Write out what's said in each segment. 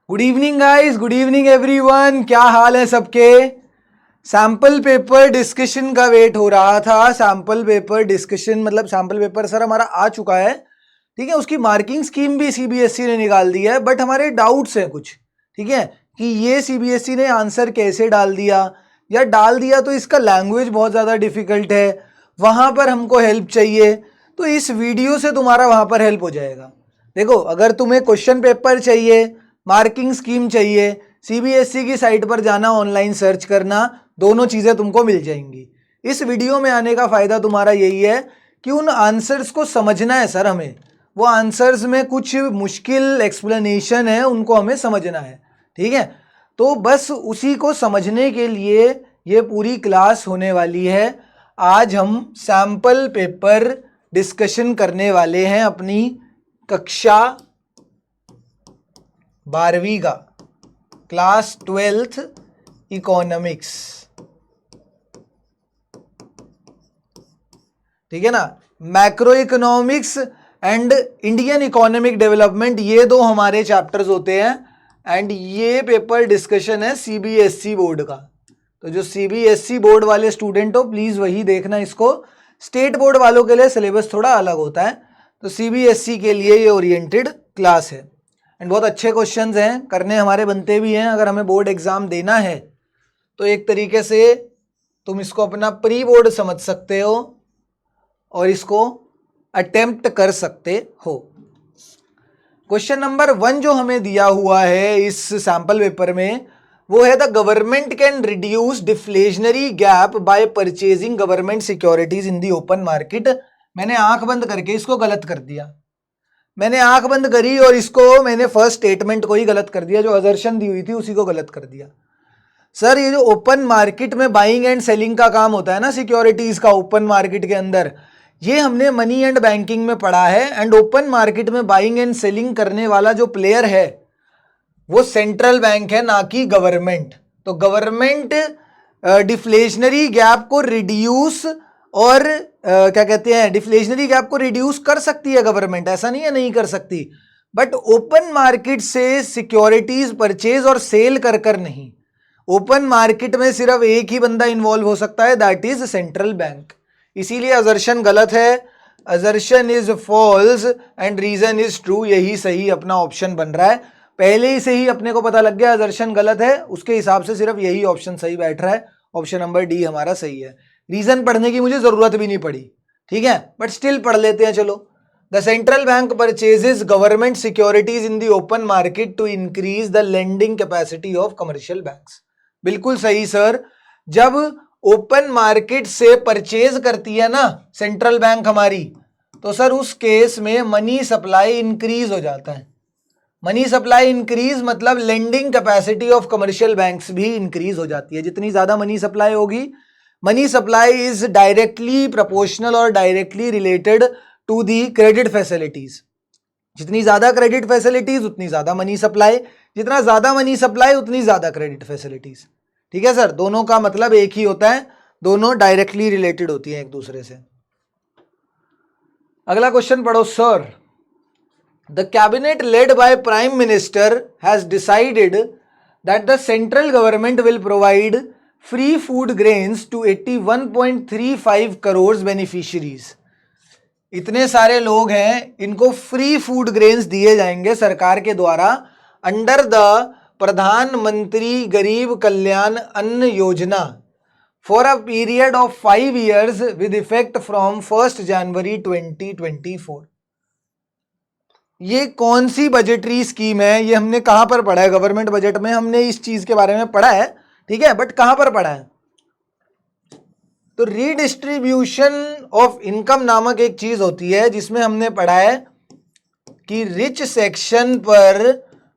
Good evening guys, good evening everyone. क्या हाल है सबके? सैंपल पेपर डिस्कशन का वेट हो रहा था। सैंपल पेपर डिस्कशन मतलब सैंपल पेपर सर हमारा आ चुका है, ठीक है। उसकी मार्किंग स्कीम भी सीबीएसई ने निकाल दी है, बट हमारे डाउट्स हैं कुछ, ठीक है, कि ये सीबीएसई ने आंसर कैसे डाल दिया, या डाल दिया तो इसका लैंग्वेज बहुत ज़्यादा डिफिकल्ट है, वहाँ पर हमको हेल्प चाहिए। तो इस वीडियो से तुम्हारा वहाँ पर हेल्प हो जाएगा। देखो, अगर तुम्हें क्वेश्चन पेपर चाहिए, मार्किंग स्कीम चाहिए, सीबीएसई की साइट पर जाना, ऑनलाइन सर्च करना, दोनों चीज़ें तुमको मिल जाएंगी। इस वीडियो में आने का फ़ायदा तुम्हारा यही है कि उन आंसर्स को समझना है सर हमें। वो आंसर्स में कुछ मुश्किल एक्सप्लेनेशन है, उनको हमें समझना है, ठीक है। तो बस उसी को समझने के लिए ये पूरी क्लास होने वाली है। आज हम सैंपल पेपर डिस्कशन करने वाले हैं अपनी कक्षा 12वीं का, क्लास 12th इकोनॉमिक्स, ठीक है ना। Macro economics and Indian economic development, ये दो हमारे चैप्टर्स होते हैं। एंड ये पेपर डिस्कशन है सीबीएसई बोर्ड का। तो जो सीबीएसई बोर्ड वाले स्टूडेंट हो, प्लीज़ वही देखना इसको। स्टेट बोर्ड वालों के लिए सिलेबस थोड़ा अलग होता है, तो सीबीएसई के लिए ये ओरिएंटेड क्लास है। एंड बहुत अच्छे क्वेश्चंस हैं, करने हमारे बनते भी हैं। अगर हमें बोर्ड एग्ज़ाम देना है तो एक तरीके से तुम इसको अपना प्री बोर्ड समझ सकते हो और इसको अटेम्प्ट कर सकते हो। क्वेश्चन नंबर 1 जो हमें दिया हुआ है इस सैंपल पेपर में, वो है the government can reduce deflationary gap bye purchasing government securities in the open market. मैंने आंख बंद करके इसको गलत कर दिया। मैंने आंख बंद करी और इसको मैंने फर्स्ट स्टेटमेंट को ही गलत कर दिया, जो अजर्शन दी हुई थी उसी को गलत कर दिया। सर, ये जो ओपन मार्केट में बाइंग एंड सेलिंग का काम होता है ना सिक्योरिटीज का, ओपन मार्केट के अंदर, ये हमने मनी एंड बैंकिंग में पढ़ा है। एंड ओपन मार्केट में बाइंग एंड सेलिंग करने वाला जो प्लेयर है वो सेंट्रल बैंक है, ना कि गवर्नमेंट। तो गवर्नमेंट डिफ्लेशनरी गैप को रिड्यूस और क्या कहते हैं, डिफ्लेशनरी गैप को रिड्यूस कर सकती है गवर्नमेंट, ऐसा नहीं है नहीं कर सकती, बट ओपन मार्केट से सिक्योरिटीज परचेज और सेल कर कर नहीं। ओपन मार्केट में सिर्फ एक ही बंदा इन्वॉल्व हो सकता है, दैट इज सेंट्रल बैंक। इसीलिए असर्शन गलत है, assertion is false and reason is true. यही सही अपना ऑप्शन बन रहा है। पहले ही से ही अपने को पता लग गया असर्शन गलत है, उसके हिसाब से सिर्फ यही ऑप्शन सही बैठ रहा है। ऑप्शन नंबर डी हमारा सही है। रीजन पढ़ने की मुझे जरूरत भी नहीं पड़ी, ठीक है, बट स्टिल पढ़ लेते हैं। चलो, the central bank purchases government securities in the open market to increase the lending capacity of commercial banks. बिल्कुल सही सर। जब ओपन मार्केट से परचेज करती है ना सेंट्रल बैंक हमारी, तो सर उस केस में मनी सप्लाई इंक्रीज हो जाता है। मनी सप्लाई इंक्रीज मतलब lending capacity of commercial banks भी इंक्रीज हो जाती है। जितनी ज्यादा मनी सप्लाई होगी, money supply is directly proportional और directly related to the credit facilities. जितनी ज्यादा क्रेडिट फैसिलिटीज उतनी ज्यादा मनी सप्लाई, जितना ज्यादा मनी सप्लाई उतनी ज्यादा क्रेडिट फैसिलिटीज, ठीक है सर। दोनों का मतलब एक ही होता है, दोनों डायरेक्टली रिलेटेड होती हैं एक दूसरे से। अगला क्वेश्चन पढ़ो सर। The cabinet led by prime minister has decided that the central government will provide free food grains to 81.35 crore beneficiaries. इतने सारे लोग हैं, इनको फ्री फूड ग्रेन्स दिए जाएंगे सरकार के द्वारा अंडर द प्रधानमंत्री गरीब कल्याण अन्न योजना for a period of 5 years with effect from 1 जनवरी 2024। ये कौन सी बजटरी स्कीम है? ये हमने कहां पर पढ़ा है? गवर्नमेंट बजट में हमने इस चीज के बारे में पढ़ा है, ठीक है, बट कहां पर पढ़ा है? तो रीडिस्ट्रीब्यूशन ऑफ इनकम नामक एक चीज होती है, जिसमें हमने पढ़ा है कि रिच सेक्शन पर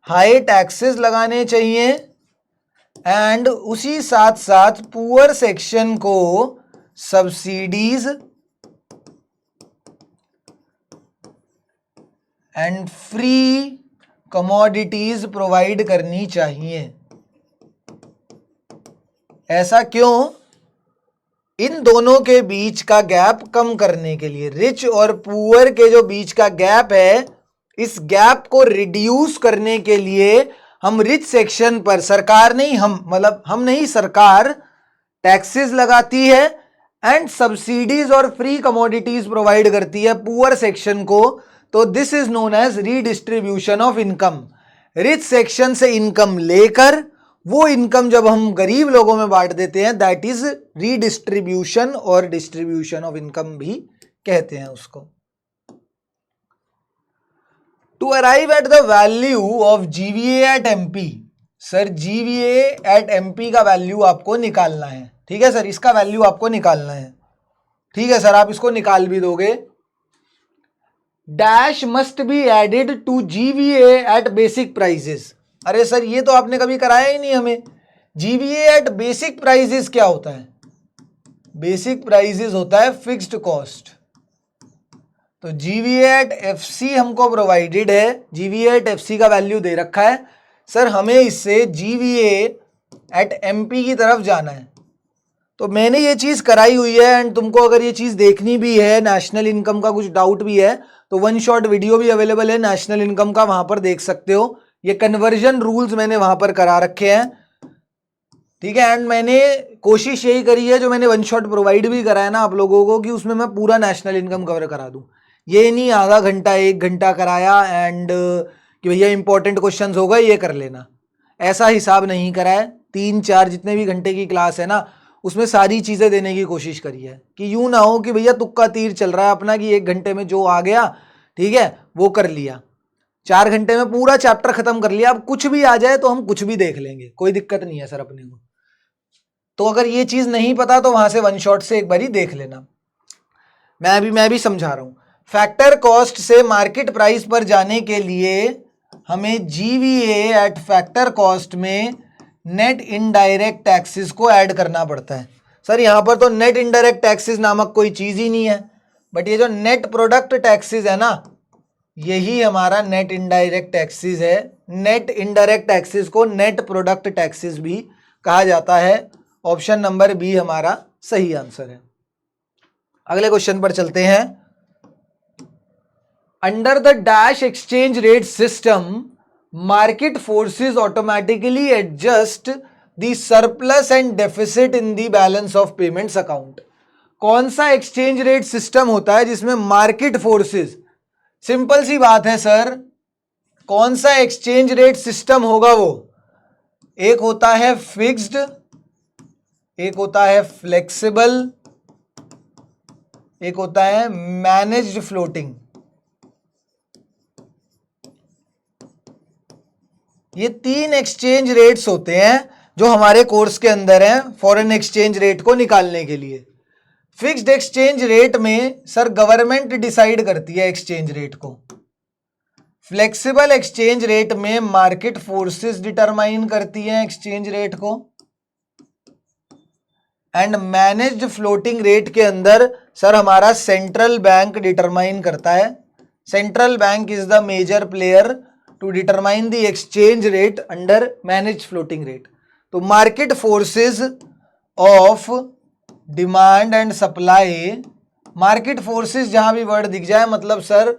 हाई टैक्सेस लगाने चाहिए एंड उसी साथ साथ पुअर सेक्शन को subsidies and free commodities provide करनी चाहिए। ऐसा क्यों? इन दोनों के बीच का गैप कम करने के लिए, रिच और पुअर के जो बीच का गैप है, इस गैप को रिड्यूस करने के लिए हम रिच सेक्शन पर, सरकार नहीं, हम मतलब हम नहीं, सरकार टैक्सेस लगाती है एंड सब्सिडीज और फ्री कमोडिटीज प्रोवाइड करती है पुअर सेक्शन को, तो this is known as redistribution of income. Rich section से इनकम लेकर वो इनकम जब हम गरीब लोगों में बांट देते हैं, दैट इज रीडिस्ट्रीब्यूशन और डिस्ट्रीब्यूशन ऑफ इनकम भी कहते हैं उसको। To arrive at the value of GVA at MP, sir GVA at MP का वैल्यू आपको निकालना है, ठीक है सर, इसका वैल्यू आपको निकालना है, ठीक है सर, आप इसको निकाल भी दोगे। Dash must be added to GVA at basic prices. अरे सर ये तो आपने कभी कराया ही नहीं हमें। जीवीए एट बेसिक प्राइसेस क्या होता है? बेसिक प्राइसेस होता है फिक्स्ड कॉस्ट। तो जीवीए एट एफसी हमको प्रोवाइडेड है, जीवीए एट एफसी का वैल्यू दे रखा है, सर हमें इससे जीवीए एट एमपी की तरफ जाना है। तो मैंने ये चीज़ कराई हुई है एंड तुमको अगर ये चीज़ देखनी भी है, नेशनल इनकम का कुछ डाउट भी है, तो वन शॉट वीडियो भी अवेलेबल है नेशनल इनकम का, वहां पर देख सकते हो। ये कन्वर्जन रूल्स मैंने वहां पर करा रखे हैं, ठीक है। एंड मैंने कोशिश यही करी है, जो मैंने वन शॉट प्रोवाइड भी कराया ना आप लोगों को, कि उसमें मैं पूरा नेशनल इनकम कवर करा दूं। ये नहीं आधा घंटा 1 घंटा कराया एंड कि भैया इंपॉर्टेंट क्वेश्चंस हो गए ये कर लेना, ऐसा हिसाब नहीं करा है। 3-4 जितने भी घंटे की क्लास है ना, उसमें सारी चीज़ें देने की कोशिश करी है, कि यूं ना हो कि भैया तुक्का तीर चल रहा है अपना, कि 1 घंटे में जो आ गया ठीक है वो कर लिया। 4 घंटे में पूरा चैप्टर खत्म कर लिया। अब कुछ भी आ जाए तो हम कुछ भी देख लेंगे, कोई दिक्कत नहीं है सर अपने को। तो अगर ये चीज़ नहीं पता तो वहां से वन शॉट से एक बारी देख लेना, मैं भी समझा रहा हूं। फैक्टर कॉस्ट से मार्केट प्राइस पर जाने के लिए हमें जीवीए एट फैक्टर कॉस्ट में नेट इनडायरेक्ट टैक्सेस को ऐड करना पड़ता है। सर यहाँ पर तो नेट इनडायरेक्ट टैक्सेस नामक कोई चीज़ ही नहीं है, बट ये जो नेट प्रोडक्ट टैक्सेस है ना, यही हमारा नेट इनडायरेक्ट टैक्सेस है। नेट इनडायरेक्ट टैक्सेस को नेट प्रोडक्ट टैक्सेस भी कहा जाता है। ऑप्शन नंबर बी हमारा सही आंसर है। अगले क्वेश्चन पर चलते हैं। Under the dash exchange rate system, market forces automatically adjust the surplus and deficit in the balance of payments account. कौन सा एक्सचेंज रेट सिस्टम होता है जिसमें मार्केट फोर्सेस, सिंपल सी बात है सर, कौन सा एक्सचेंज रेट सिस्टम होगा वो? एक होता है फिक्स्ड, एक होता है फ्लेक्सिबल, एक होता है मैनेज्ड फ्लोटिंग। ये 3 एक्सचेंज रेट्स होते हैं जो हमारे कोर्स के अंदर हैं फॉरेन एक्सचेंज रेट को निकालने के लिए। फिक्स्ड एक्सचेंज रेट में सर गवर्नमेंट डिसाइड करती है एक्सचेंज रेट को। फ्लेक्सिबल एक्सचेंज रेट में मार्केट फोर्सेस डिटरमाइन करती हैं एक्सचेंज रेट को। एंड मैनेज्ड फ्लोटिंग रेट के अंदर सर हमारा सेंट्रल बैंक डिटरमाइन करता है। Central bank is the major player to determine the exchange rate under managed floating rate. तो market forces of demand and supply, market forces जहां भी word दिख जाए मतलब सर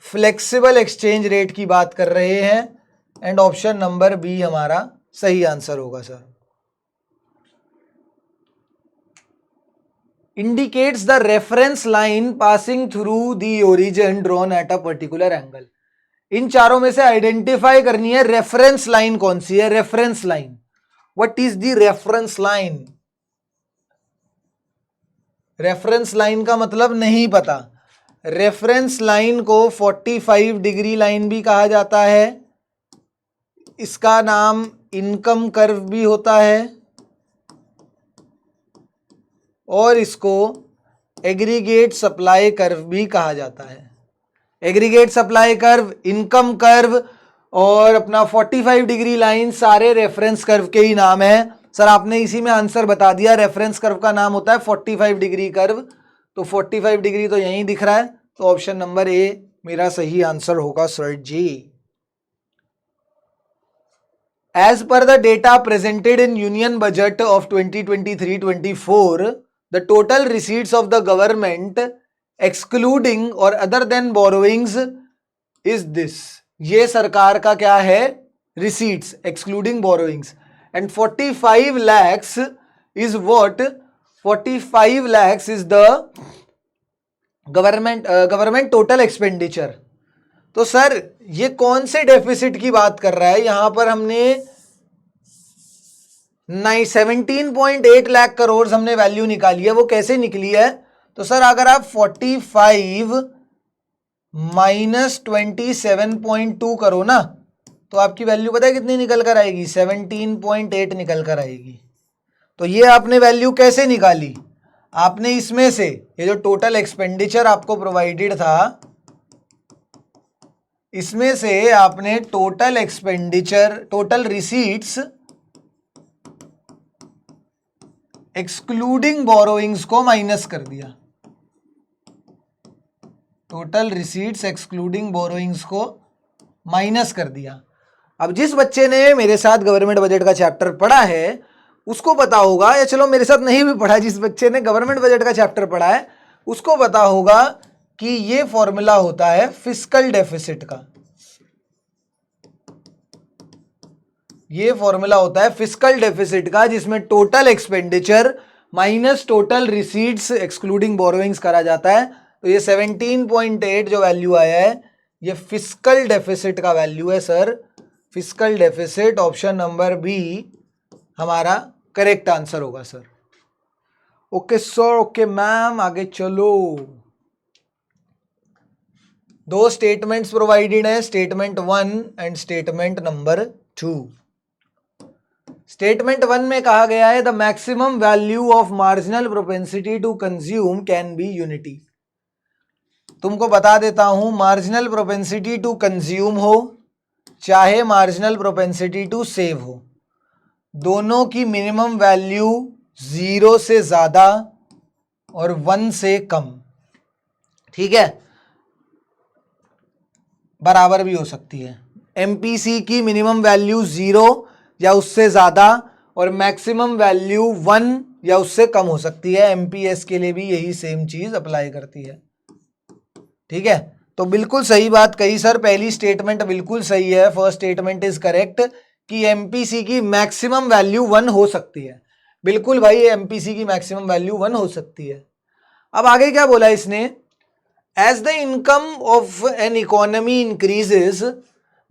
फ्लेक्सिबल एक्सचेंज रेट की बात कर रहे हैं। एंड ऑप्शन नंबर बी हमारा सही आंसर होगा sir. Indicates the reference line passing through the origin drawn at a particular angle. इन चारों में से आइडेंटिफाई करनी है रेफरेंस लाइन कौन सी है। Reference line, what is the reference line? Reference line का मतलब नहीं पता। रेफरेंस लाइन को 45 डिग्री लाइन भी कहा जाता है, इसका नाम इनकम कर्व भी होता है, और इसको एग्रीगेट सप्लाई कर्व भी कहा जाता है। Aggregate supply curve, income curve और अपना 45 डिग्री लाइन सारे रेफरेंस कर्व के ही नाम है। सर आपने इसी में आंसर बता दिया, रेफरेंस कर्व का नाम होता है 45 डिग्री कर्व। तो 45 डिग्री तो यहीं दिख रहा है, तो ऑप्शन नंबर ए मेरा सही आंसर होगा sir ji. As per the data presented in union budget of 2023-24, the total receipts of the government excluding or other than borrowings is this। ये सरकार का क्या है? receipts excluding borrowings, and 45 lakhs is what? 45 lakhs is the government total expenditure. तो sir ये कौन से deficit की बात कर रहा है? यहां पर हमने 17.8 लाख करोड़ हमने वैल्यू निकाली है। वो कैसे निकली है? तो सर अगर आप 45 माइनस 27.2 करो ना, तो आपकी वैल्यू पता है कितनी निकल कर आएगी? 17.8 निकल कर आएगी। तो ये आपने वैल्यू कैसे निकाली? आपने इसमें से ये जो टोटल एक्सपेंडिचर आपको प्रोवाइडेड था, इसमें से आपने total expenditure, total receipts excluding borrowings को माइनस कर दिया। टोटल रिसीट्स एक्सक्लूडिंग बोरोइंग्स को माइनस कर दिया। अब जिस बच्चे ने मेरे साथ गवर्नमेंट बजट का चैप्टर पढ़ा है उसको पता होगा, या चलो मेरे साथ नहीं भी पढ़ा, जिस बच्चे ने गवर्नमेंट बजट का चैप्टर पढ़ा है उसको पता होगा कि ये फॉर्मूला होता है फिस्कल डेफिसिट का। ये फॉर्मूला होता है फिस्कल डेफिसिट का, जिसमें total expenditure minus total receipts excluding borrowings करा जाता है। तो ये 17.8 जो वैल्यू आया है ये फिस्कल डेफिसिट का वैल्यू है sir. Fiscal deficit option number B हमारा करेक्ट आंसर होगा sir. Okay sir, okay ma'am, आगे चलो। दो स्टेटमेंट्स प्रोवाइडेड है, statement 1 and statement number 2। Statement 1 में कहा गया है the maximum value of marginal propensity to consume can be unity. तुमको बता देता हूं, मार्जिनल प्रोपेंसिटी टू कंज्यूम हो चाहे मार्जिनल प्रोपेंसिटी टू सेव हो, दोनों की मिनिमम वैल्यू 0 से ज्यादा और 1 से कम, ठीक है, बराबर भी हो सकती है। एमपीसी की मिनिमम वैल्यू 0 या उससे ज्यादा और मैक्सिमम वैल्यू 1 या उससे कम हो सकती है। एमपीएस के लिए भी यही सेम चीज अप्लाई करती है, ठीक है। तो बिल्कुल सही बात कही सर, पहली स्टेटमेंट बिल्कुल सही है, फर्स्ट स्टेटमेंट इज करेक्ट कि एमपीसी की मैक्सिमम वैल्यू 1 हो सकती है। बिल्कुल भाई, एमपीसी की मैक्सिमम वैल्यू 1 हो सकती है। अब आगे क्या बोला इसने? As the income of an economy increases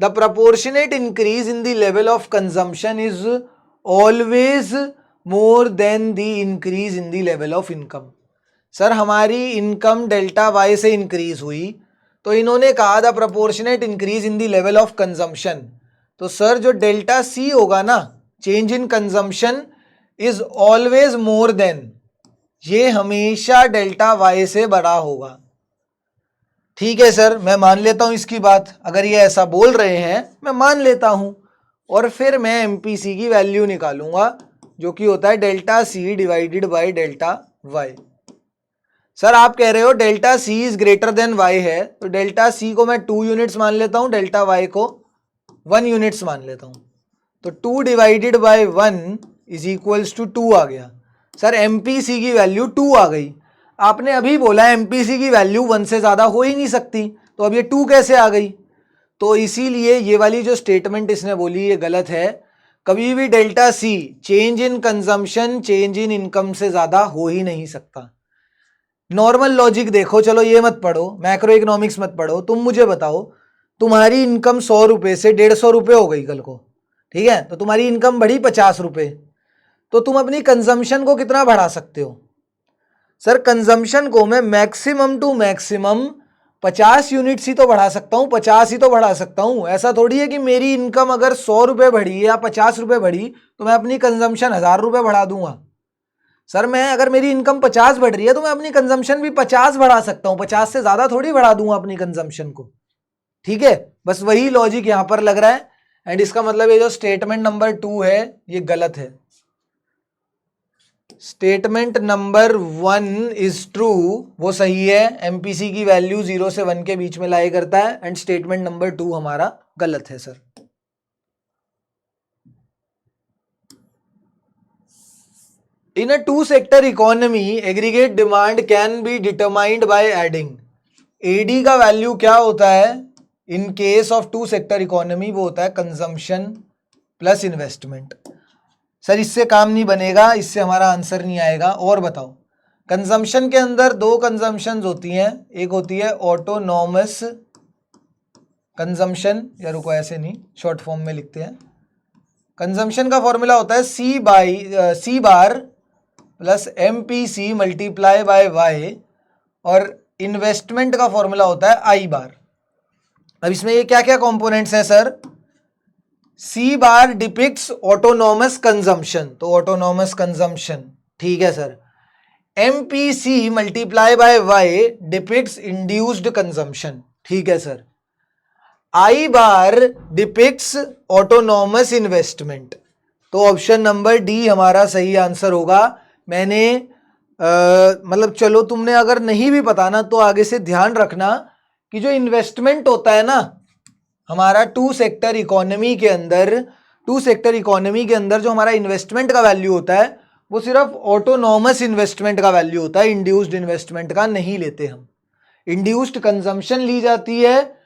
the proportionate increase in the level of consumption is always more than the increase in the level of income। Sir हमारी इनकम डेल्टा वाई से इंक्रीज हुई, तो इन्होंने कहा the proportionate increase in the level of consumption। तो sir जो delta C होगा ना, change in consumption is always more than, ये हमेशा डेल्टा वाई से बड़ा होगा। ठीक है सर, मैं मान लेता हूं इसकी बात, अगर ये ऐसा बोल रहे हैं मैं मान लेता हूं, और फिर मैं एमपीसी की वैल्यू निकालूंगा जो कि होता है delta C divided by delta Y. Sir आप कह रहे हो delta C is greater than Y है, तो डेल्टा सी को मैं 2 यूनिट्स मान लेता हूं, डेल्टा वाई को 1 यूनिट्स मान लेता हूं, तो 2 divided by 1 is equals to 2 आ गया। सर एमपीसी की वैल्यू 2 आ गई। आपने अभी बोला एमपीसी की वैल्यू 1 से ज्यादा हो ही नहीं सकती, तो अब ये 2 कैसे आ गई? तो इसीलिए ये वाली जो स्टेटमेंट इसने बोली ये गलत है। कभी भी delta C change in consumption change in income से ज्यादा हो ही नहीं सकता। नॉर्मल लॉजिक देखो, चलो ये मत पढ़ो, मैक्रो इकोनॉमिक्स मत पढ़ो, तुम मुझे बताओ तुम्हारी इनकम 100 रुपए से 150 रुपए हो गई कल को, ठीक है, तो तुम्हारी इनकम बढ़ी 50 रुपए, तो तुम अपनी कंजम्पशन को कितना बढ़ा सकते हो? सर कंजम्पशन को मैं मैक्सिमम टू मैक्सिमम 50 यूनिट्स ही तो बढ़ा सकता हूँ, 50 ही तो बढ़ा सकता हूँ। ऐसा थोड़ी है कि मेरी इनकम अगर 100 रुपये बढ़ी या 50 रुपये बढ़ी तो मैं अपनी कंजम्पशन 1000 रुपये बढ़ा दूंगा। सर मैं अगर मेरी इनकम 50 बढ़ रही है तो मैं अपनी कंजम्पशन भी 50 बढ़ा सकता हूँ, 50 से ज़्यादा थोड़ी बढ़ा दूंगा अपनी कंजम्पशन को, ठीक है। बस वही लॉजिक यहाँ पर लग रहा है, एंड इसका मतलब ये जो स्टेटमेंट नंबर 2 है ये गलत है। स्टेटमेंट नंबर 1 इज ट्रू, वो सही है, एमपीसी की वैल्यू 0 से 1 के बीच में लाई करता है, एंड स्टेटमेंट नंबर 2 हमारा गलत है sir. In a 2 sector economy aggregate demand can be determined by adding. AD का वैल्यू क्या होता है? In case of two sector economy वो होता है कंजम्पशन प्लस इन्वेस्टमेंट। सर इससे काम नहीं बनेगा, इससे हमारा आंसर नहीं आएगा। और बताओ, कंजम्पशन के अंदर दो कंजम्पशंस होती हैं, एक होती है ऑटोनॉमस कंजम्पशन, या रुको ऐसे नहीं, शॉर्ट फॉर्म में लिखते हैं। कंजम्पशन का फॉर्मूला होता है C bar plus M P C multiply by Y, और इन्वेस्टमेंट का फॉर्मूला होता है आई बार। अब इसमें ये क्या क्या कंपोनेंट्स हैं sir? C bar depicts autonomous consumption, तो ऑटोनॉमस कंजम्पशन, ठीक है sir. M P C multiply by Y depicts induced consumption, ठीक है sir. I bar depicts autonomous investment, तो ऑप्शन नंबर डी हमारा सही आंसर होगा। मैंने मतलब चलो तुमने अगर नहीं भी पता ना तो आगे से ध्यान रखना कि जो इन्वेस्टमेंट होता है ना हमारा टू सेक्टर इकोनॉमी के अंदर, जो हमारा इन्वेस्टमेंट का वैल्यू होता है वो सिर्फ ऑटोनॉमस इन्वेस्टमेंट का वैल्यू होता है, इंड्यूस्ड इन्वेस्टमेंट का नहीं लेते हम। इंड्यूस्ड कंजम्पशन ली जाती है,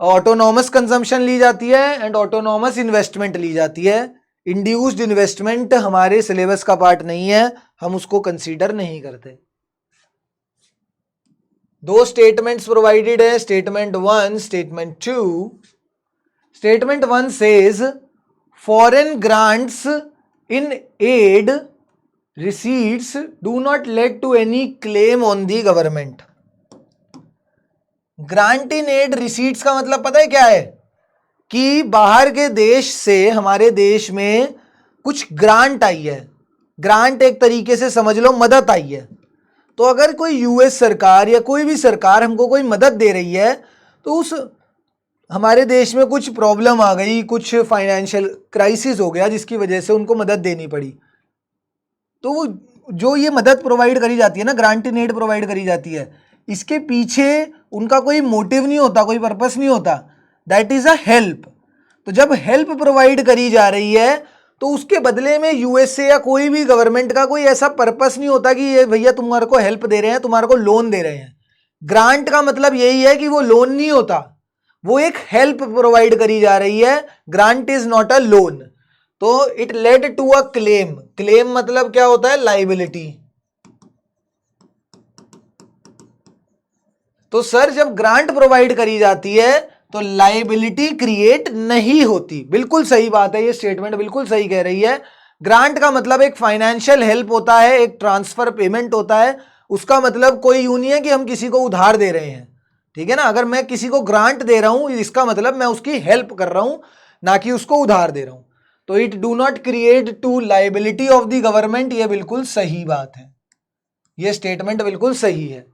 ऑटोनॉमस कंजम्पशन ली जाती है एंड ऑटोनॉमस इन्वेस्टमेंट ली जाती है। इंड्यूस्ड इन्वेस्टमेंट हमारे सिलेबस का पार्ट नहीं है, हम उसको कंसीडर नहीं करते। दो स्टेटमेंट्स प्रोवाइडेड है, statement 1, statement 2। Statement 1 says foreign grants in aid receipts do not lead to any claim on the government। Grant in aid receipts का मतलब पता है क्या है? कि बाहर के देश से हमारे देश में कुछ ग्रांट आई है। ग्रांट एक तरीके से समझ लो मदद आई है। तो अगर कोई यूएस सरकार या कोई भी सरकार हमको कोई मदद दे रही है तो उस हमारे देश में कुछ प्रॉब्लम आ गई, कुछ फाइनेंशियल क्राइसिस हो गया जिसकी वजह से उनको मदद देनी पड़ी, तो वो जो ये मदद प्रोवाइड करी जाती है ना, ग्रांट इन एड प्रोवाइड करी जाती है, इसके पीछे उनका कोई मोटिव नहीं होता, कोई पर्पस नहीं होता, दैट इज अ हेल्प। तो जब हेल्प प्रोवाइड करी जा रही है तो उसके बदले में यूएसए या कोई भी गवर्नमेंट का कोई ऐसा पर्पस नहीं होता कि ये भैया तुम्हारे को हेल्प दे रहे हैं, तुम्हारे को लोन दे रहे हैं। ग्रांट का मतलब यही है कि वो लोन नहीं होता, वो एक हेल्प प्रोवाइड करी जा रही है। Grant is not a loan. तो it led to a claim. Claim मतलब क्या होता है? लाइबिलिटी। तो सर जब ग्रांट प्रोवाइड करी जाती है तो लाइबिलिटी क्रिएट नहीं होती। बिल्कुल सही बात है, ये स्टेटमेंट बिल्कुल सही कह रही है। ग्रांट का मतलब एक फाइनेंशियल हेल्प होता है, एक ट्रांसफर पेमेंट होता है। उसका मतलब कोई यूं नहीं है कि हम किसी को उधार दे रहे हैं, ठीक है ना। अगर मैं किसी को ग्रांट दे रहा हूं इसका मतलब मैं उसकी हेल्प कर रहा हूं, ना कि उसको उधार दे रहा हूं। तो it do not create to liability of the government, ये बिल्कुल सही बात है, ये स्टेटमेंट बिल्कुल सही है।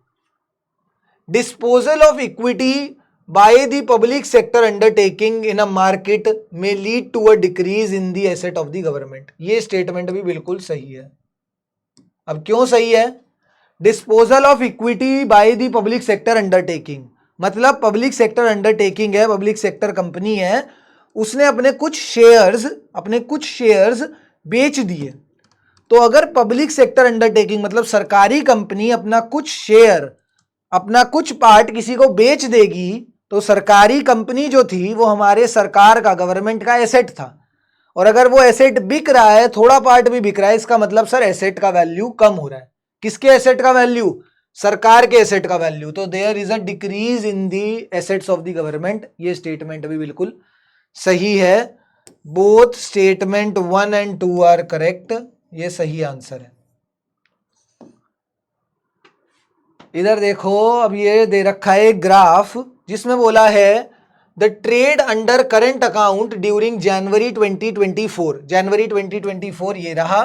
Disposal of equity by the public sector undertaking in a market में lead to a decrease in the asset of the government, ये स्टेटमेंट भी बिल्कुल सही है। अब क्यों सही है? Disposal of equity by the public sector undertaking मतलब पब्लिक सेक्टर अंडरटेकिंग है, पब्लिक सेक्टर कंपनी है, उसने अपने कुछ शेयर्स बेच दिए। तो अगर पब्लिक सेक्टर अंडरटेकिंग मतलब सरकारी कंपनी अपना कुछ शेयर, अपना कुछ पार्ट किसी को बेच देगी तो सरकारी कंपनी जो थी वो हमारे सरकार का, गवर्नमेंट का एसेट था। और अगर वो एसेट बिक रहा है, थोड़ा पार्ट भी बिक रहा है, इसका मतलब सर एसेट का वैल्यू कम हो रहा है। किसके एसेट का वैल्यू? सरकार के एसेट का वैल्यू। तो there is a decrease in the assets of the government, ये स्टेटमेंट भी बिल्कुल सही है। Both statement 1 and 2 are correct, ये सही आंसर है। इधर देखो, अब ये दे रखा है ग्राफ जिसमें बोला है the trade under current account during January 2024। जनवरी 2024 ये रहा,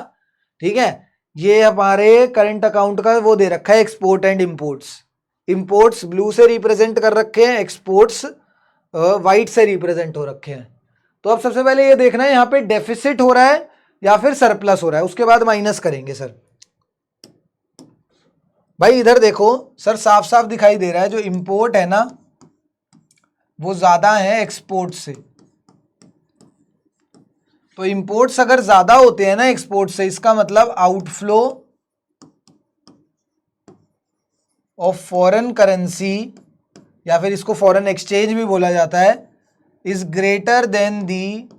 ठीक है। ये हमारे करंट अकाउंट का वो दे रखा है export and imports. Imports blue से रिप्रेजेंट कर रखे हैं, एक्सपोर्ट्स व्हाइट से रिप्रेजेंट हो रखे हैं। तो अब सबसे पहले ये देखना है यहाँ पे डेफिसिट हो रहा है या फिर सरप्लस हो रहा है, उसके बाद माइनस करेंगे सर। भाई इधर देखो सर, साफ साफ दिखाई दे रहा है जो इंपोर्ट है ना वो ज्यादा है एक्सपोर्ट से। तो इंपोर्ट्स अगर ज्यादा होते हैं ना एक्सपोर्ट से, इसका मतलब आउटफ्लो ऑफ फॉरेन करेंसी या फिर इसको फॉरेन एक्सचेंज भी बोला जाता है, is greater then the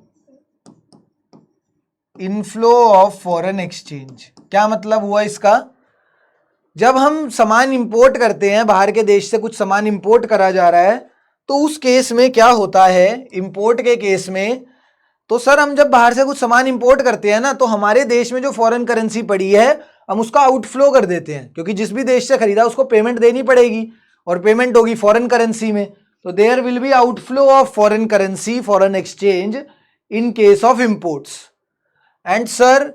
inflow of foreign exchange. क्या मतलब हुआ इसका? जब हम सामान इंपोर्ट करते हैं, बाहर के देश से कुछ सामान इंपोर्ट करा जा रहा है, तो उस केस में क्या होता है, इंपोर्ट के केस में, तो सर हम जब बाहर से कुछ सामान इंपोर्ट करते हैं ना, तो हमारे देश में जो फॉरेन करेंसी पड़ी है हम उसका आउटफ्लो कर देते हैं, क्योंकि जिस भी देश से खरीदा उसको पेमेंट देनी पड़ेगी और पेमेंट होगी फॉरेन करेंसी में, तो there will be outflow of foreign currency, foreign exchange in case of imports. And sir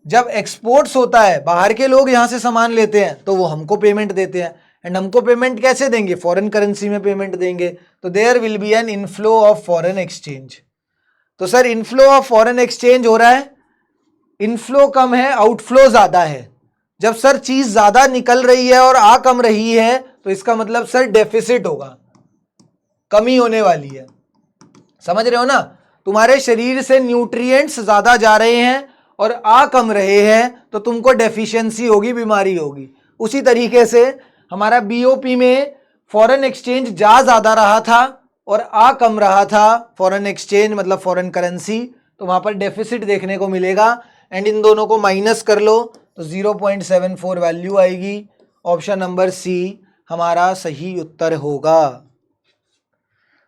जब एक्सपोर्ट्स होता है, बाहर के लोग यहां से सामान लेते हैं तो वो हमको पेमेंट देते हैं, एंड हमको पेमेंट कैसे देंगे, फॉरेन करेंसी में पेमेंट देंगे, तो there will be an inflow of foreign exchange. तो sir inflow of foreign exchange हो रहा है, इनफ्लो कम है, आउटफ्लो ज्यादा है। जब सर चीज ज्यादा निकल रही है और आ कम रही है, तो इसका मतलब सर डेफिसिट होगा, कमी होने वाली है। समझ रहे हो ना? तुम्हारे शरीर से न्यूट्रिएंट्स ज्यादा जा रहे हैं और आ कम रहे हैं, तो तुमको डेफिशिएंसी होगी, बीमारी होगी। उसी तरीके से हमारा बीओपी में फॉरेन एक्सचेंज जा ज्यादा रहा था और आ कम रहा था, फॉरेन एक्सचेंज मतलब फॉरेन करेंसी, तो वहां पर डेफिसिट देखने को मिलेगा। एंड इन दोनों को माइनस कर लो तो 0.74 वैल्यू आएगी। ऑप्शन नंबर सी हमारा सही उत्तर होगा।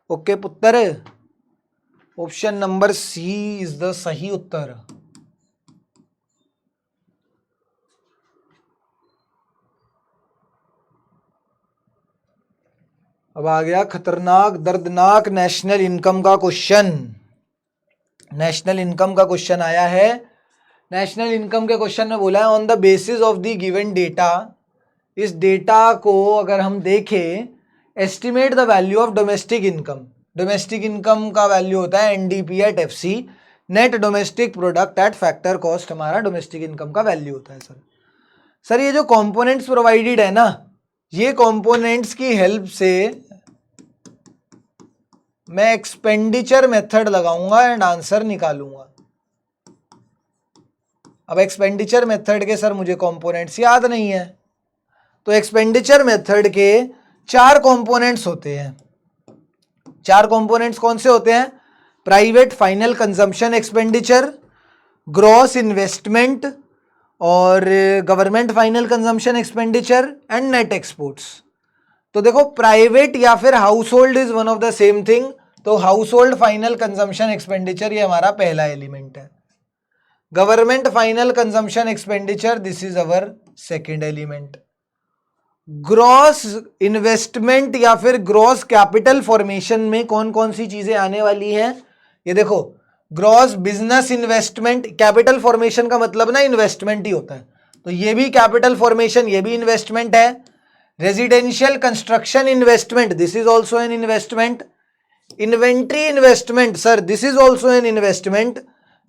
ओके पुत्र, option number C is the सही उत्तर। अब आ गया खतरनाक दर्दनाक नेशनल इनकम का क्वेश्चन। नेशनल इनकम का क्वेश्चन आया है। नेशनल इनकम के क्वेश्चन में बोला है on the basis of the given data, इस डेटा को अगर हम देखें, estimate the value of domestic income. Domestic income का वैल्यू होता है NDP at FC, net domestic product at factor cost, हमारा डोमेस्टिक इनकम का वैल्यू होता है। सर ये जो कंपोनेंट्स प्रोवाइडेड है ना, ये कंपोनेंट्स की हेल्प से मैं एक्सपेंडिचर मेथड लगाऊंगा एंड आंसर निकालूंगा। अब एक्सपेंडिचर मेथड के सर मुझे कंपोनेंट्स याद नहीं है, तो एक्सपेंडिचर मेथड के 4 कंपोनेंट्स होते हैं। 4 कंपोनेंट्स कौन से होते हैं? Private final consumption expenditure, gross investment और government final consumption expenditure and net exports. तो देखो प्राइवेट या फिर household is one of the same thing, तो household final consumption expenditure ये हमारा पहला एलिमेंट है। Government final consumption expenditure this is our second element. Gross investment या फिर ग्रॉस कैपिटल फॉर्मेशन में कौन कौन सी चीजें आने वाली हैं, ये देखो। Gross business investment, capital formation का मतलब ना इन्वेस्टमेंट ही होता है, तो ये भी कैपिटल फॉर्मेशन, ये भी इन्वेस्टमेंट है। Residential construction investment this is also an investment. Inventory investment sir this is also an investment.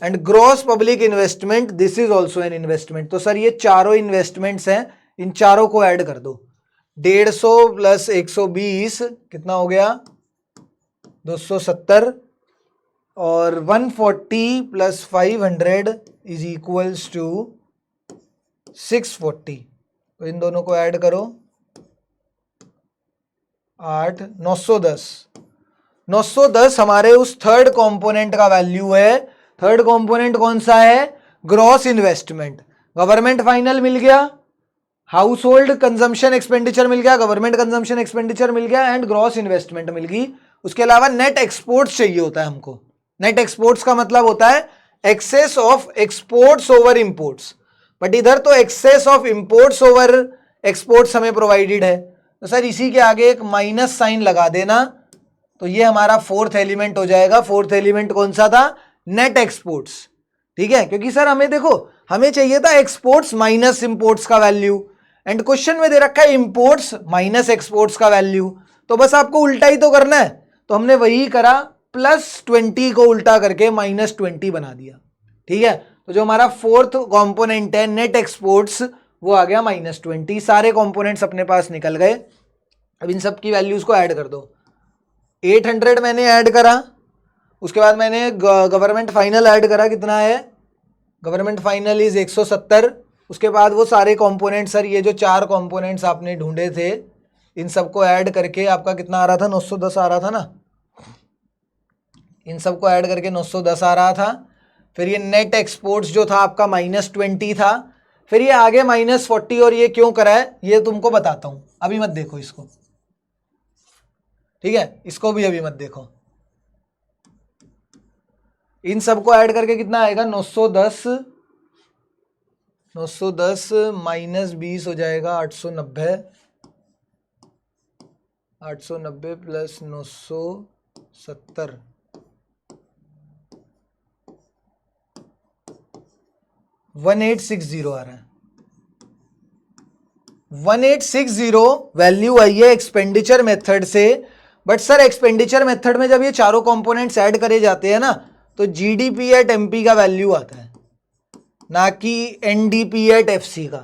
And gross public investment this is also an investment. तो सर ये चारों इन्वेस्टमेंट्स हैं, इन चारों को ऐड कर दो। 150 प्लस 120 कितना हो गया? 270, और 140 प्लस 500 इज इक्वल्स टू 640। तो इन दोनों को ऐड करो, 8, 910। 910 हमारे उस थर्ड कंपोनेंट का वैल्यू है। थर्ड कंपोनेंट कौन सा है? Gross investment. गवर्नमेंट फाइनल मिल गया, हाउस होल्ड कंजम्पशन एक्सपेंडिचर मिल गया, गवर्नमेंट कंजम्पशन एक्सपेंडिचर मिल गया एंड ग्रॉस इन्वेस्टमेंट मिल गई। उसके अलावा नेट एक्सपोर्ट्स चाहिए होता है हमको। नेट एक्सपोर्ट्स का मतलब होता है excess of exports over imports, but इधर तो excess of imports over exports हमें प्रोवाइडेड है, तो सर इसी के आगे एक माइनस साइन लगा देना, तो ये हमारा फोर्थ एलिमेंट हो जाएगा। फोर्थ एलिमेंट कौन सा था? Net exports. ठीक है, क्योंकि सर हमें देखो, हमें चाहिए था एक्सपोर्ट्स माइनस इंपोर्ट्स का वैल्यू, एंड क्वेश्चन में दे रखा है इंपोर्ट्स माइनस एक्सपोर्ट्स का वैल्यू, तो बस आपको उल्टा ही तो करना है। तो हमने वही करा, +20 को उल्टा करके -20 बना दिया। ठीक है, तो जो हमारा फोर्थ कंपोनेंट है नेट एक्सपोर्ट्स, वो आ गया -20। सारे कंपोनेंट्स अपने पास निकल गए। अब इन सब की वैल्यूज को ऐड कर दो। 800 मैंने ऐड करा, उसके बाद मैंने गवर्नमेंट फाइनल ऐड करा, कितना है? Government final is 170। उसके बाद वो सारे कंपोनेंट्स, सर ये जो 4 कंपोनेंट्स आपने ढूंढे थे, इन सबको ऐड करके आपका कितना आ रहा था, 910 आ रहा था ना, इन सबको ऐड करके 910 आ रहा था। फिर ये नेट एक्सपोर्ट्स जो था आपका -20 था, फिर ये आगे -40, और ये क्यों करा है ये तुमको बताता हूं, अभी मत देखो इसको, ठीक है, इसको भी अभी मत देखो। इन सबको ऐड करके कितना आएगा, 910 -20 हो जाएगा 890, 890 प्लस 970, 1860 आ रहा है। 1860 वैल्यू आई है एक्सपेंडिचर मेथड से। बट सर एक्सपेंडिचर मेथड में जब ये चारों कंपोनेंट्स ऐड करे जाते हैं ना, तो जीडीपी एट एमपी का वैल्यू आता है, ना कि एनडीपी एट एफसी का।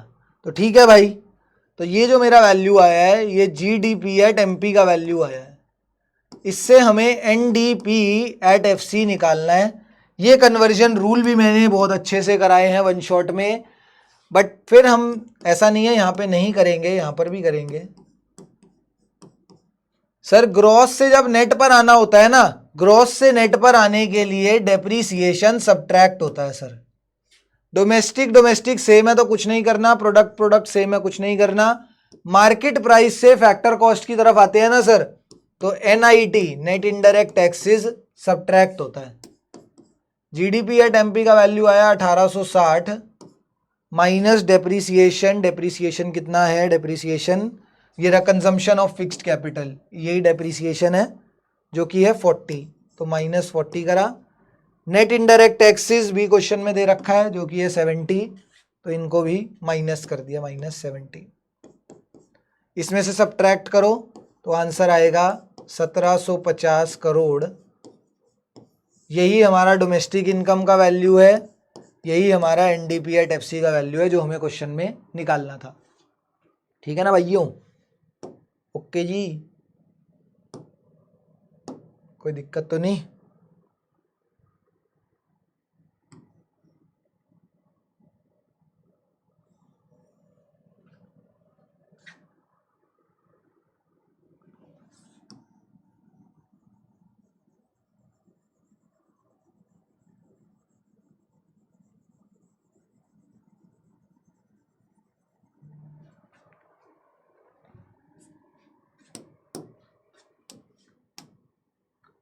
तो ठीक है भाई, तो ये जो मेरा वैल्यू आया है ये जीडीपी एट एमपी का वैल्यू आया है, इससे हमें एनडीपी एट एफसी निकालना है। ये कन्वर्जन रूल भी मैंने बहुत अच्छे से कराए हैं वन शॉट में, बट फिर हम ऐसा नहीं है यहाँ पे नहीं करेंगे, यहाँ पर भी करेंगे। सर ग्रॉस से जब नेट पर आना होता है ना, ग्रॉस से नेट पर आने के लिए डेप्रीसिएशन सब्ट्रैक्ट होता है सर। डोमेस्टिक सेम है तो कुछ नहीं करना, प्रोडक्ट सेम है कुछ नहीं करना, मार्केट प्राइस से फैक्टर कॉस्ट की तरफ आते हैं ना सर, तो NIT net indirect taxes subtract होता है। जीडीपी एट एमपी का वैल्यू आया 1860 माइनस डेप्रीसिएशन कितना है, डेप्रीसिएशन ये रहा कंजम्पशन ऑफ फिक्स्ड कैपिटल, यही डेप्रीसिएशन है जो कि है 40, तो -40 करा। नेट इनडायरेक्ट टैक्सेस भी क्वेश्चन में दे रखा है जो कि है 70, तो इनको भी माइनस कर दिया, -70। इसमें से सब्ट्रैक्ट करो तो आंसर आएगा 1750 करोड़। यही हमारा डोमेस्टिक इनकम का वैल्यू है, यही हमारा एनडीपी एट एफसी का वैल्यू है जो हमें क्वेश्चन में निकालना था। ठीक है ना भाइयों, ओके जी, कोई दिक्कत तो नहीं।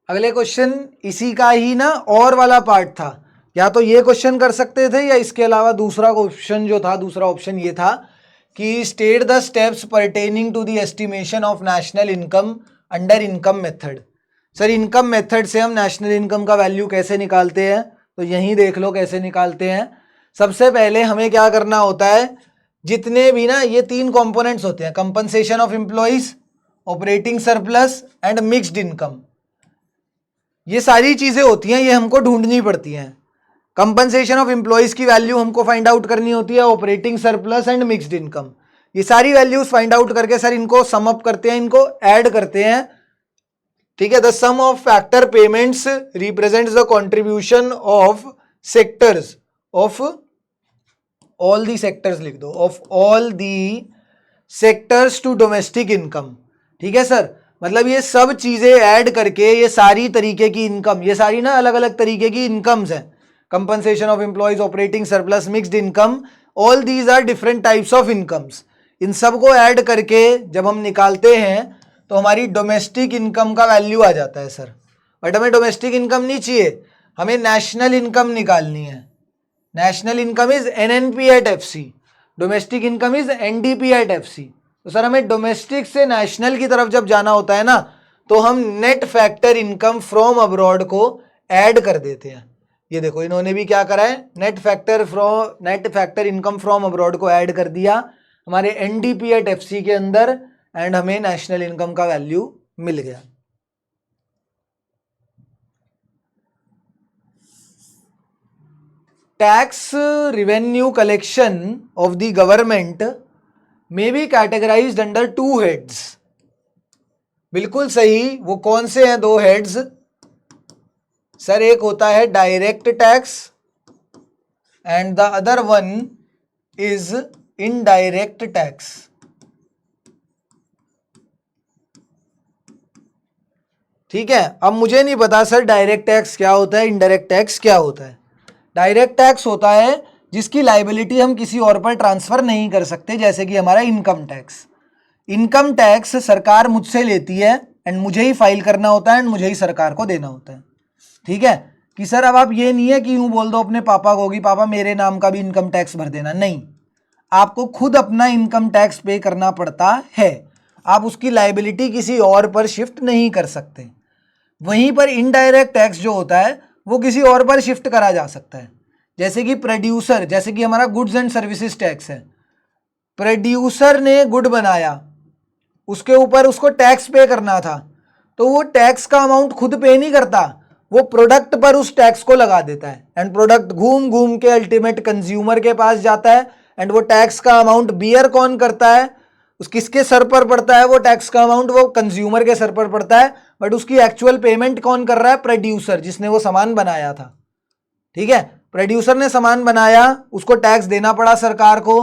अगले क्वेश्चन इसी का ही ना और वाला पार्ट था, या तो ये क्वेश्चन कर सकते थे या इसके अलावा दूसरा क्वेश्चन जो था, दूसरा ऑप्शन ये था कि state the steps pertaining to the estimation of national income under income method. Sir income method से हम नेशनल इनकम का वैल्यू कैसे निकालते हैं, तो यहीं देख लो कैसे निकालते हैं। सबसे पहले हमें क्या करना होता है, जितने भी ना ये 3 कंपोनेंट्स होते हैं, compensation of employees, operating surplus and mixed income, ये सारी चीजें होती हैं, ये हमको ढूंढनी पड़ती हैं। कंपनसेशन ऑफ एम्प्लॉइज की वैल्यू हमको फाइंड आउट करनी होती है, operating surplus and mixed income, ये सारी वैल्यूज फाइंड आउट करके सर इनको सम अप करते हैं, इनको ऐड करते हैं। ठीक है, the sum of factor payments represents the contribution of sectors of all the sectors, लिख दो, of all the sectors to domestic income. ठीक है सर, मतलब ये सब चीजें ऐड करके ये सारी तरीके की इनकम, ये सारी ना अलग अलग तरीके की इनकम्स हैं, compensation of employees, operating surplus, mixed income, all these are different types of incomes. इन सब को ऐड करके जब हम निकालते हैं तो हमारी डोमेस्टिक इनकम का वैल्यू आ जाता है सर। बट हमें डोमेस्टिक इनकम नहीं चाहिए, हमें नेशनल इनकम निकालनी है। National income is NNP at FC, domestic income is NDP at FC. तो सर हमें डोमेस्टिक से नेशनल की तरफ जब जाना होता है ना, तो हम net factor income from abroad को ऐड कर देते हैं। ये देखो इन्होंने भी क्या करा है, net factor income from abroad को ऐड कर दिया हमारे एनडीपी एट एफसी के अंदर, एंड हमें नेशनल इनकम का वैल्यू मिल गया। Tax revenue collection of the government may be categorized under 2 heads। बिल्कुल सही, वो कौन से हैं 2 हेड्स सर, एक होता है direct tax and the other one is indirect tax. ठीक है। अब मुझे नहीं पता सर डायरेक्ट टैक्स क्या होता है, इनडायरेक्ट टैक्स क्या होता है। डायरेक्ट टैक्स होता है जिसकी लाइबिलिटी हम किसी और पर ट्रांसफर नहीं कर सकते, जैसे कि हमारा इनकम टैक्स। इनकम टैक्स सरकार मुझसे लेती है एंड मुझे ही फाइल करना होता है एंड मुझे ही सरकार को देना होता है। ठीक है कि सर अब आप ये नहीं है कि यूं बोल दो अपने पापा को कि पापा मेरे नाम का भी इनकम टैक्स भर देना, नहीं, आपको खुद अपना इनकम टैक्स पे करना पड़ता है। आप उसकी लाइबिलिटी किसी और पर शिफ्ट नहीं कर सकते। वहीं पर इनडायरेक्ट टैक्स जो होता है वो किसी और पर शिफ्ट करा जा सकता है, जैसे कि प्रोड्यूसर, जैसे कि हमारा गुड्स एंड सर्विसेज टैक्स है। प्रोड्यूसर ने गुड बनाया, उसके ऊपर उसको टैक्स पे करना था, तो वो टैक्स का अमाउंट खुद पे नहीं करता, वो प्रोडक्ट पर उस टैक्स को लगा देता है एंड प्रोडक्ट घूम घूम के अल्टीमेट कंज्यूमर के पास जाता है एंड वो टैक्स का अमाउंट बियर कौन करता है, उस किसके सर पर पड़ता है वो टैक्स का अमाउंट, वो कंज्यूमर के सर पर पड़ता है, बट उसकी एक्चुअल पेमेंट कौन कर रहा है, प्रोड्यूसर, जिसने वो सामान बनाया था। ठीक है, प्रोड्यूसर ने सामान बनाया, उसको टैक्स देना पड़ा सरकार को।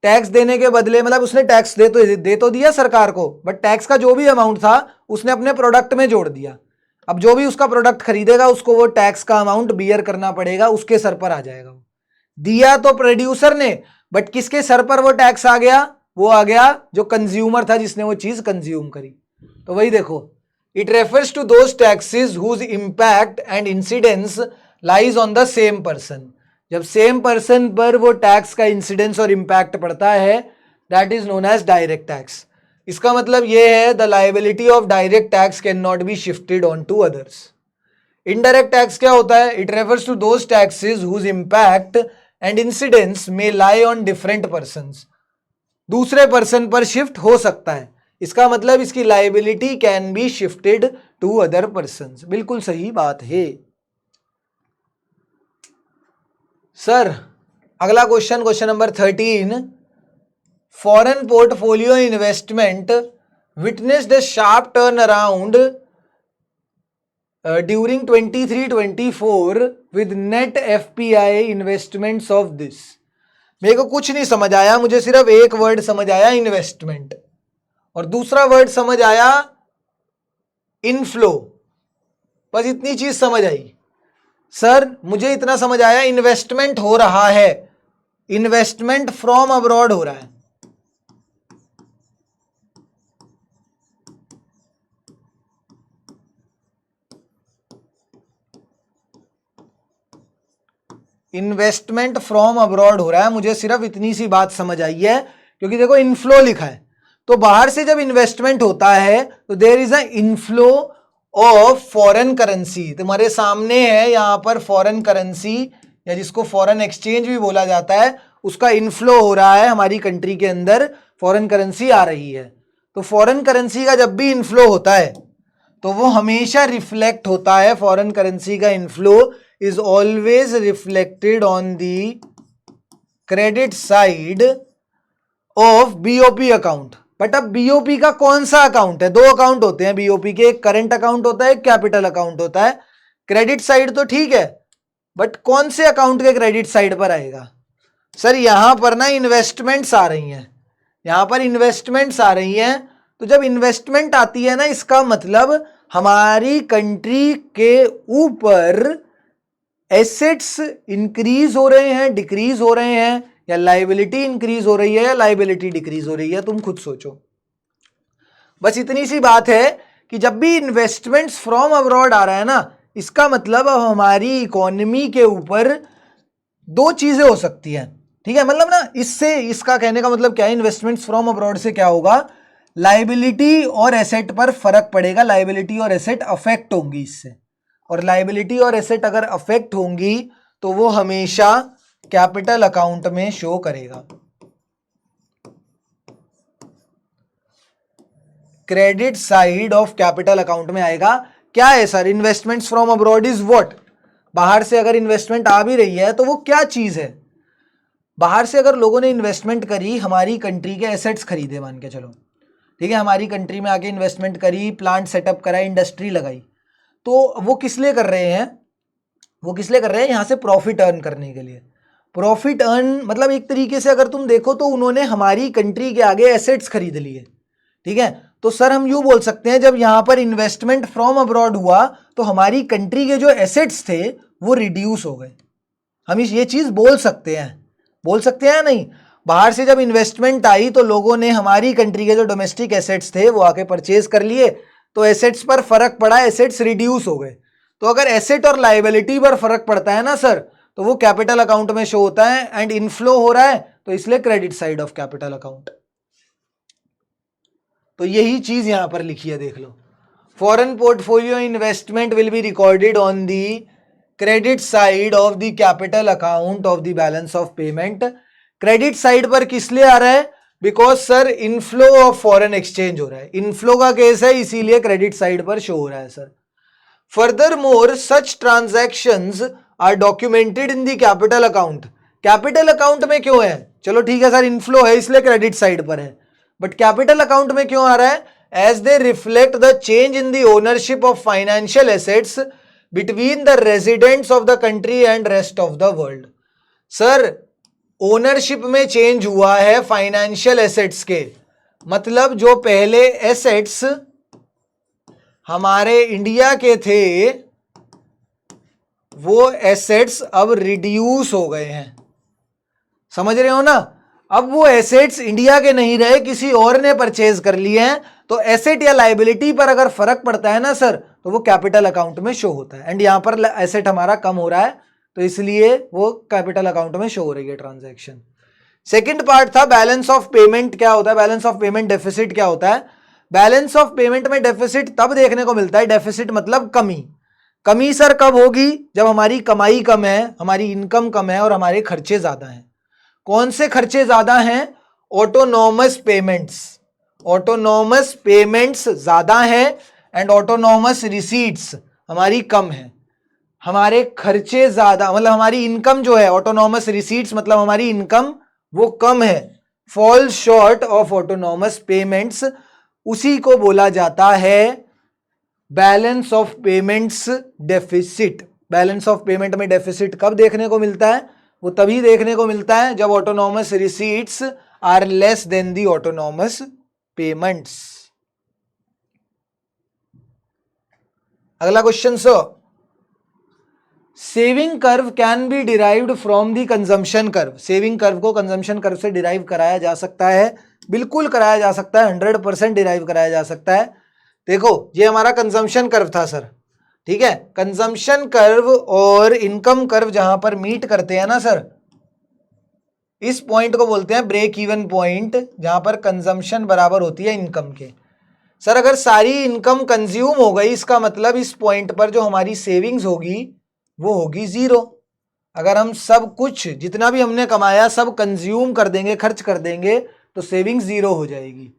टैक्स देने के बदले मतलब उसने टैक्स दे तो दिया सरकार को, बट टैक्स का जो भी अमाउंट था उसने अपने प्रोडक्ट में जोड़ दिया। अब जो भी उसका प्रोडक्ट खरीदेगा उसको वो टैक्स का अमाउंट बियर करना पड़ेगा, उसके सर पर आ जाएगा। दिया तो प्रोड्यूसर ने, बट किसके सर पर वो टैक्स आ गया, वो आ गया जो कंज्यूमर था, जिसने वो चीज कंज्यूम करी। तो वही देखो, it refers to those taxes whose impact and incidence lies on the same person. जब सेम पर्सन पर वो टैक्स का इंसिडेंस और इंपैक्ट पड़ता है, that is known as direct tax. इसका मतलब ये है the liability of direct tax can not be shifted on to others. Indirect tax क्या होता है, it refers to those taxes whose impact and incidence may lie on different persons. दूसरे person पर shift हो सकता है, इसका मतलब इसकी liability can be shifted to other persons. बिल्कुल सही बात है सर। अगला question, question number 13, foreign portfolio investment witnessed a sharp turn around during 23-24 with net FPI investments of this. मेरे को कुछ नहीं समझ आया, मुझे सिर्फ एक वर्ड समझ आया इन्वेस्टमेंट, और दूसरा वर्ड समझ आया इनफ्लो, बस इतनी चीज समझ आई। सर मुझे इतना समझ आया इन्वेस्टमेंट हो रहा है, इन्वेस्टमेंट फ्रॉम अब्रॉड हो रहा है। इन्वेस्टमेंट फ्रॉम अब्रॉड हो रहा है, मुझे सिर्फ इतनी सी बात समझ आई है, क्योंकि देखो इनफ्लो लिखा है, तो बाहर से जब इन्वेस्टमेंट होता है तो there is a inflow of foreign currency. तुम्हारे सामने है यहां पर फॉरेन करेंसी, या जिसको फॉरेन एक्सचेंज भी बोला जाता है, उसका इनफ्लो हो रहा है हमारी कंट्री के अंदर, फॉरेन करेंसी आ रही है। तो फॉरेन करेंसी का जब भी इनफ्लो होता है तो वो हमेशा रिफ्लेक्ट होता है, फॉरेन करेंसी का inflow is always reflected on the credit side of BOP account। But अब BOP का कौन सा अकाउंट है, दो अकाउंट होते हैं BOP के, एक करंट अकाउंट होता है, एक कैपिटल अकाउंट होता है। क्रेडिट साइड तो ठीक है, बट कौन से अकाउंट के क्रेडिट साइड पर आएगा? सर यहां पर ना इन्वेस्टमेंट्स आ रही हैं, यहां पर इन्वेस्टमेंट्स आ रही हैं, तो जब इन्वेस्टमेंट आती है ना, इसका मतलब हमारी कंट्री के ऊपर एसेट्स इंक्रीज हो रहे हैं, डिक्रीज हो रहे हैं, या लायबिलिटी इंक्रीज हो रही है या लायबिलिटी डिक्रीज हो रही है, तुम खुद सोचो। बस इतनी सी बात है कि जब भी इन्वेस्टमेंट्स फ्रॉम अब्रॉड आ रहा है ना, इसका मतलब अब हमारी इकोनॉमी के ऊपर दो चीजें हो सकती हैं। ठीक है, मतलब ना इससे, इसका कहने का मतलब क्या है, इन्वेस्टमेंट्स फ्रॉम अब्रॉड से क्या होगा, लायबिलिटी और एसेट पर फर्क पड़ेगा, लायबिलिटी और एसेट अफेक्ट होंगी इससे, और लायबिलिटी और एसेट अगर अफेक्ट होंगी तो वो हमेशा कैपिटल अकाउंट में शो करेगा। Credit side of capital account में आएगा। क्या है sir, investments from abroad is what? बाहर से अगर इन्वेस्टमेंट आ भी रही है तो वो क्या चीज है? बाहर से अगर लोगों ने इन्वेस्टमेंट करी, हमारी कंट्री के एसेट्स खरीदे, मान के चलो, ठीक है, हमारी कंट्री में आके इन्वेस्टमेंट करी, प्लांट सेटअप करा, इंडस्ट्री लगाई, तो वो किस लिए कर रहे हैं, वो किस लिए कर रहे हैं, यहां से प्रॉफिट अर्न करने के लिए। प्रॉफिट अर्न मतलब एक तरीके से अगर तुम देखो तो उन्होंने हमारी कंट्री के आगे एसेट्स खरीद लिए। ठीक है, तो सर हम यूं बोल सकते हैं, जब यहां पर इन्वेस्टमेंट फ्रॉम अब्रॉड हुआ तो हमारी कंट्री के जो एसेट्स थे वो रिड्यूस हो गए। हम ये चीज बोल सकते हैं या नहीं? बाहर से जब इन्वेस्टमेंट आई तो लोगों ने हमारी कंट्री के जो डोमेस्टिक एसेट्स थे वो आके परचेज कर लिए, तो एसेट्स पर फर्क पड़ा, एसेट्स रिड्यूस हो गए। तो अगर एसेट और लायबिलिटी पर फर्क पड़ता है ना सर, तो वो कैपिटल अकाउंट में शो होता है, एंड इनफ्लो हो रहा है तो इसलिए credit side of capital account. तो यही चीज यहां पर लिखी है, देख लो। Foreign portfolio investment will be recorded on the credit side of the capital account of the balance of payment. Credit side पर किस लिए आ रहा है? Because sir inflow of foreign exchange हो रहा है, इनफ्लो का केस है, इसीलिए क्रेडिट साइड पर शो हो रहा है sir. Furthermore such transactions are documented in the capital account. Capital account में क्यों है? चलो ठीक है सर, इनफ्लो है इसलिए क्रेडिट साइड पर है, बट कैपिटल अकाउंट में क्यों आ रहा है? As they reflect the change in the ownership of financial assets between the residents of the country and rest of the world. Sir ownership में चेंज हुआ है फाइनेंशियल एसेट्स के, मतलब जो पहले एसेट्स हमारे इंडिया के थे वो एसेट्स अब रिड्यूस हो गए हैं, समझ रहे हो ना? अब वो एसेट्स इंडिया के नहीं रहे, किसी और ने परचेज कर लिए हैं, तो एसेट या लायबिलिटी पर अगर फर्क पड़ता है ना सर, तो वो कैपिटल अकाउंट में शो होता है, एंड यहां पर एसेट हमारा कम हो रहा है तो इसलिए वो कैपिटल अकाउंट में शो हो रही है ट्रांजैक्शन। सेकंड पार्ट था बैलेंस ऑफ पेमेंट क्या होता है, बैलेंस ऑफ पेमेंट डेफिसिट क्या होता है। बैलेंस ऑफ पेमेंट में डेफिसिट तब देखने को मिलता है, डेफिसिट मतलब कमी। कमी सर कब होगी? जब हमारी कमाई कम है, हमारी इनकम कम है और हमारे खर्चे ज्यादा हैं। कौन से खर्चे ज्यादा हैं? Autonomous payments. ऑटोनॉमस पेमेंट्स ज्यादा हैं एंड ऑटोनॉमस रिसीट्स हमारी कम है। हमारे खर्चे ज्यादा मतलब हमारी इनकम जो है, ऑटोनॉमस रिसीट्स मतलब हमारी इनकम वो कम है, fall short of autonomous payments, उसी को बोला जाता है balance of payments deficit. Balance of payment में डेफिसिट कब देखने को मिलता है? वो तभी देखने को मिलता है जब autonomous receipts are less than the autonomous payments. अगला question sir, saving curve can be derived from the consumption curve. Saving curve को कंजम्पशन कर्व से डिराइव कराया जा सकता है, बिल्कुल कराया जा सकता है, 100% डिराइव कराया जा सकता है। देखो ये हमारा कंजम्पशन कर्व था सर, ठीक है। कंजम्पशन कर्व और इनकम कर्व जहां पर मीट करते हैं ना सर, इस पॉइंट को बोलते हैं ब्रेक इवन पॉइंट, जहां पर कंजम्पशन बराबर होती है इनकम के। सर अगर सारी इनकम कंज्यूम हो गई, इसका मतलब इस पॉइंट पर जो हमारी सेविंग्स होगी वो होगी जीरो। अगर हम सब कुछ जितना भी हमने कमाया सब कंज्यूम कर देंगे, खर्च कर देंगे, तो सेविंग्स जीरो हो जाएगी।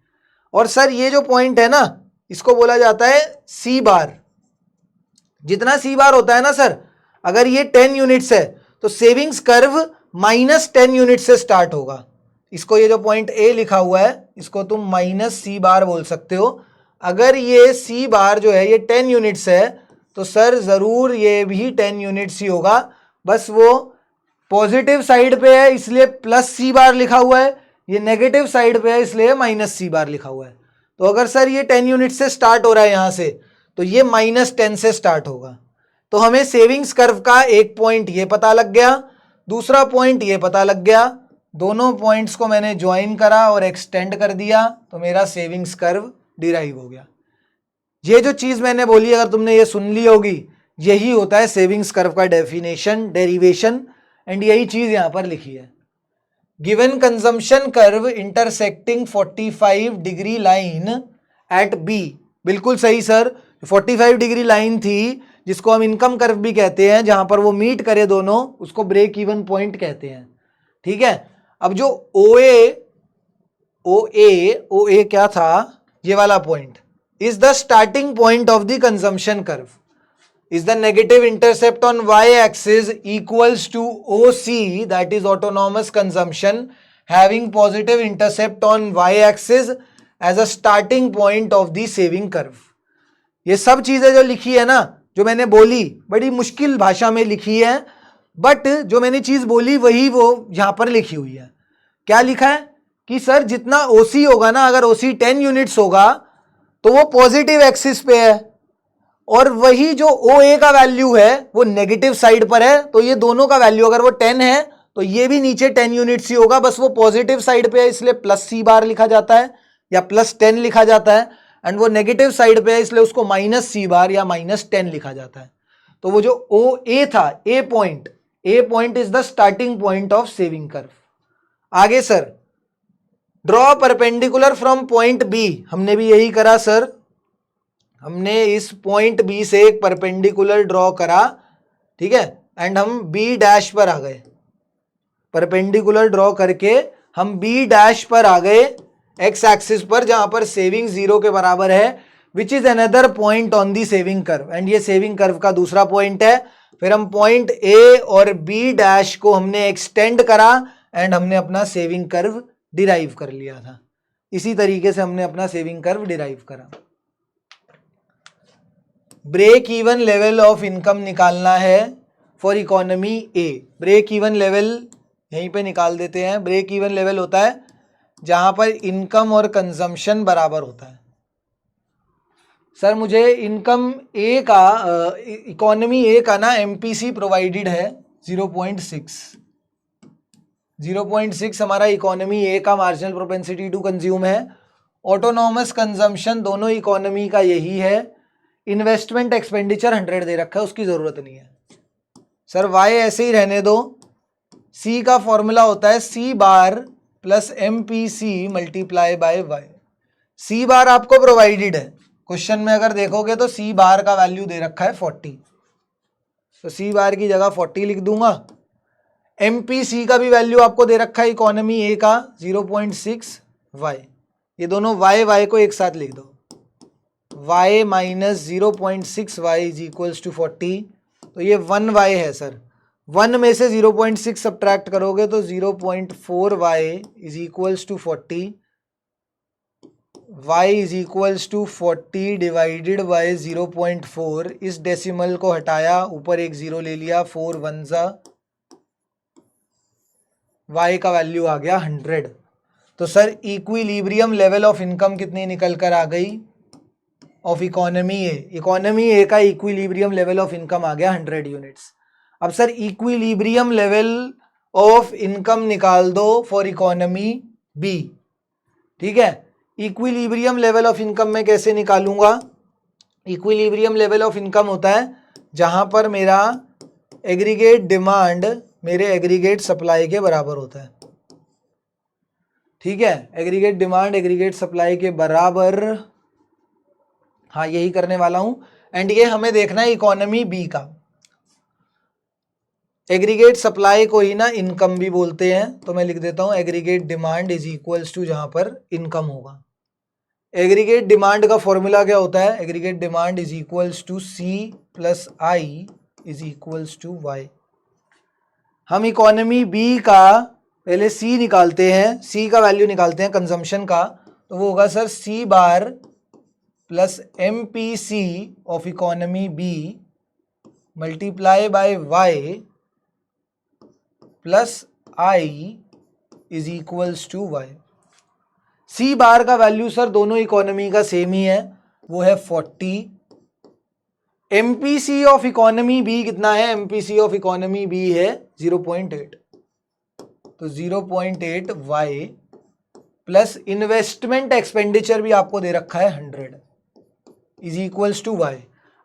और सर ये जो पॉइंट है ना, इसको बोला जाता है सी बार। जितना सी बार होता है ना सर, अगर ये 10 यूनिट्स है तो सेविंग्स कर्व -10 यूनिट से स्टार्ट होगा। इसको ये जो पॉइंट ए लिखा हुआ है इसको तुम -सी बार बोल सकते हो। अगर ये सी बार जो है ये 10 यूनिट्स है तो सर जरूर ये भी 10 यूनिट्स ही होगा, बस वो पॉजिटिव साइड पे है इसलिए +सी बार लिखा हुआ है, ये नेगेटिव साइड पे है इसलिए -सी बार लिखा हुआ है। तो अगर सर ये 10 यूनिट से स्टार्ट हो रहा है यहां से, तो ये -10 से स्टार्ट होगा। तो हमें सेविंग्स कर्व का एक पॉइंट ये पता लग गया, दूसरा पॉइंट ये पता लग गया, दोनों पॉइंट्स को मैंने ज्वाइन करा और एक्सटेंड कर दिया तो मेरा सेविंग्स कर्व डिराइव हो गया। ये जो चीज मैंने बोली अगर तुमने ये सुन ली होगी, यही होता है सेविंग्स कर्व का डेफिनेशन, डेरिवेशन, एंड यही चीज यहां पर लिखी है। Given consumption curve intersecting 45 degree line at B. बिल्कुल सही सर, 45 डिग्री लाइन थी जिसको हम इनकम कर्व भी कहते हैं, जहां पर वो मीट करे दोनों, उसको ब्रेक इवन पॉइंट कहते हैं, ठीक है। अब जो OA क्या था, ये वाला point is the starting point of the consumption curve, is the negative intercept on y-axis equals to OC, that is autonomous consumption, having positive intercept on y-axis as a starting point of the saving curve। ये सब चीजें जो लिखी है ना, जो मैंने बोली बड़ी मुश्किल भाषा में लिखी है, बट जो मैंने चीज बोली वही वो यहां पर लिखी हुई है। क्या लिखा है कि सर जितना OC होगा ना, अगर OC 10 यूनिट्स होगा तो वो पॉजिटिव एक्सिस पे है, और वही जो OA का वैल्यू है वो नेगेटिव साइड पर है। तो ये दोनों का वैल्यू अगर वो 10 है तो ये भी नीचे 10 यूनिट्स ही होगा, बस वो पॉजिटिव साइड पे है इसलिए +C लिखा जाता है या +10 लिखा जाता है, एंड वो नेगेटिव साइड पे है इसलिए उसको -C या -10 लिखा जाता है। तो वो जो OA था, A point is the starting point of saving curve. आगे sir, draw perpendicular from point B, हमने भी यही करा सर, हमने इस पॉइंट बी से एक परपेंडिकुलर ड्रॉ करा, ठीक है, एंड हम बी डैश पर आ गए, परपेंडिकुलर ड्रॉ करके हम बी डैश पर आ गए, एक्स एक्सिस पर, जहां पर सेविंग 0 के बराबर है, which is another point on the saving curve, and ये सेविंग कर्व का दूसरा पॉइंट है। फिर हम पॉइंट ए और बी डैश को हमने एक्सटेंड करा एंड हमने अपना सेविंग कर्व डिराइव कर लिया था। इसी तरीके से हमने अपना सेविंग कर्व डिराइव करा। Break even level of income निकालना है for economy A. Break even level यहीं पे निकाल देते हैं। ब्रेक इवन लेवल होता है जहां पर इनकम और कंजम्पशन बराबर होता है। सर मुझे इनकम ए का, इकोनॉमी ए का ना MPC प्रोवाइडेड है 0.6 हमारा इकोनॉमी ए का मार्जिनल प्रोपेंसिटी टू कंज्यूम है। ऑटोनॉमस कंजम्पशन दोनों इकोनॉमी का यही है। इन्वेस्टमेंट एक्सपेंडिचर 100 दे रखा है, उसकी ज़रूरत नहीं है। सर वाई ऐसे ही रहने दो। सी का फॉर्मूला होता है C bar plus MPC multiply by Y. C bar आपको प्रोवाइडेड है, क्वेश्चन में अगर देखोगे तो C बार का वैल्यू दे रखा है 40, तो C बार की जगह 40 लिख दूंगा। MPC का भी वैल्यू आपको दे रखा है इकोनॉमी ए का 0.6 वाई। ये दोनों वाई को एक साथ लिख दो, y minus 0.6 Y is equals to 40। तो ये 1 y है सर, 1 में से 0.6 सब्ट्रैक्ट करोगे तो 0.4 y is equals to 40। y is equals to 40 divided by 0.4। इस डेसिमल को हटाया, ऊपर एक 0 ले लिया, 4 1 जा, y का वैल्यू आ गया 100। तो sir equilibrium level of income कितनी निकल कर आ गई ऑफ इकोनॉमी ए। इकोनॉमी ए का इक्विलिब्रियम लेवल ऑफ इनकम आ गया 100 यूनिट्स। अब sir equilibrium level of income निकाल दो फॉर इकोनॉमी बी, ठीक है। इक्विलिब्रियम लेवल ऑफ इनकम में कैसे निकालूंगा? इक्विलिब्रियम लेवल ऑफ इनकम होता है जहां पर मेरा एग्रीगेट डिमांड मेरे एग्रीगेट सप्लाई के बराबर होता है, ठीक है। एग्रीगेट डिमांड एग्रीगेट सप्लाई के बराबर, हाँ यही करने वाला हूं। एंड ये हमें देखना है इकोनॉमी बी का। एग्रीगेट सप्लाई को ही ना इनकम भी बोलते हैं, तो मैं लिख देता हूं aggregate demand is equals to, जहां पर इनकम होगा। एग्रीगेट डिमांड का फॉर्मूला क्या होता है? Aggregate demand is equals to C plus I is equals to Y. हम इकोनॉमी बी का पहले C निकालते हैं, C का वैल्यू निकालते हैं कंजम्पशन का, तो वो होगा sir C bar plus MPC of economy B multiply by Y plus I is equals to Y. C bar का वैल्यू सर दोनों इकोनॉमी का सेम ही है, वो है 40। MPC ऑफ इकोनॉमी बी कितना है? MPC ऑफ इकोनॉमी बी है 0.8, तो 0.8 वाई प्लस इन्वेस्टमेंट एक्सपेंडिचर भी आपको दे रखा है 100 इज इक्वल्स टू वाई।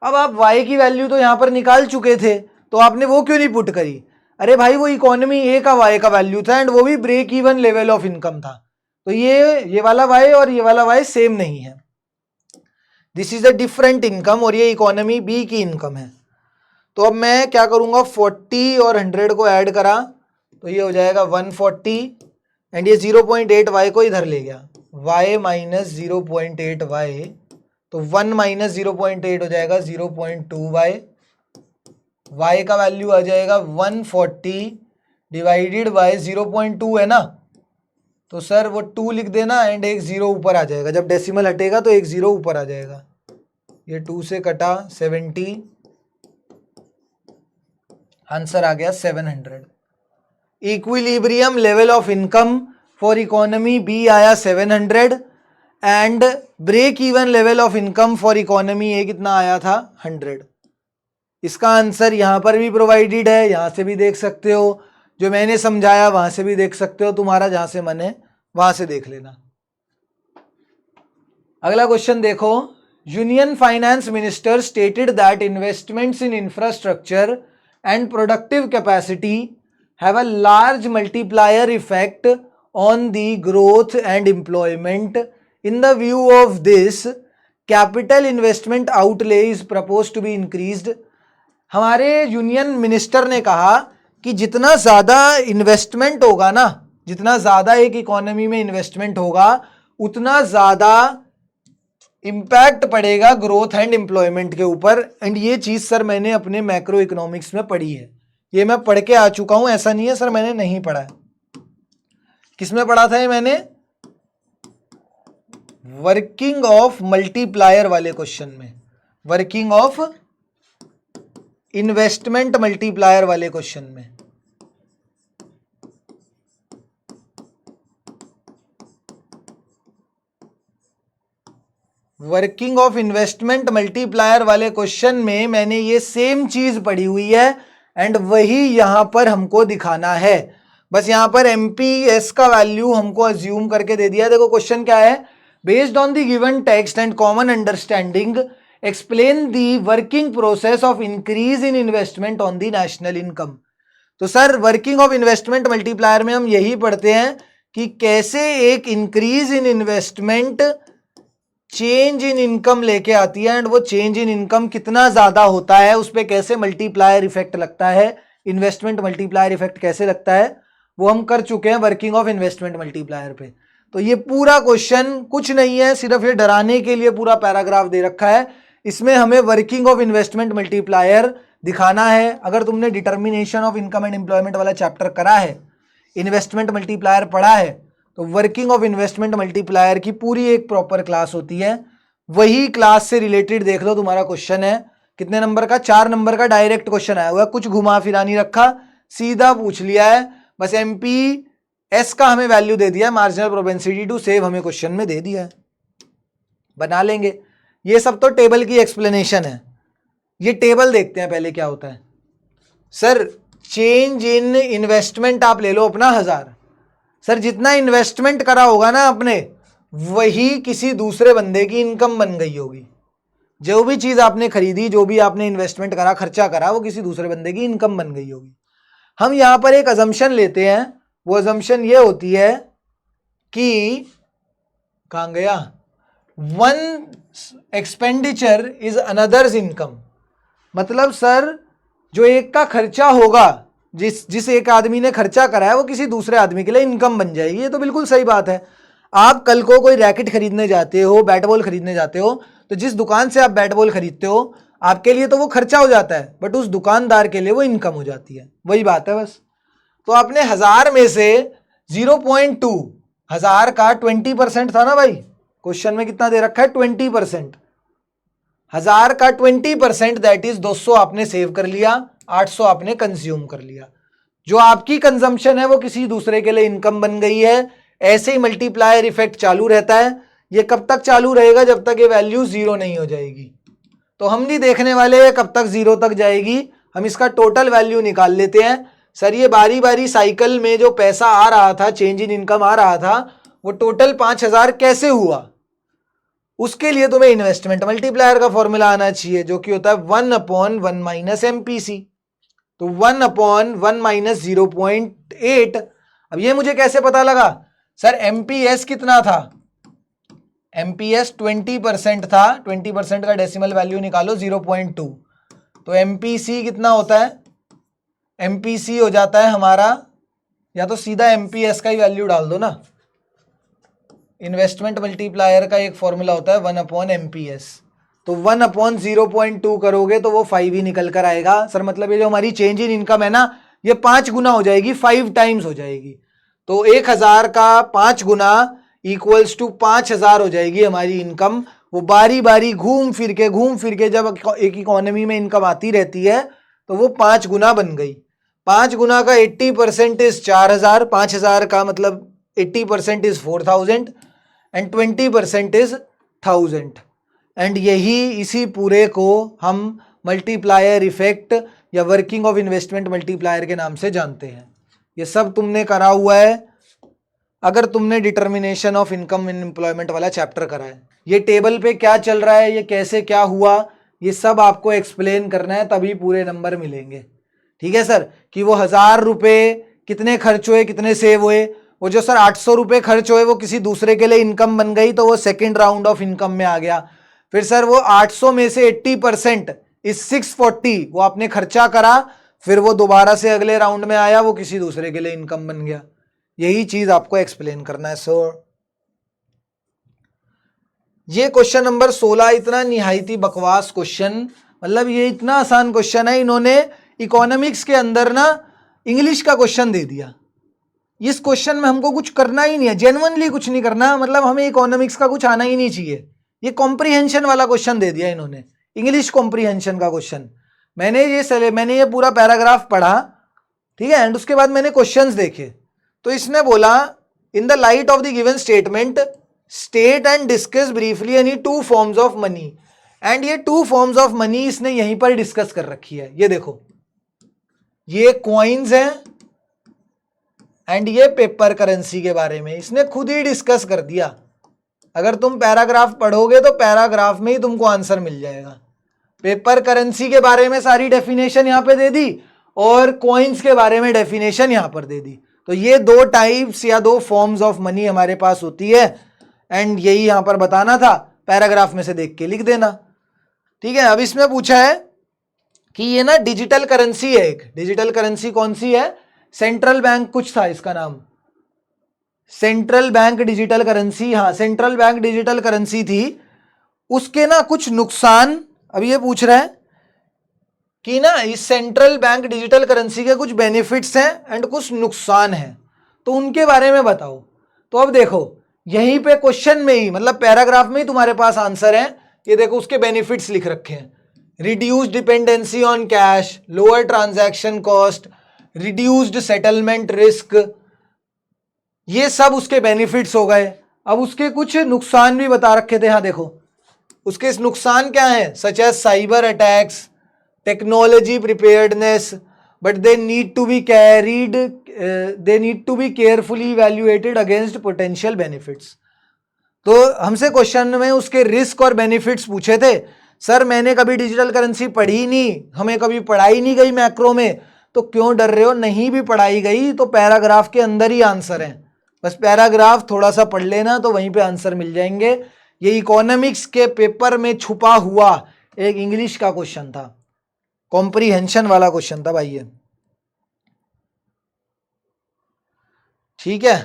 अब आप y की वैल्यू तो यहां पर निकाल चुके थे, तो आपने वो क्यों नहीं पुट करी? अरे भाई वो इकोनॉमी ए का y का वैल्यू था एंड वो भी break even level of income था, तो ये वाला y और ये वाला y सेम नहीं है। This is a different income और ये इकोनॉमी बी की इनकम है। तो अब मैं क्या करूंगा, 40 और 100 को ऐड करा तो ये हो जाएगा 140 एंड ये 0.8 y को इधर ले गया, y माइनस 0.8 y, तो 1 माइनस 0.8 हो जाएगा 0.2 y। y का वैल्यू आ जाएगा 140 डिवाइडेड बाय 0.2 है ना, तो सर वो 2 लिख देना एंड एक 0 ऊपर आ जाएगा, जब डेसिमल हटेगा तो एक 0 ऊपर आ जाएगा, ये 2 से कटा 70, आंसर आ गया 700। Equilibrium level of income for economy B आया 700 and break even level of income for economy ये कितना आया था 100। इसका आंसर यहाँ पर भी प्रोवाइडेड है, यहाँ से भी देख सकते हो, जो मैंने समझाया वहां से भी देख सकते हो, तुम्हारा जहां से मन है वहां से देख लेना। अगला क्वेश्चन देखो, union finance minister stated that investments in infrastructure and productive capacity have a large multiplier effect on the growth and employment. In the view of this capital investment outlay is propose to be increased. हमारे union minister ने कहा कि जितना ज़्यादा investment होगा ना, जितना ज़्यादा एक इकोनॉमी में इन्वेस्टमेंट होगा उतना ज़्यादा इम्पैक्ट पड़ेगा ग्रोथ एंड एम्प्लॉयमेंट के ऊपर। एंड ये चीज़ सर मैंने अपने मैक्रो इकोनॉमिक्स में पढ़ी है, ये मैं पढ़ के आ चुका हूँ, ऐसा नहीं है सर मैंने नहीं पढ़ा है। किस में पढ़ा था ये मैंने? वर्किंग ऑफ मल्टीप्लायर वाले क्वेश्चन में, वर्किंग ऑफ इन्वेस्टमेंट मल्टीप्लायर वाले क्वेश्चन में। वर्किंग ऑफ इन्वेस्टमेंट मल्टीप्लायर वाले क्वेश्चन में मैंने ये सेम चीज पढ़ी हुई है एंड वही यहां पर हमको दिखाना है। बस यहां पर एमपीएस का वैल्यू हमको अज्यूम करके दे दिया। देखो क्वेश्चन क्या है, based on the given text and common understanding explain the working process of increase in investment on the national income. तो sir working of investment multiplier में हम यही पढ़ते हैं कि कैसे एक increase in investment change in income लेके आती है एंड वो चेंज इन इनकम कितना ज्यादा होता है उस पर कैसे मल्टीप्लायर इफेक्ट लगता है, इन्वेस्टमेंट मल्टीप्लायर इफेक्ट कैसे लगता है, वो हम कर चुके हैं वर्किंग ऑफ इन्वेस्टमेंट मल्टीप्लायर पे। तो ये पूरा क्वेश्चन कुछ नहीं है, सिर्फ ये डराने के लिए पूरा पैराग्राफ दे रखा है। इसमें हमें वर्किंग ऑफ इन्वेस्टमेंट मल्टीप्लायर दिखाना है। अगर तुमने determination of income and employment वाला चैप्टर करा है, इन्वेस्टमेंट मल्टीप्लायर पढ़ा है, तो वर्किंग ऑफ इन्वेस्टमेंट मल्टीप्लायर की पूरी एक प्रॉपर क्लास होती है। वही क्लास से रिलेटेड देख लो तुम्हारा क्वेश्चन है कितने नंबर का, 4 नंबर का डायरेक्ट क्वेश्चन आया हुआ है, कुछ घुमा फिरा नहीं रखा, सीधा पूछ लिया है। बस एमपीएस का हमें वैल्यू दे दिया है, मार्जिनल प्रोपेंसिटी टू सेव हमें क्वेश्चन में दे दिया है, बना लेंगे। ये सब तो टेबल की एक्सप्लेनेशन है। ये टेबल देखते हैं पहले क्या होता है। सर चेंज इन इन्वेस्टमेंट आप ले लो अपना 1000। सर जितना इन्वेस्टमेंट करा होगा ना आपने, वही किसी दूसरे बंदे की इनकम बन गई होगी। जो भी चीज़ आपने खरीदी, जो भी आपने इन्वेस्टमेंट करा, खर्चा करा, वो किसी दूसरे बंदे की इनकम बन गई होगी। हम यहाँ पर एक अजम्पशन लेते हैं, वो अजम्पशन ये होती है कि कहाँ गया, one expenditure is another's income. मतलब सर जो एक का खर्चा होगा, जिस एक आदमी ने खर्चा करा है, वो किसी दूसरे आदमी के लिए इनकम बन जाएगी। ये तो बिल्कुल सही बात है। आप कल को कोई रैकेट खरीदने जाते हो, बैट बॉल खरीदने जाते हो, तो जिस दुकान से आप बैट बॉल खरीदते हो आपके लिए तो वो खर्चा हो जाता है, बट उस दुकानदार के लिए वो इनकम हो जाती है। वही बात है बस। तो आपने 1000 में से 0.2, 1000 का 20% था ना भाई, क्वेश्चन में कितना दे रखा है 20%। 1000 का 20% दैट इज 200 आपने सेव कर लिया, 800 आपने कंज्यूम कर लिया। जो आपकी कंजम्पशन है वो किसी दूसरे के लिए इनकम बन गई है। ऐसे ही मल्टीप्लायर इफेक्ट चालू रहता है। ये कब तक चालू रहेगा? जब तक ये वैल्यू 0 नहीं हो जाएगी। तो हम नहीं देखने वाले कब तक 0 तक जाएगी, हम इसका टोटल वैल्यू निकाल लेते हैं। सर ये बारी बारी साइकिल में जो पैसा आ रहा था, चेंज इन इनकम आ रहा था, वो टोटल 5000 कैसे हुआ, उसके लिए तुम्हें इन्वेस्टमेंट मल्टीप्लायर का फॉर्मूला आना चाहिए, जो कि होता है 1/1 माइनस MPC। तो 1/1 माइनस 0.8। अब ये मुझे कैसे पता लगा? सर MPS कितना था? MPS 20% था, 20% का डेसिमल वैल्यू निकालो 0.2। तो MPC कितना होता है? MPC हो जाता है हमारा, या तो सीधा MPS का ही वैल्यू डाल दो ना। इन्वेस्टमेंट मल्टीप्लायर का एक फॉर्मूला होता है 1/MPS। तो 1/0.2 करोगे तो वो 5 ही निकल कर आएगा। सर मतलब ये जो हमारी चेंज इन इनकम है ना, ये 5 गुना हो जाएगी, 5 टाइम्स हो जाएगी। तो 1000 का 5 गुना इक्वल्स टू 5000 हो जाएगी हमारी इनकम। वो बारी बारी घूम फिर के जब एक इकोनॉमी में इनकम आती रहती है तो वो 5 गुना बन गई। 5 गुना का 80% इज 4000, 5000 का मतलब 80% इज 4000 एंड 20% इज 1000। एंड इसी पूरे को हम मल्टीप्लायर इफेक्ट या वर्किंग ऑफ इन्वेस्टमेंट मल्टीप्लायर के नाम से जानते हैं। ये सब तुमने करा हुआ है अगर तुमने determination of income in employment वाला चैप्टर करा है। ये टेबल पे क्या चल रहा है, ये कैसे क्या हुआ, ये सब आपको एक्सप्लेन करना है, तभी पूरे नंबर मिलेंगे। ठीक है सर, कि वो 1000 रुपये कितने खर्च हुए, कितने सेव हुए। वो जो सर 800 रुपये खर्च हुए वो किसी दूसरे के लिए इनकम बन गई, तो वो सेकेंड राउंड ऑफ इनकम में आ गया। फिर सर वो 800 में से 80% इस 640 वो आपने खर्चा करा, फिर वो दोबारा से अगले राउंड में आया, वो किसी दूसरे के लिए इनकम बन गया। यही चीज आपको एक्सप्लेन करना है। सो ये क्वेश्चन नंबर 16 इतना निहायती बकवास क्वेश्चन, मतलब ये इतना आसान क्वेश्चन है, इन्होंने इकोनॉमिक्स के अंदर ना इंग्लिश का क्वेश्चन दे दिया। इस क्वेश्चन में हमको कुछ करना ही नहीं है, जेन्युइनली कुछ नहीं करना, मतलब हमें इकोनॉमिक्स का कुछ आना ही नहीं चाहिए। ये कॉम्प्रीहेंशन वाला क्वेश्चन दे दिया इन्होंने, इंग्लिश कॉम्प्रीहेंशन का क्वेश्चन। मैंने ये पूरा पैराग्राफ पढ़ा, ठीक है, एंड उसके बाद मैंने क्वेश्चंस देखे। तो इसने बोला in the light of the given statement state and discuss briefly any 2 forms of money. And ये 2 फॉर्म्स ऑफ मनी इसने यहीं पर डिस्कस कर रखी है। ये देखो, ये कॉइन्स हैं एंड ये पेपर करेंसी के बारे में इसने खुद ही डिस्कस कर दिया। अगर तुम पैराग्राफ पढ़ोगे तो पैराग्राफ में ही तुमको आंसर मिल जाएगा। पेपर करेंसी के बारे में सारी डेफिनेशन यहां पे दे दी और कॉइन्स के बारे में डेफिनेशन यहां पर दे दी। तो ये 2 टाइप्स या 2 फॉर्म्स ऑफ मनी हमारे पास होती है, एंड यही यहां पर बताना था, पैराग्राफ में से देख के लिख देना। ठीक है, अब इसमें पूछा है कि ये ना डिजिटल करेंसी है, एक डिजिटल करेंसी कौन सी है, सेंट्रल बैंक कुछ था इसका नाम, सेंट्रल बैंक डिजिटल करेंसी, हाँ सेंट्रल बैंक डिजिटल करेंसी थी। उसके ना कुछ नुकसान, अब ये पूछ रहा है कि ना इस सेंट्रल बैंक डिजिटल करेंसी के कुछ बेनिफिट्स हैं एंड कुछ नुकसान हैं, तो उनके बारे में बताओ। तो अब देखो यहीं पे क्वेश्चन में ही, मतलब पैराग्राफ में ही तुम्हारे पास आंसर है। ये देखो उसके बेनिफिट्स लिख रखे हैं, reduced dependency on cash, lower transaction cost, reduced settlement risk, ये सब उसके बेनिफिट्स हो गए। अब उसके कुछ नुकसान भी बता रखे थे, हाँ देखो उसके नुकसान क्या है, such as cyber attacks, technology preparedness, but they need to be carefully evaluated against potential benefits. तो हमसे क्वेश्चन में उसके रिस्क और बेनिफिट्स पूछे थे। सर मैंने कभी डिजिटल करेंसी पढ़ी नहीं, हमें कभी पढ़ाई नहीं गई मैक्रो में, तो क्यों डर रहे हो, नहीं भी पढ़ाई गई तो पैराग्राफ के अंदर ही आंसर है, बस पैराग्राफ थोड़ा सा पढ़ लेना तो वहीं पे आंसर मिल जाएंगे। ये इकोनॉमिक्स के पेपर में छुपा हुआ एक इंग्लिश का क्वेश्चन था, कॉम्प्रीहेंशन वाला क्वेश्चन था भाई ये। ठीक है,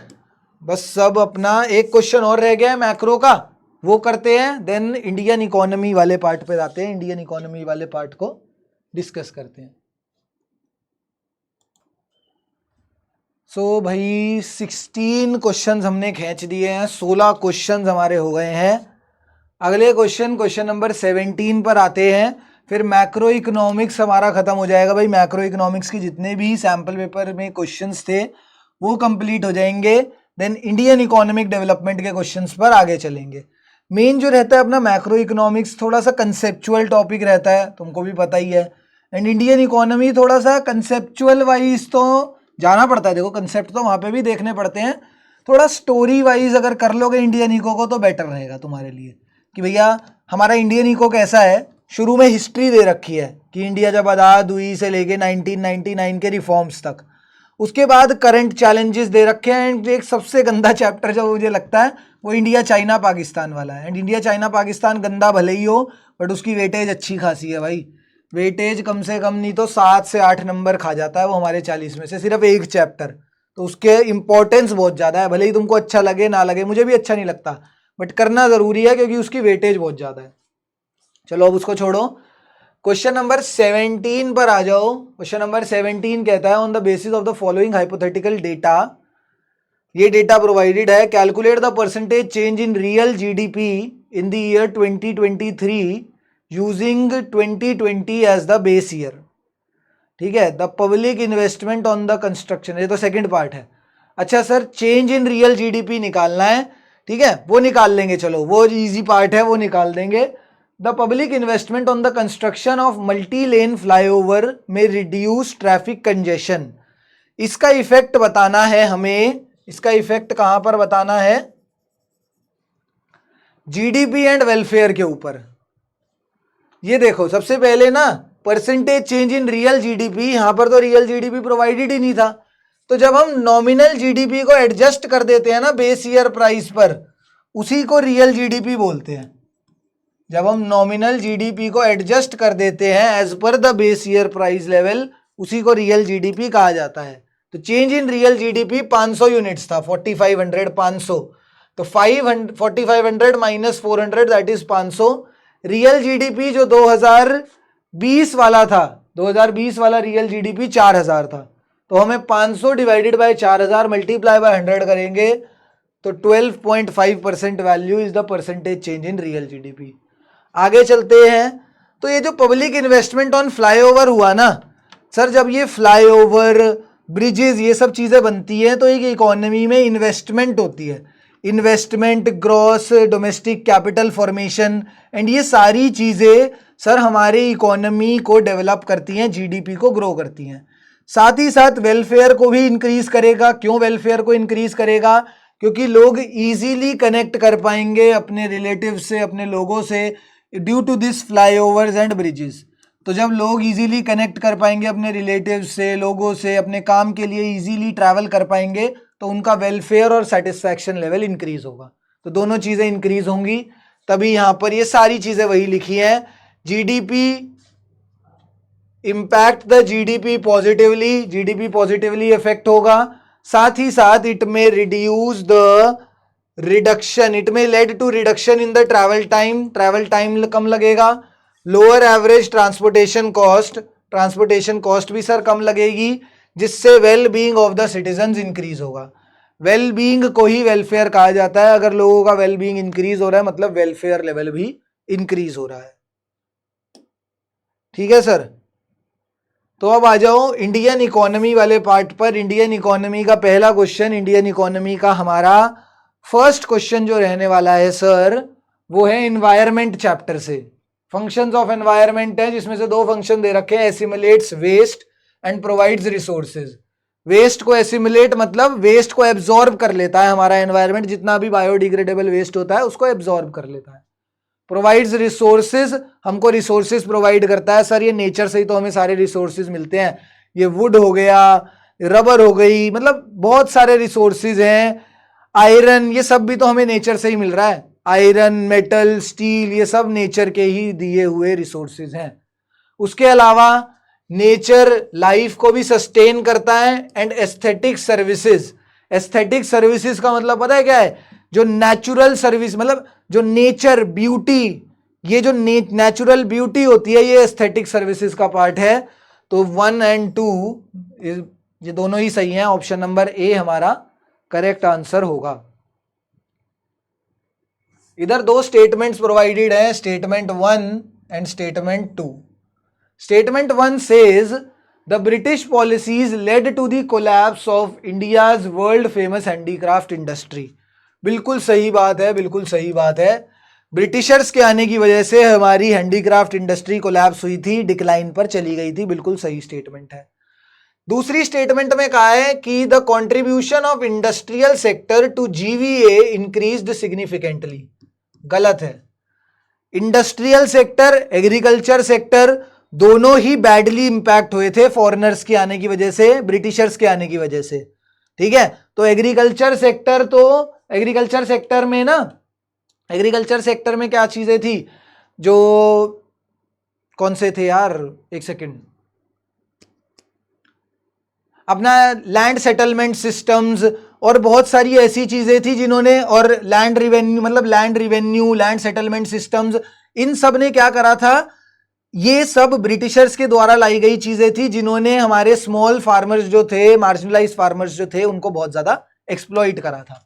बस सब अपना एक क्वेश्चन और रह गया है मैक्रो का, वो करते हैं, देन इंडियन इकोनॉमी वाले पार्ट पे जाते हैं, इंडियन इकोनॉमी वाले पार्ट को डिस्कस करते हैं। सो भाई 16 क्वेश्चंस हमने खींच दिए हैं, 16 क्वेश्चंस हमारे हो गए हैं। अगले क्वेश्चन नंबर 17 पर आते हैं, फिर मैक्रो इकोनॉमिक्स हमारा खत्म हो जाएगा भाई। मैक्रो इकोनॉमिक्स की जितने भी सैम्पल पेपर में क्वेश्चंस थे वो कंप्लीट हो जाएंगे, देन इंडियन इकोनॉमिक डेवलपमेंट के क्वेश्चंस पर आगे चलेंगे। मेन जो रहता है अपना मैक्रो इकोनॉमिक्स थोड़ा सा कंसेप्चुअल टॉपिक रहता है, तुमको भी पता ही है, एंड इंडियन इकोनॉमी थोड़ा सा कंसेप्चुअल वाइज तो जाना पड़ता है, देखो कंसेप्ट तो वहाँ पे भी देखने पड़ते हैं, थोड़ा स्टोरी वाइज अगर कर लोगे इंडियन इको को तो बेटर रहेगा तुम्हारे लिए, कि भैया हमारा इंडियन इको कैसा है। शुरू में हिस्ट्री दे रखी है कि इंडिया जब आज़ाद हुई से लेके 1999 के रिफॉर्म्स तक, उसके बाद करंट चैलेंजेस दे रखे हैं, एंड एक सबसे गंदा चैप्टर जो मुझे लगता है वो इंडिया चाइना पाकिस्तान वाला है। एंड इंडिया चाइना पाकिस्तान गंदा भले ही हो बट उसकी वेटेज अच्छी खासी है भाई, वेटेज कम से कम नहीं तो 7 से 8 नंबर खा जाता है वो हमारे 40 में से, सिर्फ एक चैप्टर, तो उसके इंपॉर्टेंस बहुत ज़्यादा है। भले ही तुमको अच्छा लगे ना लगे, मुझे भी अच्छा नहीं लगता बट करना ज़रूरी है क्योंकि उसकी वेटेज बहुत ज़्यादा है। चलो अब उसको छोड़ो, क्वेश्चन नंबर 17 पर आ जाओ। क्वेश्चन नंबर 17 कहता है on the basis of the following hypothetical data, ये डेटा प्रोवाइडेड है, calculate the percentage change in real GDP in the year 2023 using 2020 as the base year. ठीक है, the public investment on the construction, ये तो second part है। अच्छा sir change in real GDP निकालना है, ठीक है, वो निकाल लेंगे, चलो वो इजी पार्ट है, वो निकाल देंगे। The public investment on the construction of multi lane flyover में रिड्यूस ट्रैफिक कंजेशन, इसका इफेक्ट बताना है हमें। इसका इफेक्ट कहां पर बताना है? जीडीपी एंड वेलफेयर के ऊपर। ये देखो सबसे पहले ना percentage change in real GDP, यहां पर तो रियल जीडीपी प्रोवाइडेड ही नहीं था, तो जब हम नॉमिनल जीडीपी को एडजस्ट कर देते हैं ना बेस ईयर प्राइस पर, उसी को रियल जीडीपी बोलते हैं। जब हम नॉमिनल जीडीपी को एडजस्ट कर देते हैं as per the base year price level, उसी को रियल जीडीपी कहा जाता है। तो change in real GDP 500 units था, 4500 500, तो 4500 minus 400 that is 500। Real GDP जो 2020 वाला था, 2020 वाला रियल जीडीपी 4000 था, तो हमें 500 डिवाइडेड बाय 4000 मल्टीप्लाई बाय 100 करेंगे तो 12.5% value is the percentage change in real GDP. आगे चलते हैं। तो ये जो पब्लिक इन्वेस्टमेंट ऑन फ्लाईओवर हुआ ना सर, जब ये फ्लाईओवर ब्रिजेस ये सब चीज़ें बनती हैं तो एक इकोनॉमी में इन्वेस्टमेंट होती है, investment, gross domestic capital formation, and ये सारी चीज़ें सर हमारे इकोनॉमी को डेवलप करती हैं, जीडीपी को ग्रो करती हैं। साथ ही साथ वेलफेयर को भी इंक्रीज करेगा। क्यों वेलफेयर को इंक्रीज करेगा? क्योंकि लोग इजीली कनेक्ट कर पाएंगे अपने रिलेटिव से, अपने लोगों से, due to this flyovers and bridges. तो जब लोग इजीली कनेक्ट कर पाएंगे अपने रिलेटिव से, लोगों से, अपने काम के लिए इजीली ट्रैवल कर पाएंगे, तो उनका वेलफेयर और सेटिस्फैक्शन लेवल इंक्रीज होगा। तो दोनों चीज़ें इंक्रीज होंगी, तभी यहाँ पर ये सारी चीज़ें वही लिखी हैं। GDP impact the GDP positively, GDP positively effect होगा। साथ ही साथ it may reduce the reduction, it may lead to reduction in the travel time, travel time कम लगेगा। Lower average transportation cost, transportation cost भी सर कम लगेगी, जिससे well being of the citizens increase होगा। वेल बीइंग को ही welfare कहा जाता है। अगर लोगों का वेल बीइंग इंक्रीज हो रहा है मतलब वेलफेयर लेवल भी इंक्रीज हो रहा है। ठीक है सर। तो अब आ जाओ इंडियन इकोनॉमी वाले पार्ट पर। इंडियन इकोनॉमी का पहला क्वेश्चन, इंडियन इकोनॉमी का हमारा फर्स्ट क्वेश्चन जो रहने वाला है सर, वो है एनवायरमेंट चैप्टर से। फंक्शंस ऑफ एनवायरमेंट है, जिसमें से दो फंक्शन दे रखे हैं, assimilates waste and provides resources. Waste को एसिमुलेट मतलब वेस्ट को एब्जॉर्ब कर लेता है हमारा एनवायरमेंट, जितना भी बायोडिग्रेडेबल वेस्ट होता है उसको एब्जॉर्ब कर लेता है। प्रोवाइड्स रिसोर्सेज, हमको रिसोर्सेज प्रोवाइड करता है सर, ये नेचर से ही तो हमें सारे रिसोर्सेज मिलते हैं। ये वुड हो गया, रबर हो गई, मतलब बहुत सारे रिसोर्सेज हैं। आयरन, ये सब भी तो हमें नेचर से ही मिल रहा है। आयरन, मेटल, स्टील, ये सब नेचर के ही दिए हुए रिसोर्सेज हैं। उसके अलावा नेचर लाइफ को भी सस्टेन करता है। And aesthetic services, aesthetic services का मतलब पता है क्या है? जो नेचुरल सर्विस, मतलब जो नेचर ब्यूटी, ये जो नेचुरल ब्यूटी होती है, ये एस्थेटिक सर्विसेज का पार्ट है। तो 1 और 2 ये दोनों ही सही हैं। ऑप्शन नंबर ए हमारा करेक्ट आंसर होगा। इधर दो स्टेटमेंट्स प्रोवाइडेड हैं, statement 1 and statement 2। Statement 1 says the British policies led to the collapse of India's world famous handicraft industry. बिल्कुल सही बात है, बिल्कुल सही बात है। ब्रिटिशर्स के आने की वजह से हमारी हैंडीक्राफ्ट इंडस्ट्री कोलैप्स हुई थी, डिक्लाइन पर चली गई थी। बिल्कुल सही स्टेटमेंट है। दूसरी स्टेटमेंट में कहा है कि the contribution of industrial sector to GVA increased significantly. गलत है। इंडस्ट्रियल सेक्टर, एग्रीकल्चर सेक्टर दोनों ही बैडली इंपैक्ट हुए थे फॉरेनर्स के आने की वजह से, ब्रिटिशर्स के आने की वजह से। ठीक है, तो एग्रीकल्चर सेक्टर, तो एग्रीकल्चर सेक्टर में ना, एग्रीकल्चर सेक्टर में क्या चीजें थी, जो कौन से थे यार, एक सेकंड, अपना लैंड सेटलमेंट सिस्टम्स और बहुत सारी ऐसी चीजें थी जिन्होंने, और लैंड रिवेन्यू, मतलब land revenue, land settlement systems, इन सब ने क्या करा था, ये सब ब्रिटिशर्स के द्वारा लाई गई चीजें थी, जिन्होंने हमारे स्मॉल फार्मर्स जो थे, मार्जिनलाइज फार्मर्स जो थे, उनको बहुत ज्यादा एक्सप्लॉइट करा था।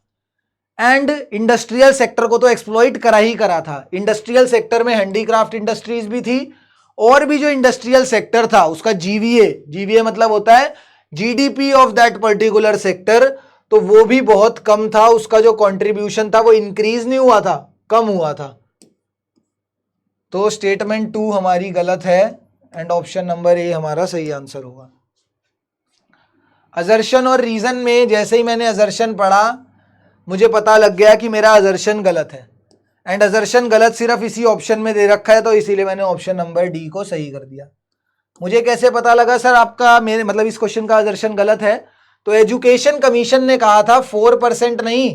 एंड इंडस्ट्रियल सेक्टर को तो एक्सप्लॉइट करा ही करा था। इंडस्ट्रियल सेक्टर में हैंडीक्राफ्ट इंडस्ट्रीज भी थी, और भी जो इंडस्ट्रियल सेक्टर था उसका जीवीए, जीवीए मतलब होता है GDP of that particular sector, तो वो भी बहुत कम था, उसका जो कंट्रीब्यूशन था वो इंक्रीज नहीं हुआ था, कम हुआ था। तो स्टेटमेंट 2 हमारी गलत है एंड ऑप्शन नंबर ए हमारा सही आंसर होगा। अजर्शन और रीजन में जैसे ही मैंने अजर्शन पढ़ा मुझे पता लग गया कि मेरा अजर्शन गलत है, एंड अजर्शन गलत सिर्फ इसी ऑप्शन में दे रखा है, तो इसीलिए मैंने ऑप्शन नंबर डी को सही कर दिया। मुझे कैसे पता लगा सर आपका मेरे मतलब इस क्वेश्चन का अजर्शन गलत है? तो एजुकेशन कमीशन ने कहा था 4% नहीं,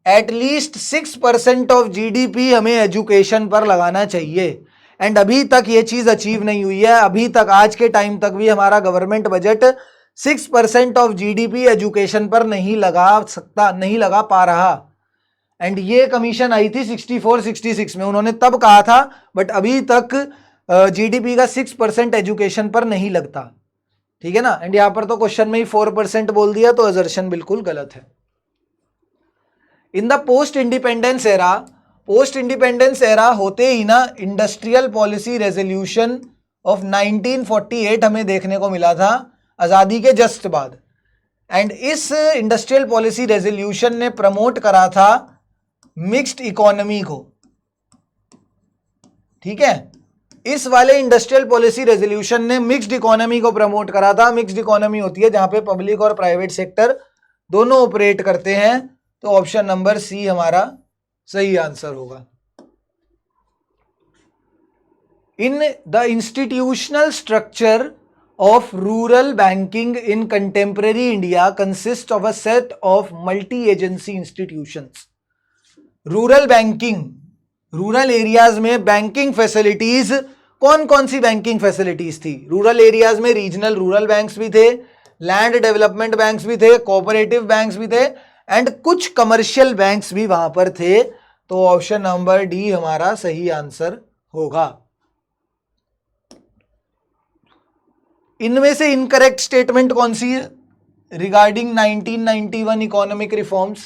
एटलीस्ट 6% ऑफ जीडीपी हमें एजुकेशन पर लगाना चाहिए, एंड अभी तक ये चीज अचीव नहीं हुई है। अभी तक आज के टाइम तक भी हमारा government budget 6% of GDP education पर नहीं लगा पा रहा। एंड ये कमीशन आई थी 64-66 में, उन्होंने तब कहा था, बट अभी तक जीडीपी का 6% एजुकेशन पर नहीं लगता। ठीक है ना, एंड यहां पर तो क्वेश्चन में ही 4% बोल दिया, तो असर्शन बिल्कुल गलत है। In the post independence era होते ही ना इंडस्ट्रियल पॉलिसी रेजोल्यूशन ऑफ 1948 हमें देखने को मिला था, आजादी के जस्ट बाद। एंड इस इंडस्ट्रियल पॉलिसी रेजोल्यूशन ने प्रमोट करा था मिक्स्ड इकोनॉमी को। ठीक है, इस वाले इंडस्ट्रियल पॉलिसी रेजोल्यूशन ने मिक्स्ड इकोनॉमी को प्रमोट करा था। मिक्स्ड इकोनॉमी होती है जहां पे पब्लिक और प्राइवेट सेक्टर दोनों ऑपरेट करते हैं, तो ऑप्शन नंबर सी हमारा सही आंसर होगा। In the institutional structure of rural banking in contemporary India consists of a set of multi-agency institutions. Rural banking, rural areas में बैंकिंग फैसिलिटीज, कौन कौन सी बैंकिंग फैसिलिटीज थी? रूरल एरियाज में रीजनल रूरल बैंक्स भी थे, land development banks भी थे, cooperative banks भी थे, एंड कुछ कमर्शियल बैंक्स भी वहां पर थे। तो ऑप्शन नंबर डी हमारा सही आंसर होगा। इनमें से इनकरेक्ट स्टेटमेंट कौन सी है regarding 1991 economic reforms?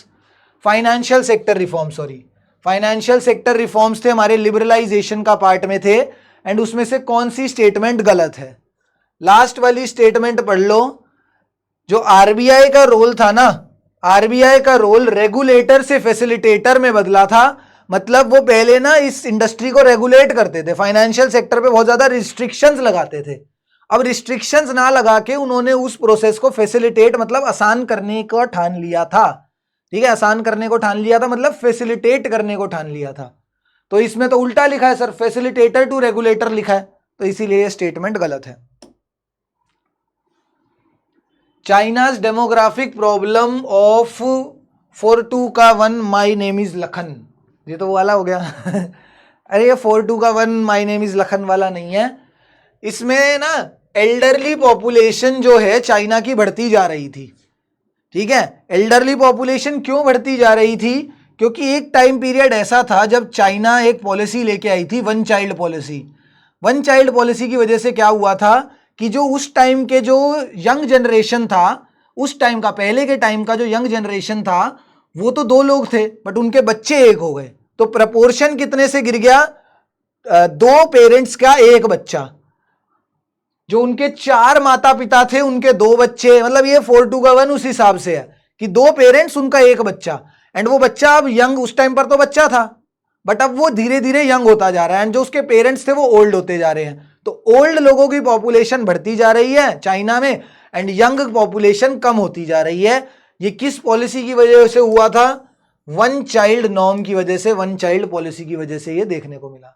Financial sector reforms थे, हमारे लिबरलाइजेशन का पार्ट में थे, एंड उसमें से कौन सी स्टेटमेंट गलत है? लास्ट वाली स्टेटमेंट पढ़ लो। जो आरबीआई का रोल था ना, आरबीआई का रोल रेगुलेटर से फैसिलिटेटर में बदला था। मतलब वो पहले ना इस इंडस्ट्री को रेगुलेट करते थे, फाइनेंशियल सेक्टर पे बहुत ज्यादा रिस्ट्रिक्शंस लगाते थे। अब रिस्ट्रिक्शंस ना लगा के उन्होंने उस प्रोसेस को फैसिलिटेट मतलब आसान करने को ठान लिया था। ठीक है, आसान करने को ठान लिया था मतलब फैसिलिटेट करने को ठान लिया था। तो इसमें तो उल्टा लिखा है सर, फैसिलिटेटर टू रेगुलेटर लिखा है, तो इसीलिए ये स्टेटमेंट गलत है। चाइनाज डेमोग्राफिक प्रॉब्लम ऑफ 42 का 1 माई नेम इज लखन, ये तो वो वाला हो गया अरे ये 42 का 1 माई नेम इज लखन वाला नहीं है। इसमें ना एल्डरली पॉपुलेशन जो है चाइना की बढ़ती जा रही थी। ठीक है, एल्डरली पॉपुलेशन क्यों बढ़ती जा रही थी? क्योंकि एक टाइम पीरियड ऐसा था जब चाइना एक पॉलिसी लेके आई थी, one child policy. One child policy की वजह से क्या हुआ था कि जो उस टाइम के जो यंग जनरेशन था, उस टाइम का पहले के टाइम का जो यंग जनरेशन था वो तो 2 लोग थे, बट उनके बच्चे 1 हो गए। तो प्रपोर्शन कितने से गिर गया? 2 पेरेंट्स का 1 बच्चा। जो उनके 4 माता पिता थे उनके 2 बच्चे, मतलब ये 42 का 1 उस हिसाब से है कि 2 पेरेंट्स उनका 1 बच्चा, एंड वो बच्चा अब यंग, उस टाइम पर तो बच्चा था बट अब वो धीरे धीरे यंग होता जा रहा है, एंड जो उसके पेरेंट्स थे वो ओल्ड होते जा रहे हैं। तो ओल्ड लोगों की पॉपुलेशन बढ़ती जा रही है चाइना में, एंड यंग पॉपुलेशन कम होती जा रही है। ये किस पॉलिसी की वजह से हुआ था? वन चाइल्ड नॉर्म की वजह से, वन चाइल्ड पॉलिसी की वजह से ये देखने को मिला।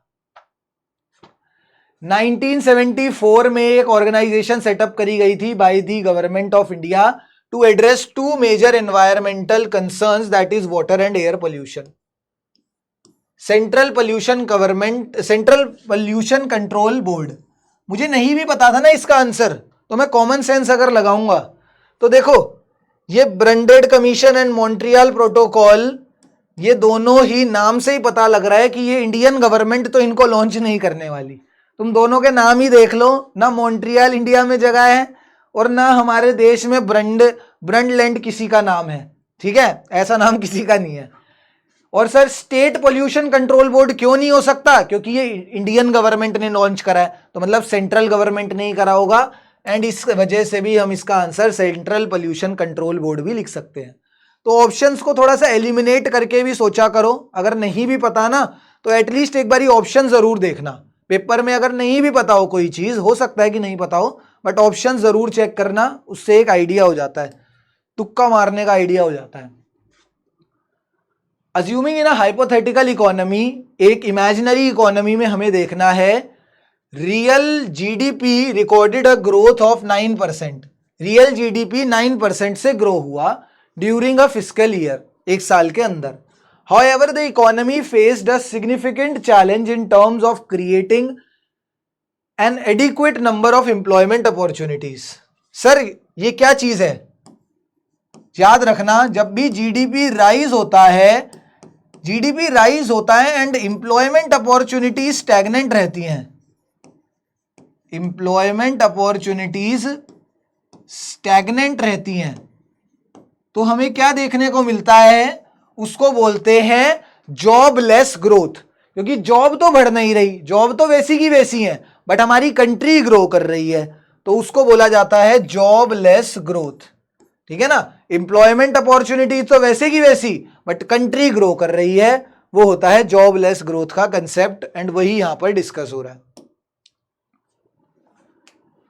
1974 में एक ऑर्गेनाइजेशन सेटअप करी गई थी by the government of India to address 2 major environmental concerns, that is water and air pollution. Central pollution control board. मुझे नहीं भी पता था ना इसका आंसर, तो मैं कॉमन सेंस अगर लगाऊंगा तो देखो, ये ब्रंडेड कमीशन एंड मॉन्ट्रियल प्रोटोकॉल, ये दोनों ही नाम से ही पता लग रहा है कि ये इंडियन गवर्नमेंट तो इनको लॉन्च नहीं करने वाली। तुम दोनों के नाम ही देख लो ना, मॉन्ट्रियल इंडिया में जगह है और ना हमारे देश में ब्रंडलैंड किसी का नाम है। ठीक है, ऐसा नाम किसी का नहीं है। और sir state pollution control board क्यों नहीं हो सकता? क्योंकि ये इंडियन गवर्नमेंट ने लॉन्च करा है, तो मतलब सेंट्रल गवर्नमेंट ने ही करा होगा, एंड इस वजह से भी हम इसका answer central pollution control board भी लिख सकते हैं। तो ऑप्शंस को थोड़ा सा एलिमिनेट करके भी सोचा करो, अगर नहीं भी पता ना तो एटलीस्ट एक बार ऑप्शन जरूर देखना। पेपर में अगर नहीं भी पता हो कोई चीज, हो सकता है कि नहीं पता हो, बट ऑप्शन जरूर चेक करना, उससे एक आइडिया हो जाता है, तुक्का मारने का आइडिया हो जाता है। Assuming in a hypothetical economy, एक इमेजिनरी इकोनॉमी में हमें देखना है real GDP recorded a growth of 9%। Real GDP 9% से ग्रो हुआ ड्यूरिंग अ फिस्कल ईयर, एक साल के अंदर। However, the economy faced a significant challenge in terms of creating an adequate number of employment opportunities. Sir ये क्या चीज है? याद रखना, जब भी जीडीपी राइज होता है, जीडीपी राइज होता है एंड एम्प्लॉयमेंट अपॉर्चुनिटीज स्टैग्नेंट रहती हैं। एम्प्लॉयमेंट अपॉर्चुनिटीज स्टैग्नेंट रहती हैं, तो हमें क्या देखने को मिलता है? उसको बोलते हैं जॉबलेस ग्रोथ, क्योंकि जॉब तो बढ़ नहीं रही, जॉब तो वैसी की वैसी है, बट हमारी कंट्री ग्रो कर रही है, तो उसको बोला जाता है जॉबलेस ग्रोथ। ठीक है ना, एम्प्लॉयमेंट अपॉर्चुनिटी तो वैसे की वैसी, बट कंट्री ग्रो कर रही है, वो होता है जॉबलेस ग्रोथ का कंसेप्ट, एंड वही यहां पर डिस्कस हो रहा है।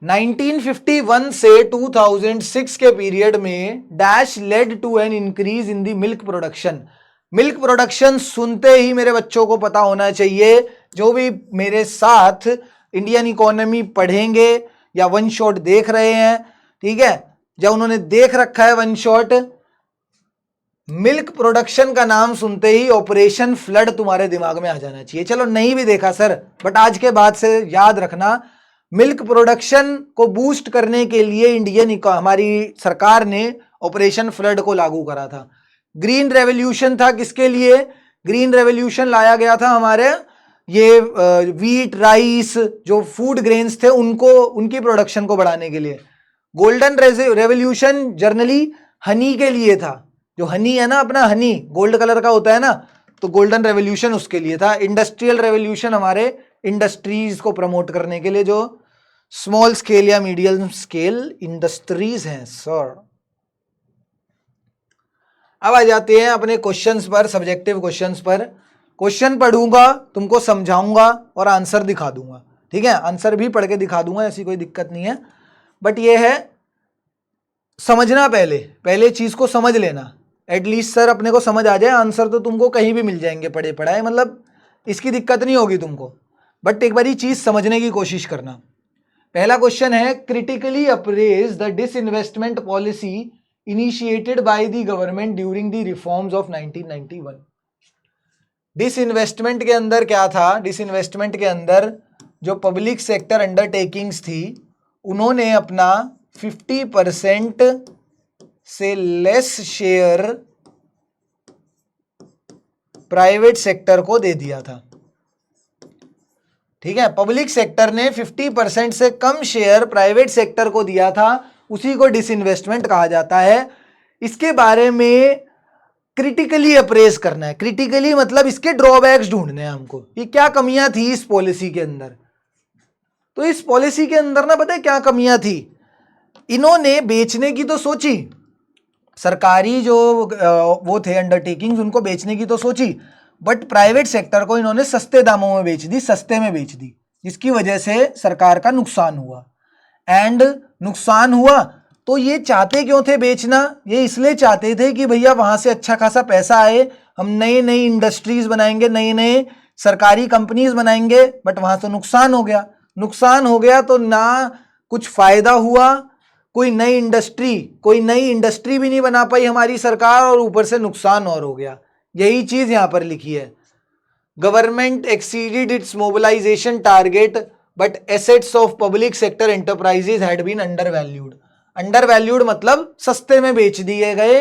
1951 से 2006 के पीरियड में dash led to an increase in the milk production. Milk production सुनते ही मेरे बच्चों को पता होना चाहिए, जो भी मेरे साथ इंडियन इकोनॉमी पढ़ेंगे या वन शॉट देख रहे हैं, ठीक है, जब उन्होंने देख रखा है वन शॉट, मिल्क प्रोडक्शन का नाम सुनते ही ऑपरेशन फ्लड तुम्हारे दिमाग में आ जाना चाहिए। चलो नहीं भी देखा सर, बट आज के बाद से याद रखना, मिल्क प्रोडक्शन को बूस्ट करने के लिए हमारी सरकार ने ऑपरेशन फ्लड को लागू करा था। ग्रीन रेवोल्यूशन था किसके लिए? ग्रीन रेवोल्यूशन लाया गया था हमारे ये वीट, राइस, जो फूड ग्रेन्स थे उनको, उनकी प्रोडक्शन को बढ़ाने के लिए। गोल्डन रेवोल्यूशन जर्नली हनी के लिए था, जो हनी है ना, अपना हनी गोल्ड कलर का होता है ना, तो गोल्डन रेवोल्यूशन उसके लिए था। इंडस्ट्रियल रेवोल्यूशन हमारे इंडस्ट्रीज को प्रमोट करने के लिए, जो स्मॉल स्केल या मीडियम स्केल इंडस्ट्रीज हैं सर। अब आ जाते हैं अपने क्वेश्चंस पर, सब्जेक्टिव क्वेश्चंस पर। क्वेश्चन पढ़ूंगा, तुमको समझाऊंगा और आंसर दिखा दूंगा, ठीक है, आंसर भी पढ़ के दिखा दूंगा, ऐसी कोई दिक्कत नहीं है, बट ये है समझना, पहले चीज को समझ लेना। एटलीस्ट सर अपने को समझ आ जाए, आंसर तो तुमको कहीं भी मिल जाएंगे पढ़े पढ़ाए, मतलब इसकी दिक्कत नहीं होगी तुमको, बट एक बार ये चीज समझने की कोशिश करना। पहला क्वेश्चन है, critically apprise the disinvestment policy initiated by the government during the reforms of 1991। Disinvestment के अंदर क्या था? डिसइन्वेस्टमेंट के अंदर जो पब्लिक सेक्टर अंडरटेकिंग्स थी, उन्होंने अपना 50% से लेस शेयर प्राइवेट सेक्टर को दे दिया था। ठीक है, पब्लिक सेक्टर ने 50% से कम शेयर प्राइवेट सेक्टर को दिया था, उसी को डिसइन्वेस्टमेंट कहा जाता है। इसके बारे में क्रिटिकली अप्रेज करना है। क्रिटिकली मतलब इसके ड्रॉबैक्स ढूंढने हैं हमको, ये क्या कमियां थी इस पॉलिसी के अंदर। तो इस पॉलिसी के अंदर ना, पता है क्या कमियां थी? इन्होंने बेचने की तो सोची, सरकारी जो वो थे अंडरटेकिंग्स, उनको बेचने की तो सोची, बट प्राइवेट सेक्टर को इन्होंने सस्ते दामों में बेच दी, सस्ते में बेच दी, जिसकी वजह से सरकार का नुकसान हुआ। एंड नुकसान हुआ तो ये चाहते क्यों थे बेचना? ये इसलिए चाहते थे कि भैया वहां से अच्छा खासा पैसा आए, हम नई नई इंडस्ट्रीज बनाएंगे, नए नए सरकारी कंपनीज बनाएंगे, बट वहां से नुकसान हो गया। नुकसान हो गया तो ना कुछ फायदा हुआ, कोई नई इंडस्ट्री भी नहीं बना पाई हमारी सरकार, और ऊपर से नुकसान और हो गया। यही चीज यहां पर लिखी है, government exceeded its mobilisation target but assets of public sector enterprises had been undervalued. Undervalued मतलब सस्ते में बेच दिए गए,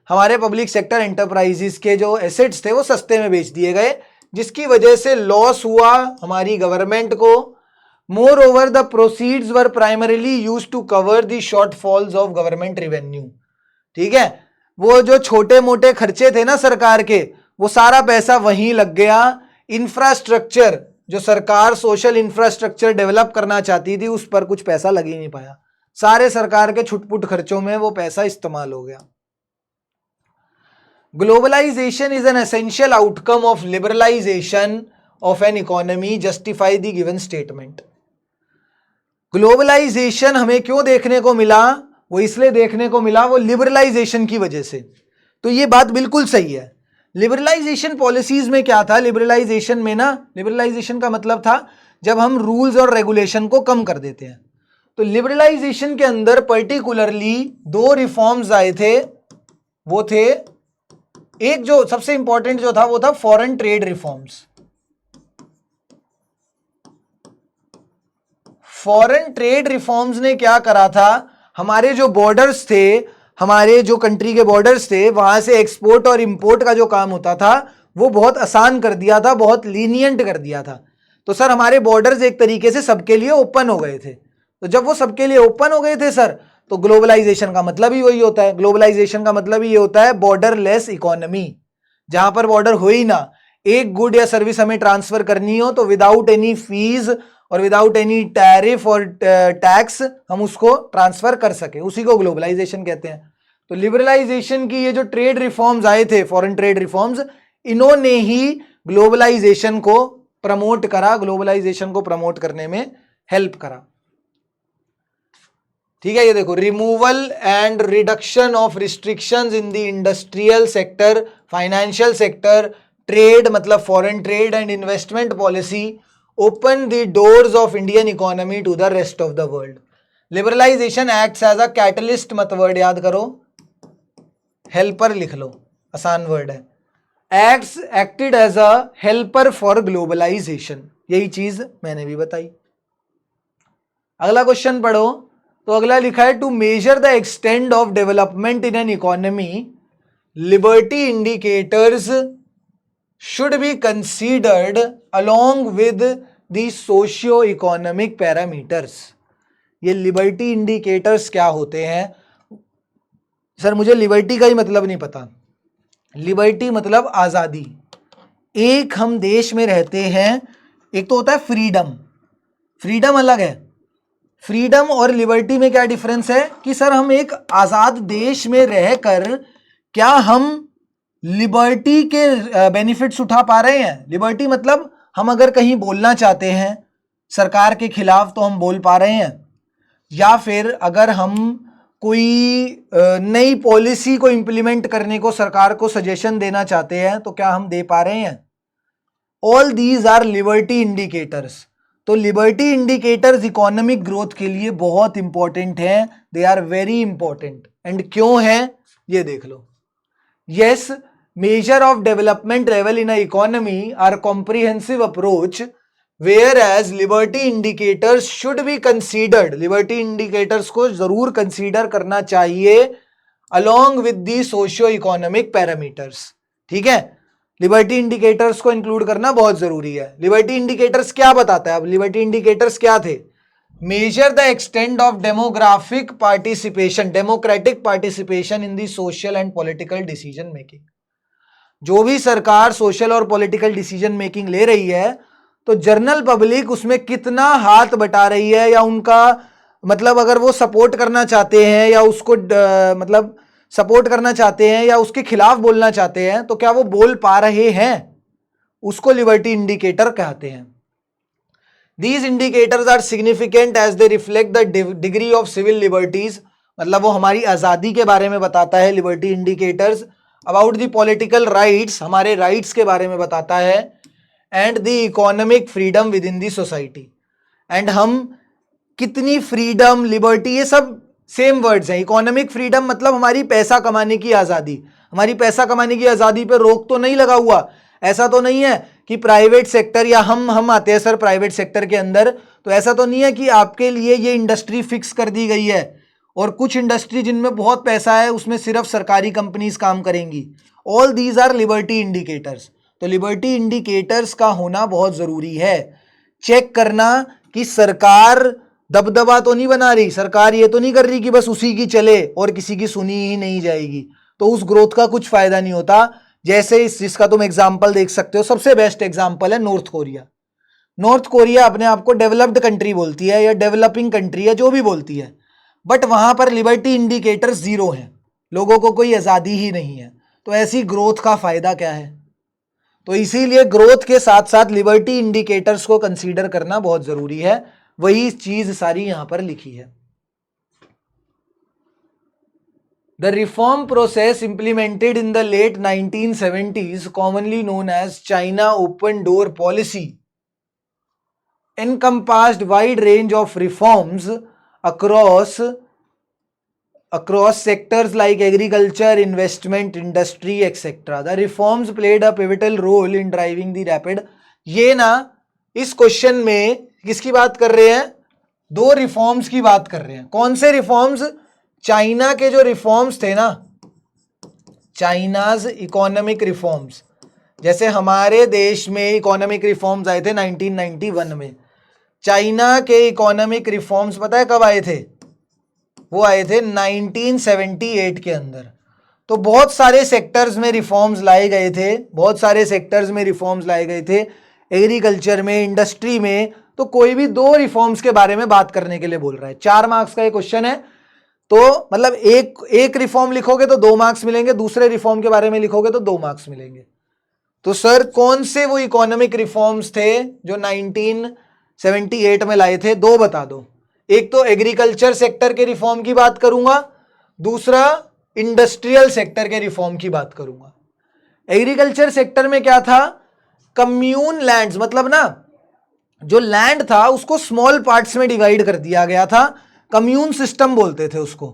हमारे पब्लिक सेक्टर एंटरप्राइजेज के जो एसेट्स थे वो सस्ते में बेच दिए गए, जिसकी वजह से लॉस हुआ हमारी गवर्नमेंट को। Moreover the proceeds were primarily used to cover the shortfalls of government revenue. ठीक है, वो जो छोटे मोटे खर्चे थे ना सरकार के, वो सारा पैसा वहीं लग गया। इंफ्रास्ट्रक्चर, जो सरकार सोशल इंफ्रास्ट्रक्चर डेवलप करना चाहती थी, उस पर कुछ पैसा लग ही नहीं पाया। सारे सरकार के छुटपुट खर्चों में वो पैसा इस्तेमाल हो गया। Globalisation is an essential outcome of liberalisation of an economy, justify the given statement. Globalisation हमें क्यों देखने को मिला? वो इसलिए देखने को मिला वो लिबरलाइजेशन की वजह से। तो ये बात बिल्कुल सही है। लिबरलाइजेशन पॉलिसीज में क्या था? लिबरलाइजेशन में ना, लिबरलाइजेशन का मतलब था जब हम रूल्स और रेगुलेशन को कम कर देते हैं। तो लिबरलाइजेशन के अंदर पर्टिकुलरली दो रिफॉर्म्स आए थे। वो थे, एक जो सबसे इंपॉर्टेंट जो था वो था foreign trade reforms. Foreign trade reforms ने क्या करा था? हमारे जो बॉर्डर्स थे, हमारे जो कंट्री के बॉर्डर्स थे, वहां से एक्सपोर्ट और इंपोर्ट का जो काम होता था वो बहुत आसान कर दिया था, बहुत लीनियंट कर दिया था। तो सर हमारे बॉर्डर्स एक तरीके से सबके लिए ओपन हो गए थे। तो जब वो सबके लिए ओपन हो गए थे सर, तो ग्लोबलाइजेशन का मतलब ही वही होता है। ग्लोबलाइजेशन का मतलब ही ये होता है बॉर्डरलेस इकोनॉमी, जहां पर बॉर्डर हो ही ना। एक गुड या सर्विस हमें ट्रांसफर करनी हो तो विदाउट एनी फीस और विदाउट एनी टैरिफ और टैक्स हम उसको ट्रांसफर कर सके, उसी को ग्लोबलाइजेशन कहते हैं। तो लिबरलाइजेशन की ये जो ट्रेड रिफॉर्म्स आए थे, फॉरेन ट्रेड रिफॉर्म्स, इन्होंने ही ग्लोबलाइजेशन को प्रमोट करा, ग्लोबलाइजेशन को प्रमोट करने में हेल्प करा। ठीक है, ये देखो, removal and reduction of restrictions in the industrial sector, financial sector, trade मतलब foreign trade and investment policy open the doors of Indian economy to the rest of the world. Liberalisation acts as a catalyst, मत word याद करो, helper लिख लो, आसान word है। Acts acted as a helper for globalisation, यही चीज मैंने भी बताई। अगला क्वेश्चन पढ़ो। तो अगला लिखा है, to measure the extent of development in an economy, liberty indicators should be considered along with the socio economic parameters. ये लिबर्टी इंडिकेटर्स क्या होते हैं? सर मुझे लिबर्टी का ही मतलब नहीं पता। लिबर्टी मतलब आज़ादी। एक हम देश में रहते हैं, एक तो होता है फ्रीडम, फ्रीडम अलग है। फ्रीडम और लिबर्टी में क्या डिफरेंस है कि सर हम एक आज़ाद देश में रहकर क्या हम लिबर्टी के बेनिफिट्स उठा पा रहे हैं? लिबर्टी मतलब हम अगर कहीं बोलना चाहते हैं सरकार के खिलाफ तो हम बोल पा रहे हैं, या फिर अगर हम कोई नई पॉलिसी को इंप्लीमेंट करने को सरकार को सजेशन देना चाहते हैं तो क्या हम दे पा रहे हैं? All these are liberty indicators. तो लिबर्टी इंडिकेटर्स इकोनॉमिक ग्रोथ के लिए बहुत इंपॉर्टेंट हैं, they are very important. And क्यों है ये देख लो। Yes, measure of development level in a economy are comprehensive approach, whereas liberty indicators should be considered, liberty indicators को जरूर कंसीडर करना चाहिए along with the socio economic parameters। ठीक है, लिबर्टी इंडिकेटर्स को इंक्लूड करना बहुत जरूरी है। लिबर्टी इंडिकेटर्स क्या बताता है? अब लिबर्टी इंडिकेटर्स क्या थे? Measure the extent of demographic participation, democratic participation in the social and political decision making. जो भी सरकार सोशल और पॉलिटिकल डिसीजन मेकिंग ले रही है तो जनरल पब्लिक उसमें कितना हाथ बटा रही है, या उनका मतलब अगर वो सपोर्ट करना चाहते हैं या उसको मतलब सपोर्ट करना चाहते हैं या उसके खिलाफ बोलना चाहते हैं तो क्या वो बोल पा रहे हैं, उसको लिबर्टी इंडिकेटर कहते हैं। These indicators are significant as they reflect the degree of civil liberties, मतलब वो हमारी आज़ादी के बारे में बताता है liberty indicators. About the political rights, हमारे राइट्स के बारे में बताता है। And the economic freedom within the society, and हम कितनी फ्रीडम, लिबर्टी, ये सब सेम वर्ड्स हैं। इकोनॉमिक फ्रीडम मतलब हमारी पैसा कमाने की आज़ादी। हमारी पैसा कमाने की आज़ादी पर रोक तो नहीं लगा हुआ, ऐसा तो नहीं है कि प्राइवेट सेक्टर, या हम आते हैं सर प्राइवेट सेक्टर के अंदर, तो ऐसा तो नहीं है कि आपके लिए ये इंडस्ट्री फिक्स कर दी गई है और कुछ इंडस्ट्री जिनमें बहुत पैसा है उसमें सिर्फ सरकारी कंपनीज काम करेंगी। All these are liberty indicators. तो लिबर्टी इंडिकेटर्स का होना बहुत ज़रूरी है। चेक करना कि सरकार दबदबा तो नहीं बना रही, सरकार ये तो नहीं कर रही कि बस उसी की चले और किसी की सुनी ही नहीं जाएगी, तो उस ग्रोथ का कुछ फायदा नहीं होता। जैसे इस जिसका तुम एग्जाम्पल देख सकते हो, सबसे बेस्ट एग्जाम्पल है नॉर्थ कोरिया। नॉर्थ कोरिया अपने आप को डेवलप्ड कंट्री बोलती है या डेवलपिंग कंट्री है, जो भी बोलती है, बट वहां पर लिबर्टी इंडिकेटर्स जीरो हैं, लोगों को कोई आजादी ही नहीं है। तो ऐसी ग्रोथ का फायदा क्या है? तो इसीलिए ग्रोथ के साथ साथ लिबर्टी इंडिकेटर्स को कंसीडर करना बहुत जरूरी है। वही चीज सारी यहां पर लिखी है। The reform process implemented in the late 1970s, commonly known as China Open Door Policy, encompassed wide range of reforms across sectors like agriculture, investment, industry, etc. The reforms played a pivotal role in driving the rapid. ये ना इस question में किसकी बात कर रहे हैं? दो रिफॉर्म्स की बात कर रहे हैं। कौन से रिफॉर्म्स? चाइना के जो रिफॉर्म्स थे ना, चाइनाज इकोनॉमिक रिफॉर्म्स। जैसे हमारे देश में इकोनॉमिक रिफॉर्म्स आए थे 1991 में, चाइना के इकोनॉमिक रिफॉर्म्स पता है कब आए थे? वो आए थे 1978 के अंदर। तो बहुत सारे सेक्टर्स में रिफॉर्म्स लाए गए थे, बहुत सारे सेक्टर्स में रिफॉर्म्स लाए गए थे, एग्रीकल्चर में, इंडस्ट्री में। तो कोई भी दो रिफॉर्म्स के बारे में बात करने के लिए बोल रहा है। 4 मार्क्स का ये क्वेश्चन है। तो मतलब एक रिफॉर्म लिखोगे तो 2 मार्क्स मिलेंगे, दूसरे रिफॉर्म के बारे में लिखोगे तो 2 मार्क्स मिलेंगे। तो सर कौन से वो इकोनॉमिक रिफॉर्म्स थे जो 1978 में लाए थे? 2 बता दो। एक तो एग्रीकल्चर सेक्टर के रिफॉर्म की बात करूंगा, दूसरा इंडस्ट्रियल सेक्टर के रिफॉर्म की बात करूंगा। एग्रीकल्चर सेक्टर में क्या था? कम्यून लैंड्स, मतलब ना जो लैंड था उसको स्मॉल पार्ट्स में डिवाइड कर दिया गया था। कम्यून सिस्टम बोलते थे उसको।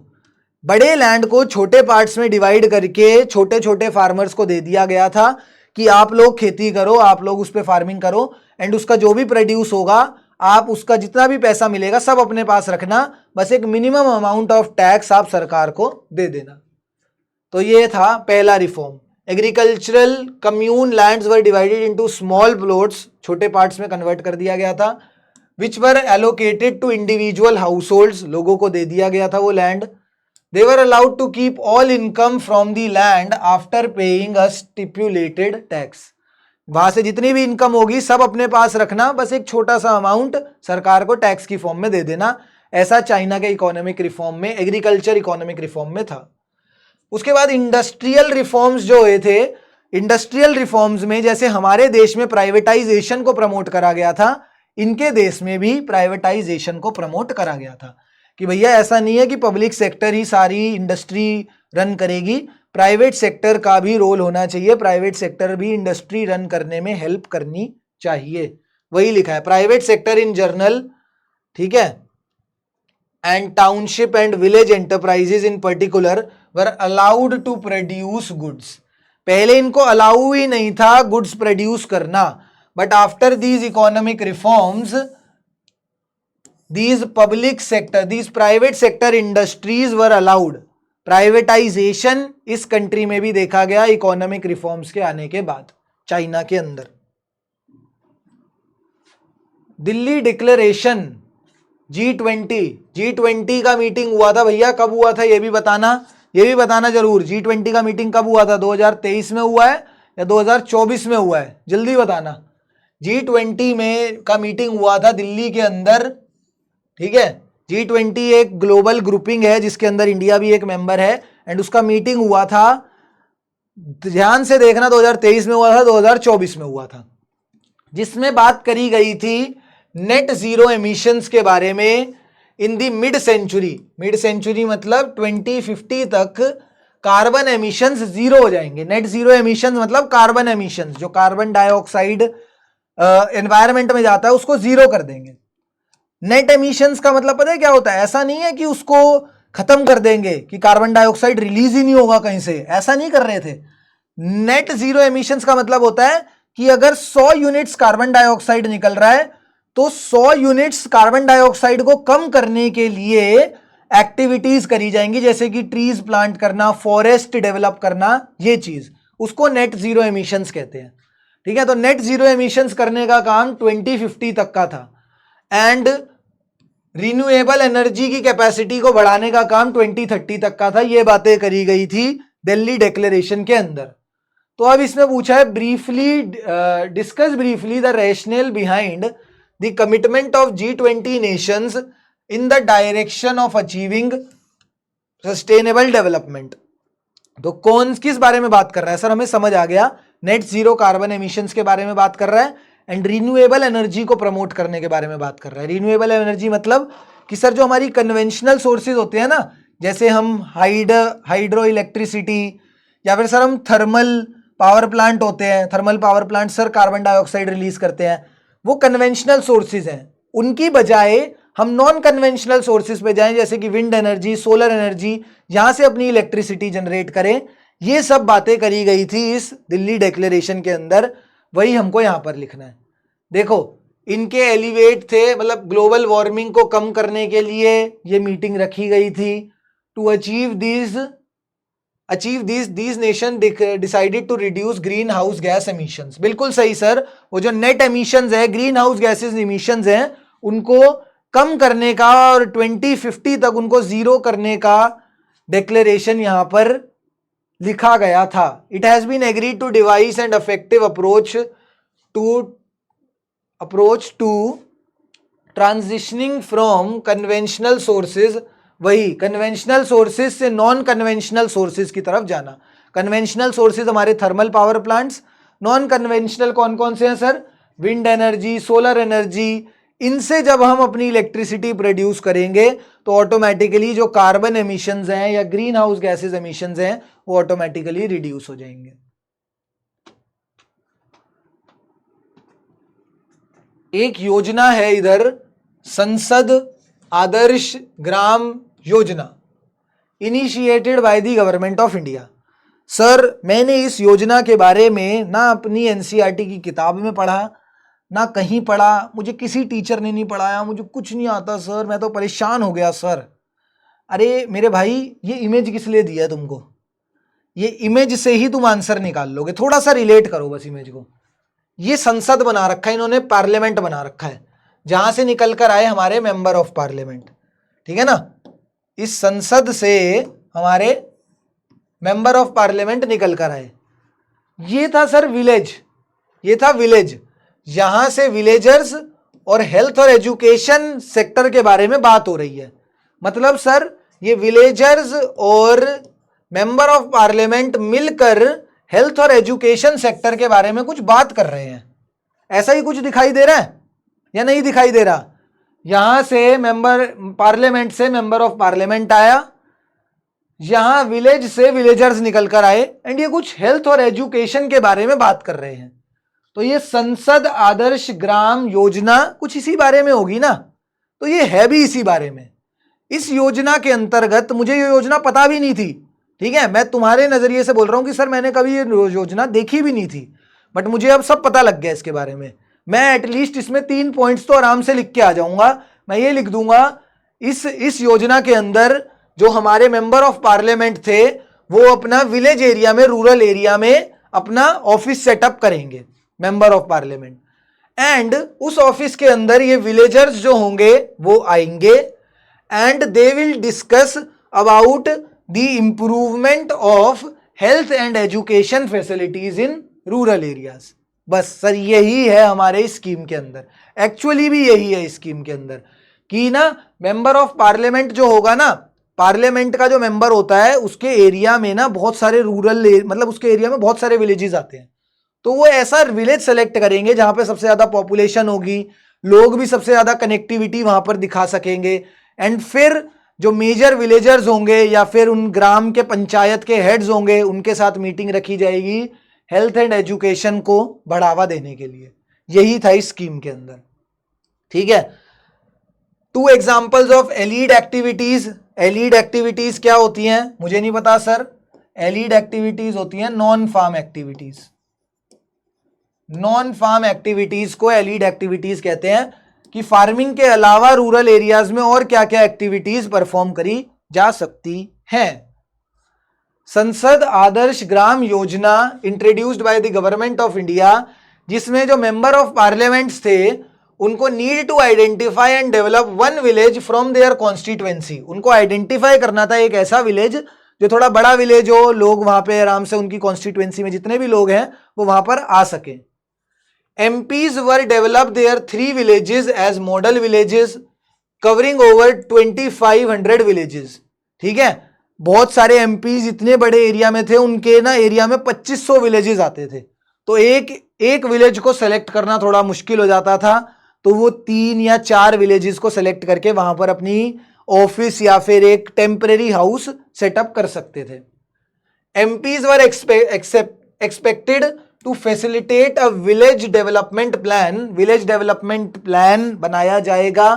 बड़े लैंड को छोटे पार्ट्स में डिवाइड करके छोटे छोटे फार्मर्स को दे दिया गया था कि आप लोग खेती करो, आप लोग उस पर फार्मिंग करो, एंड उसका जो भी प्रोड्यूस होगा, आप उसका जितना भी पैसा मिलेगा सब अपने पास रखना, बस एक मिनिमम अमाउंट ऑफ टैक्स आप सरकार को दे देना। तो ये था पहला reform. Agricultural commune lands were divided into small plots, छोटे पार्ट्स में कन्वर्ट कर दिया गया था। Which were allocated to individual households, लोगों को दे दिया गया था वो land. They were allowed to keep all income from the land after paying a stipulated tax. वहां से जितनी भी इनकम होगी सब अपने पास रखना, बस एक छोटा सा अमाउंट सरकार को टैक्स की फॉर्म में दे देना। ऐसा चाइना के इकोनॉमिक रिफॉर्म में, एग्रीकल्चर इकोनॉमिक रिफॉर्म में था। उसके बाद इंडस्ट्रियल रिफॉर्म्स जो हुए थे, इंडस्ट्रियल रिफॉर्म्स में जैसे हमारे देश में प्राइवेटाइजेशन को प्रमोट करा गया था, इनके देश में भी प्राइवेटाइजेशन को प्रमोट करा गया था कि भैया ऐसा नहीं है कि पब्लिक सेक्टर ही सारी इंडस्ट्री रन करेगी, प्राइवेट सेक्टर का भी रोल होना चाहिए, प्राइवेट सेक्टर भी इंडस्ट्री रन करने में हेल्प करनी चाहिए। वही लिखा है प्राइवेट सेक्टर इन जर्नल, ठीक है, and township and village enterprises in particular were allowed to produce goods. पहले इनको अलाउ ही नहीं था गुड्स प्रोड्यूस करना, but after these economic reforms, these public sector, these private sector industries were allowed. Privatisation इस country में भी देखा गया इकोनॉमिक रिफॉर्म्स के आने के बाद चाइना के अंदर। दिल्ली डिक्लेरेशन, G20 का मीटिंग हुआ था भैया, कब हुआ था ये भी बताना जरूर। G20 का मीटिंग कब हुआ था? 2023 में हुआ है या 2024 में हुआ है? जल्दी बताना। G20 में का मीटिंग हुआ था दिल्ली के अंदर, ठीक है। G20 एक ग्लोबल ग्रुपिंग है जिसके अंदर इंडिया भी एक मेंबर है, एंड उसका मीटिंग हुआ था, ध्यान से देखना, 2023 में हुआ था, 2024 में हुआ था, जिसमें बात करी गई थी नेट जीरो एमिशंस के बारे में। इन दी मिड सेंचुरी मतलब 2050 तक कार्बन एमिशंस जीरो हो जाएंगे। नेट जीरो एमिशंस मतलब कार्बन एमिशंस, जो कार्बन डाइऑक्साइड एनवायरमेंट में जाता है उसको जीरो कर देंगे। नेट एमिशंस का मतलब पता है क्या होता है? ऐसा नहीं है कि उसको खत्म कर देंगे कि कार्बन डाइऑक्साइड रिलीज ही नहीं होगा कहीं से, ऐसा नहीं कर रहे थे। नेट जीरो एमिशंस का मतलब होता है कि अगर 100 यूनिट्स कार्बन डाइऑक्साइड निकल रहा है तो 100 यूनिट्स कार्बन डाइऑक्साइड को कम करने के लिए एक्टिविटीज करी जाएंगी, जैसे कि ट्रीज प्लांट करना, फॉरेस्ट डेवलप करना, ये चीज उसको नेट जीरो एमिशंस कहते हैं, ठीक है। तो नेट जीरो एमिशंस करने का काम 2050 तक का था, एंड रिन्यूएबल एनर्जी की कैपेसिटी को बढ़ाने का काम 2030 तक का था। ये बातें करी गई थी दिल्ली डिक्लेरेशन के अंदर। तो अब इसमें पूछा है discuss briefly the rational behind the commitment of G20 Nations in the direction of achieving sustainable development. तो कौन किस बारे में बात कर रहा है सर, हमें समझ आ गया, नेट जीरो कार्बन एमिशंस के बारे में बात कर रहा है एंड रिन्यूएबल एनर्जी को प्रमोट करने के बारे में बात कर रहा है। रिन्यूएबल एनर्जी मतलब कि सर जो हमारी कन्वेंशनल सोर्सेज होते हैं ना, जैसे हम हाइड्रो इलेक्ट्रिसिटी या फिर सर हम थर्मल पावर प्लांट होते हैं, thermal power plant sir carbon dioxide release करते हैं, वो कन्वेंशनल सोर्सेज हैं। उनकी बजाय हम नॉन कन्वेंशनल सोर्सेज पे जाएं, जैसे कि विंड एनर्जी, सोलर एनर्जी, यहां से अपनी इलेक्ट्रिसिटी जनरेट करें। ये सब बातें करी गई थी इस दिल्ली डिक्लेरेशन के अंदर, वही हमको यहां पर लिखना है। देखो इनके एलिवेट थे, मतलब ग्लोबल वार्मिंग को कम करने के लिए ये मीटिंग रखी गई थी। To achieve these nation decided to reduce greenhouse gas emissions। बिल्कुल सही सर, वो जो नेट emissions है, ग्रीन हाउस गैसेज emissions हैं, उनको कम करने का और 2050 तक उनको जीरो करने का डिक्लेरेशन यहां पर लिखा गया था। It has been agreed to devise and effective approach to transitioning from conventional sources, वही कन्वेंशनल सोर्सेज से नॉन कन्वेंशनल सोर्सेज की तरफ जाना। कन्वेंशनल सोर्सेज हमारे thermal power plants, non conventional कौन कौन से हैं sir, wind energy, solar energy. इनसे जब हम अपनी इलेक्ट्रिसिटी प्रोड्यूस करेंगे तो ऑटोमेटिकली जो कार्बन एमिशंस हैं या ग्रीन हाउस गैसेज एमिशंस हैं वो ऑटोमेटिकली रिड्यूस हो जाएंगे। एक योजना है इधर, संसद आदर्श ग्राम योजना, initiated by the government of India. Sir मैंने इस योजना के बारे में ना अपनी एनसीईआरटी की किताब में पढ़ा, ना कहीं पढ़ा, मुझे किसी टीचर ने नहीं पढ़ाया, मुझे कुछ नहीं आता सर, मैं तो परेशान हो गया सर। अरे मेरे भाई ये इमेज किस लिए दिया तुमको, ये इमेज से ही तुम आंसर निकाल लोगे, थोड़ा सा रिलेट करो बस इमेज को। ये संसद बना रखा है इन्होंने, पार्लियामेंट बना रखा है, जहां से निकल कर आए हमारे मेंबर ऑफ पार्लियामेंट, ठीक है ना। इस संसद से हमारे मेंबर ऑफ पार्लियामेंट निकल कर आए। ये था सर विलेज, ये था विलेज, यहां से विलेजर्स और हेल्थ और एजुकेशन सेक्टर के बारे में बात हो रही है। मतलब सर ये विलेजर्स और मेंबर ऑफ पार्लियामेंट मिलकर हेल्थ और एजुकेशन सेक्टर के बारे में कुछ बात कर रहे हैं। ऐसा ही कुछ दिखाई दे रहा है या नहीं दिखाई दे रहा। यहां से मेंबर पार्लियामेंट से मेंबर ऑफ पार्लियामेंट आया, यहां विलेज से विलेजर्स निकल कर आए एंड ये कुछ हेल्थ और एजुकेशन के बारे में बात कर रहे हैं। तो ये संसद आदर्श ग्राम योजना कुछ इसी बारे में होगी ना, तो ये है भी इसी बारे में। इस योजना के अंतर्गत मुझे ये योजना पता भी नहीं थी, ठीक है, मैं तुम्हारे नजरिए से बोल रहा हूं कि सर मैंने कभी ये योजना देखी भी नहीं थी, बट मुझे अब सब पता लग गया इसके बारे में। मैं एटलीस्ट इसमें 3 पॉइंट्स तो आराम से लिख के आ जाऊंगा। मैं ये लिख दूंगा इस योजना के अंदर जो हमारे मेंबर ऑफ पार्लियामेंट थे वो अपना विलेज एरिया में, रूरल एरिया में अपना ऑफिस सेटअप करेंगे, मेंबर ऑफ पार्लियामेंट, एंड उस ऑफिस के अंदर ये विलेजर्स जो होंगे वो आएंगे and they will discuss about the improvement of health and education facilities in rural areas. बस सर यही है हमारे स्कीम के अंदर, एक्चुअली भी यही है स्कीम के अंदर कि ना मेंबर ऑफ पार्लियामेंट जो होगा ना, पार्लियामेंट का जो मेंबर होता है उसके एरिया में ना बहुत सारे रूरल, मतलब उसके एरिया में बहुत सारे विलेजेस आते हैं, तो वो ऐसा विलेज सेलेक्ट करेंगे जहां पे सबसे ज्यादा पॉपुलेशन होगी, लोग भी सबसे ज्यादा कनेक्टिविटी वहां पर दिखा सकेंगे, एंड फिर जो मेजर विलेजर्स होंगे या फिर उन ग्राम के पंचायत के हेड्स होंगे उनके साथ मीटिंग रखी जाएगी हेल्थ एंड एजुकेशन को बढ़ावा देने के लिए। यही था इस स्कीम के अंदर, ठीक है। 2 examples of allied activities. Allied activities क्या होती हैं मुझे नहीं पता सर। एलीड एक्टिविटीज होती हैं non farm activities. Non farm activities को एलीड एक्टिविटीज कहते हैं कि फार्मिंग के अलावा रूरल एरियाज में और क्या क्या एक्टिविटीज परफॉर्म करी जा सकती हैं। संसद Adarsh Gram Yojana introduced by the government of India, जिसमें जो मेंबर ऑफ पार्लियामेंट्स थे उनको need to identify and develop 1 village from their constituency. उनको आइडेंटिफाई करना था एक ऐसा विलेज जो थोड़ा बड़ा विलेज हो, लोग वहां पे आराम से उनकी कॉन्स्टिट्यूएंसी में जितने भी लोग हैं वो वहां पर आ सके। MPs were developed their 3 villages as model villages covering over 2500 villages. ठीक है, बहुत सारे एमपीज इतने बड़े एरिया में थे, उनके ना एरिया में 2500 विलेजेस आते थे, तो एक विलेज को सेलेक्ट करना थोड़ा मुश्किल हो जाता था, तो वो 3 या 4 विलेजेस को सेलेक्ट करके वहां पर अपनी ऑफिस या फिर एक टेम्परेरी हाउस सेटअप कर सकते थे। MPs were expected to facilitate a village development plan. Village development plan बनाया जाएगा।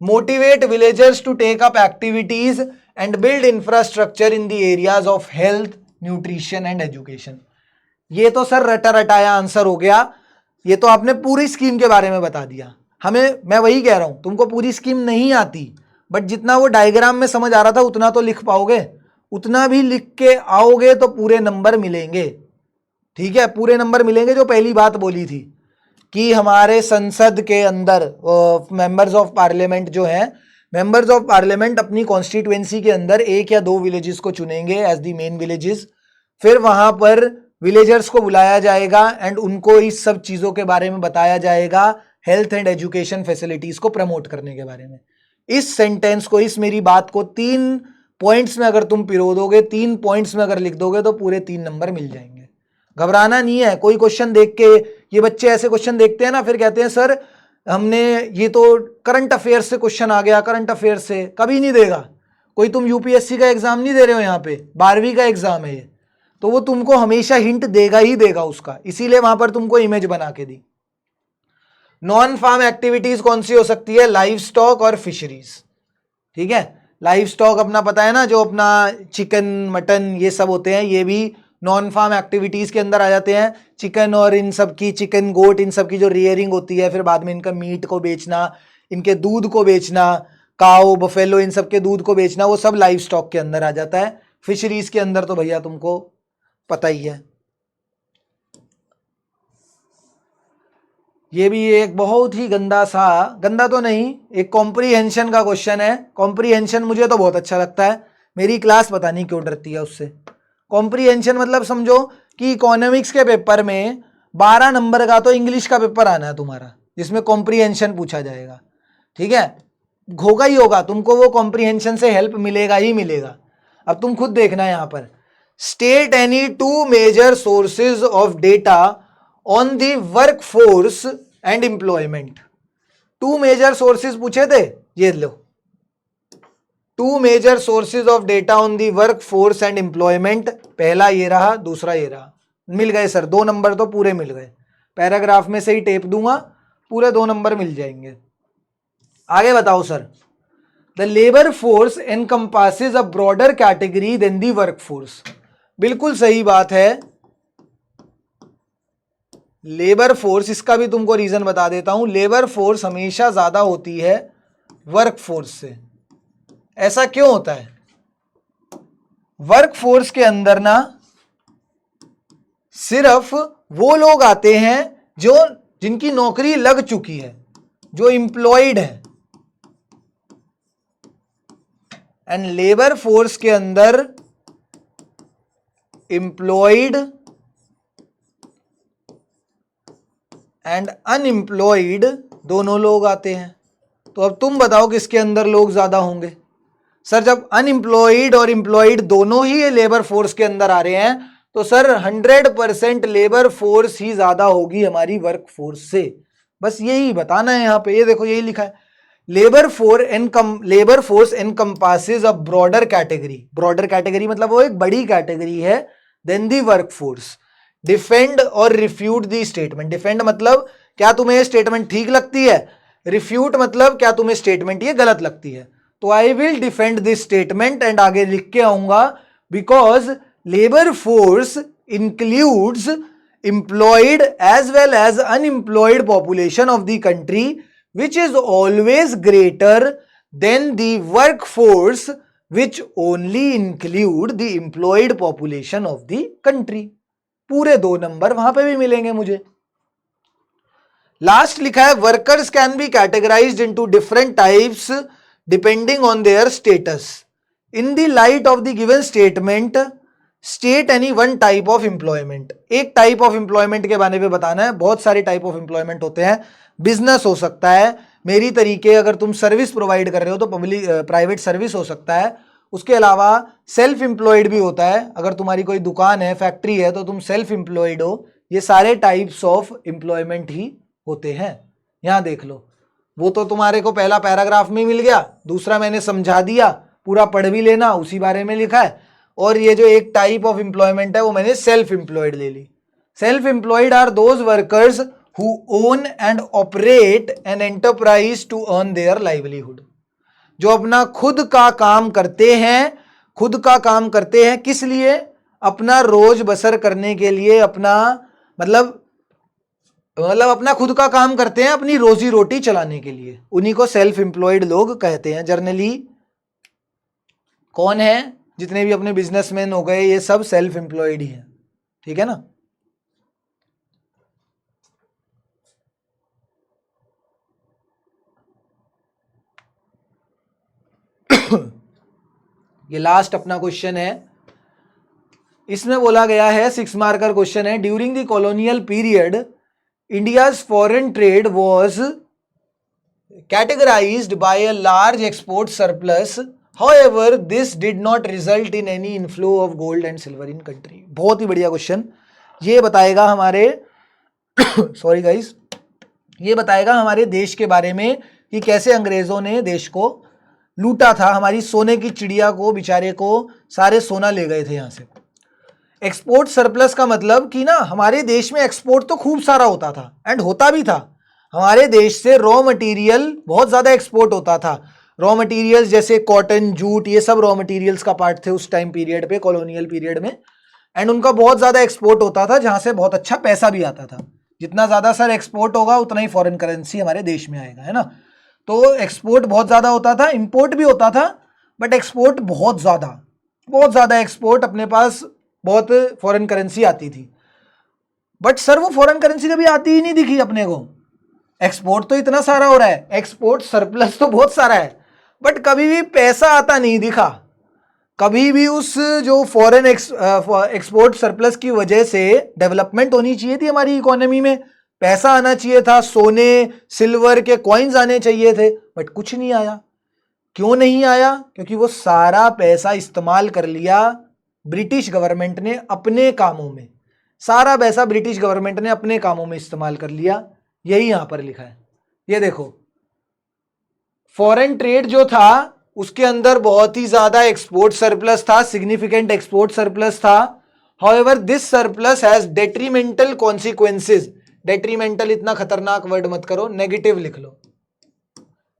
Motivate villagers to take up activities and build infrastructure in the areas of health, nutrition and education. ये तो sir रटा रटाया answer हो गया, ये तो आपने पूरी स्कीम के बारे में बता दिया हमें। मैं वही कह रहा हूं, तुमको पूरी स्कीम नहीं आती, बट जितना वो डायग्राम में समझ आ रहा था उतना तो लिख पाओगे, उतना भी लिख के आओगे तो पूरे नंबर मिलेंगे। ठीक है, पूरे नंबर मिलेंगे। जो पहली बात बोली थी कि हमारे संसद के अंदर मेंबर्स ऑफ पार्लियामेंट जो हैं, मेंबर्स ऑफ पार्लियामेंट अपनी कॉन्स्टिट्यूएंसी के अंदर 1 या 2 विलेजेस को चुनेंगे एज दी मेन विलेजेस, फिर वहां पर विलेजर्स को बुलाया जाएगा एंड उनको इस सब चीज़ों के बारे में बताया जाएगा, हेल्थ एंड एजुकेशन फैसिलिटीज़ को प्रमोट करने के बारे में। इस सेंटेंस को, इस मेरी बात को 3 पॉइंट्स में अगर तुम पिरो दोगे, 3 पॉइंट्स में अगर लिख दोगे तो पूरे 3 नंबर मिल जाएंगे। घबराना नहीं है। कोई क्वेश्चन देख के, ये बच्चे ऐसे क्वेश्चन देखते हैं ना, फिर कहते हैं सर हमने ये तो करंट अफेयर्स से क्वेश्चन आ गया, करंट अफेयर्स से कभी नहीं देगा कोई। तुम यूपीएससी का एग्जाम नहीं दे रहे हो, यहाँ पे 12वीं का एग्जाम है ये, तो वो तुमको हमेशा हिंट देगा ही देगा उसका, इसीलिए वहां पर तुमको इमेज बना के दी। नॉन फार्म एक्टिविटीज कौन सी हो सकती है? लाइव स्टॉक और फिशरीज। ठीक है, लाइव स्टॉक अपना पता है ना, जो अपना चिकन मटन ये सब होते हैं, ये भी नॉन फार्म एक्टिविटीज के अंदर आ जाते हैं। चिकन और इन सब की, चिकन गोट इन सब की जो रियरिंग होती है, फिर बाद में इनका मीट को बेचना, इनके दूध को बेचना, काऊ बफेलो इन सब के दूध को बेचना, वो सब लाइव स्टॉक के अंदर आ जाता है। फिशरीज के अंदर तो भैया तुमको पता ही है। ये भी एक बहुत ही गंदा सा, गंदा तो नहीं, एक कॉम्प्रीहेंशन का क्वेश्चन है। कॉम्प्रीहेंशन मुझे तो बहुत अच्छा लगता है, मेरी क्लास पता नहीं क्यों डरती है उससे। कॉम्प्रीहेंशन मतलब समझो कि इकोनॉमिक्स के पेपर में 12 नंबर का तो इंग्लिश का पेपर आना है तुम्हारा, जिसमें कॉम्प्रीहेंशन पूछा जाएगा। ठीक है, होगा ही होगा, तुमको वो कॉम्प्रीहेंशन से हेल्प मिलेगा ही मिलेगा। अब तुम खुद देखना यहाँ पर, state any 2 major sources of data on the work force and employment. 2 major sources पूछे थे, ये लो, 2 major sources of data on the work force and employment. पहला ये रहा, दूसरा ये रहा। मिल गए सर, 2 नंबर तो पूरे मिल गए। पैराग्राफ में से ही टेप दूंगा, पूरे 2 नंबर मिल जाएंगे। आगे बताओ sir. The labour force encompasses a broader category than the work force. बिल्कुल सही बात है, लेबर फोर्स, इसका भी तुमको रीजन बता देता हूं। लेबर फोर्स हमेशा ज्यादा होती है वर्क फोर्स से। ऐसा क्यों होता है? वर्क फोर्स के अंदर ना सिर्फ वो लोग आते हैं जो जिनकी नौकरी लग चुकी है, जो एम्प्लॉयड है। एंड लेबर फोर्स के अंदर एम्प्लॉयड एंड अनएम्प्लॉयड दोनों लोग आते हैं। तो अब तुम बताओ किसके अंदर लोग ज्यादा होंगे? सर जब अनएम्प्लॉयड और एम्प्लॉयड दोनों ही लेबर फोर्स के अंदर आ रहे हैं, तो सर 100% लेबर फोर्स ही ज्यादा होगी हमारी वर्क फोर्स से। बस यही बताना है यहाँ पे। ये देखो, यही लिखा है, labour force encompasses a broader category. Broader category मतलब वो एक बड़ी कैटेगरी है than the work force. Defend और रिफ्यूट दी स्टेटमेंट। डिफेंड मतलब क्या तुम्हें ये स्टेटमेंट ठीक लगती है, रिफ्यूट मतलब क्या तुम्हें स्टेटमेंट ये गलत लगती है। तो I will defend this statement, and आगे लिख के आऊंगा, because labour force includes employed as well as unemployed population of the country, which is always greater than the workforce which only include the employed population of the country. पूरे 2 number वहां पे भी मिलेंगे मुझे। लास्ट लिखा है, workers can be categorised into different types depending on their status. In the light of the given statement state any one type of employment. एक type of employment के बारे में बताना है। बहुत सारे टाइप ऑफ एम्प्लॉयमेंट होते हैं। बिजनेस हो सकता है, मेरी तरीके, अगर तुम सर्विस प्रोवाइड कर रहे हो तो पब्लिक प्राइवेट सर्विस हो सकता है। उसके अलावा सेल्फ एम्प्लॉयड भी होता है, अगर तुम्हारी कोई दुकान है, फैक्ट्री है, तो तुम सेल्फ एम्प्लॉयड हो। ये सारे टाइप्स ऑफ एम्प्लॉयमेंट ही होते हैं। यहाँ देख लो, वो तो तुम्हारे को पहला पैराग्राफ में मिल गया, दूसरा मैंने समझा दिया, पूरा पढ़ भी लेना, उसी बारे में लिखा है। और ये जो एक टाइप ऑफ एम्प्लॉयमेंट है वो मैंने सेल्फ एम्प्लॉयड ले ली। Self employed are those workers who own and operate an enterprise to earn their livelihood. जो अपना खुद का काम करते हैं, खुद का काम करते हैं किस लिए? अपना रोज बसर करने के लिए, अपना मतलब अपना खुद का काम करते हैं अपनी रोजी रोटी चलाने के लिए, उन्हीं को सेल्फ एम्प्लॉयड लोग कहते हैं। जर्नली कौन है? जितने भी अपने बिजनेसमैन हो गए, ये सब सेल्फ एम्प्लॉयड ही हैं, ठीक है ना। ये लास्ट अपना क्वेश्चन है, इसमें बोला गया है 6 मार्कर क्वेश्चन है। During the colonial period India's foreign trade was categorised by a large export surplus, however this did not result in any inflow of gold and silver in country. बहुत ही बढ़िया question. ये बताएगा हमारे sorry guys, ये बताएगा हमारे देश के बारे में कि कैसे अंग्रेजों ने देश को लूटा था, हमारी सोने की चिड़िया को, बेचारे को सारे सोना ले गए थे यहाँ से। एक्सपोर्ट सरप्लस का मतलब कि ना हमारे देश में एक्सपोर्ट तो खूब सारा होता था एंड होता भी था। हमारे देश से रॉ मटेरियल बहुत ज़्यादा एक्सपोर्ट होता था। रॉ मटेरियल्स जैसे कॉटन, जूट, ये सब रॉ मटेरियल्स का पार्ट थे उस टाइम पीरियड पे, कॉलोनियल पीरियड में। एंड उनका बहुत ज़्यादा एक्सपोर्ट होता था, जहाँ से बहुत अच्छा पैसा भी आता था। जितना ज़्यादा सर एक्सपोर्ट होगा उतना ही फॉरेन करेंसी हमारे देश में आएगा, है ना। तो एक्सपोर्ट बहुत ज़्यादा होता था, इंपोर्ट भी होता था, बट एक्सपोर्ट बहुत ज़्यादा एक्सपोर्ट, अपने पास बहुत फॉरेन करेंसी आती थी। बट सर वो फॉरेन करेंसी कभी आती ही नहीं दिखी अपने को। एक्सपोर्ट तो इतना सारा हो रहा है, एक्सपोर्ट सरप्लस तो बहुत सारा है, बट कभी भी पैसा आता नहीं दिखा। कभी भी उस जो फॉरेन एक्सपोर्ट सरप्लस की वजह से डेवलपमेंट होनी चाहिए थी हमारी इकोनॉमी में, पैसा आना चाहिए था, सोने सिल्वर के कॉइन्स आने चाहिए थे, बट कुछ नहीं आया। क्यों नहीं आया? क्योंकि वो सारा पैसा इस्तेमाल कर लिया ब्रिटिश गवर्नमेंट ने अपने कामों में। सारा पैसा ब्रिटिश गवर्नमेंट ने अपने कामों में इस्तेमाल कर लिया। यही यहां पर लिखा है, ये देखो। फॉरेन ट्रेड जो था उसके अंदर बहुत ही ज्यादा एक्सपोर्ट सरप्लस था, सिग्निफिकेंट एक्सपोर्ट सरप्लस था। However this surplus has detrimental consequences. Detrimental इतना खतरनाक वर्ड मत करो, नेगेटिव लिख लो।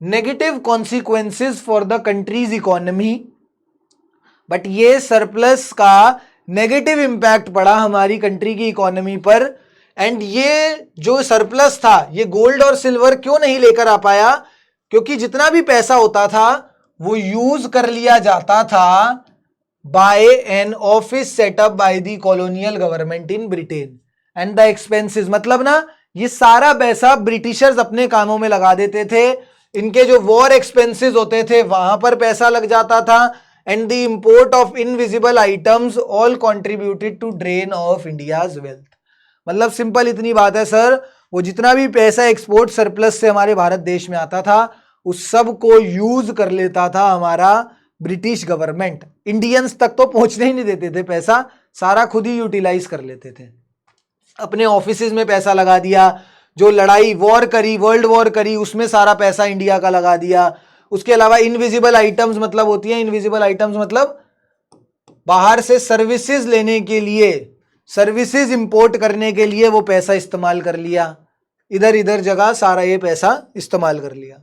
Negative consequences for the country's economy. But ये सरप्लस का नेगेटिव इंपैक्ट पड़ा हमारी कंट्री की इकोनॉमी पर। एंड ये जो सरप्लस था ये गोल्ड और सिल्वर क्यों नहीं लेकर आ पाया? क्योंकि जितना भी पैसा होता था वो यूज कर लिया जाता था by an office setup by the colonial government in Britain. And the expenses मतलब ना ये सारा पैसा ब्रिटिशर्स अपने कामों में लगा देते थे। इनके जो वॉर एक्सपेंसेस होते थे वहां पर पैसा लग जाता था। And the import of invisible items all contributed to drain of India's wealth. मतलब सिंपल इतनी बात है सर, वो जितना भी पैसा एक्सपोर्ट सरप्लस से हमारे भारत देश में आता था उस सब को यूज कर लेता था हमारा ब्रिटिश गवर्नमेंट। इंडियंस तक तो पहुंचने ही नहीं देते थे पैसा, सारा खुद ही यूटिलाइज कर लेते थे। अपने ऑफिसेज में पैसा लगा दिया, जो लड़ाई वॉर करी, वर्ल्ड वॉर करी, उसमें सारा पैसा इंडिया का लगा दिया। उसके अलावा इनविजिबल आइटम्स मतलब होती है, इनविजिबल आइटम्स मतलब बाहर से सर्विसेज लेने के लिए, सर्विसेज इंपोर्ट करने के लिए वो पैसा इस्तेमाल कर लिया। इधर इधर जगह सारा ये पैसा इस्तेमाल कर लिया।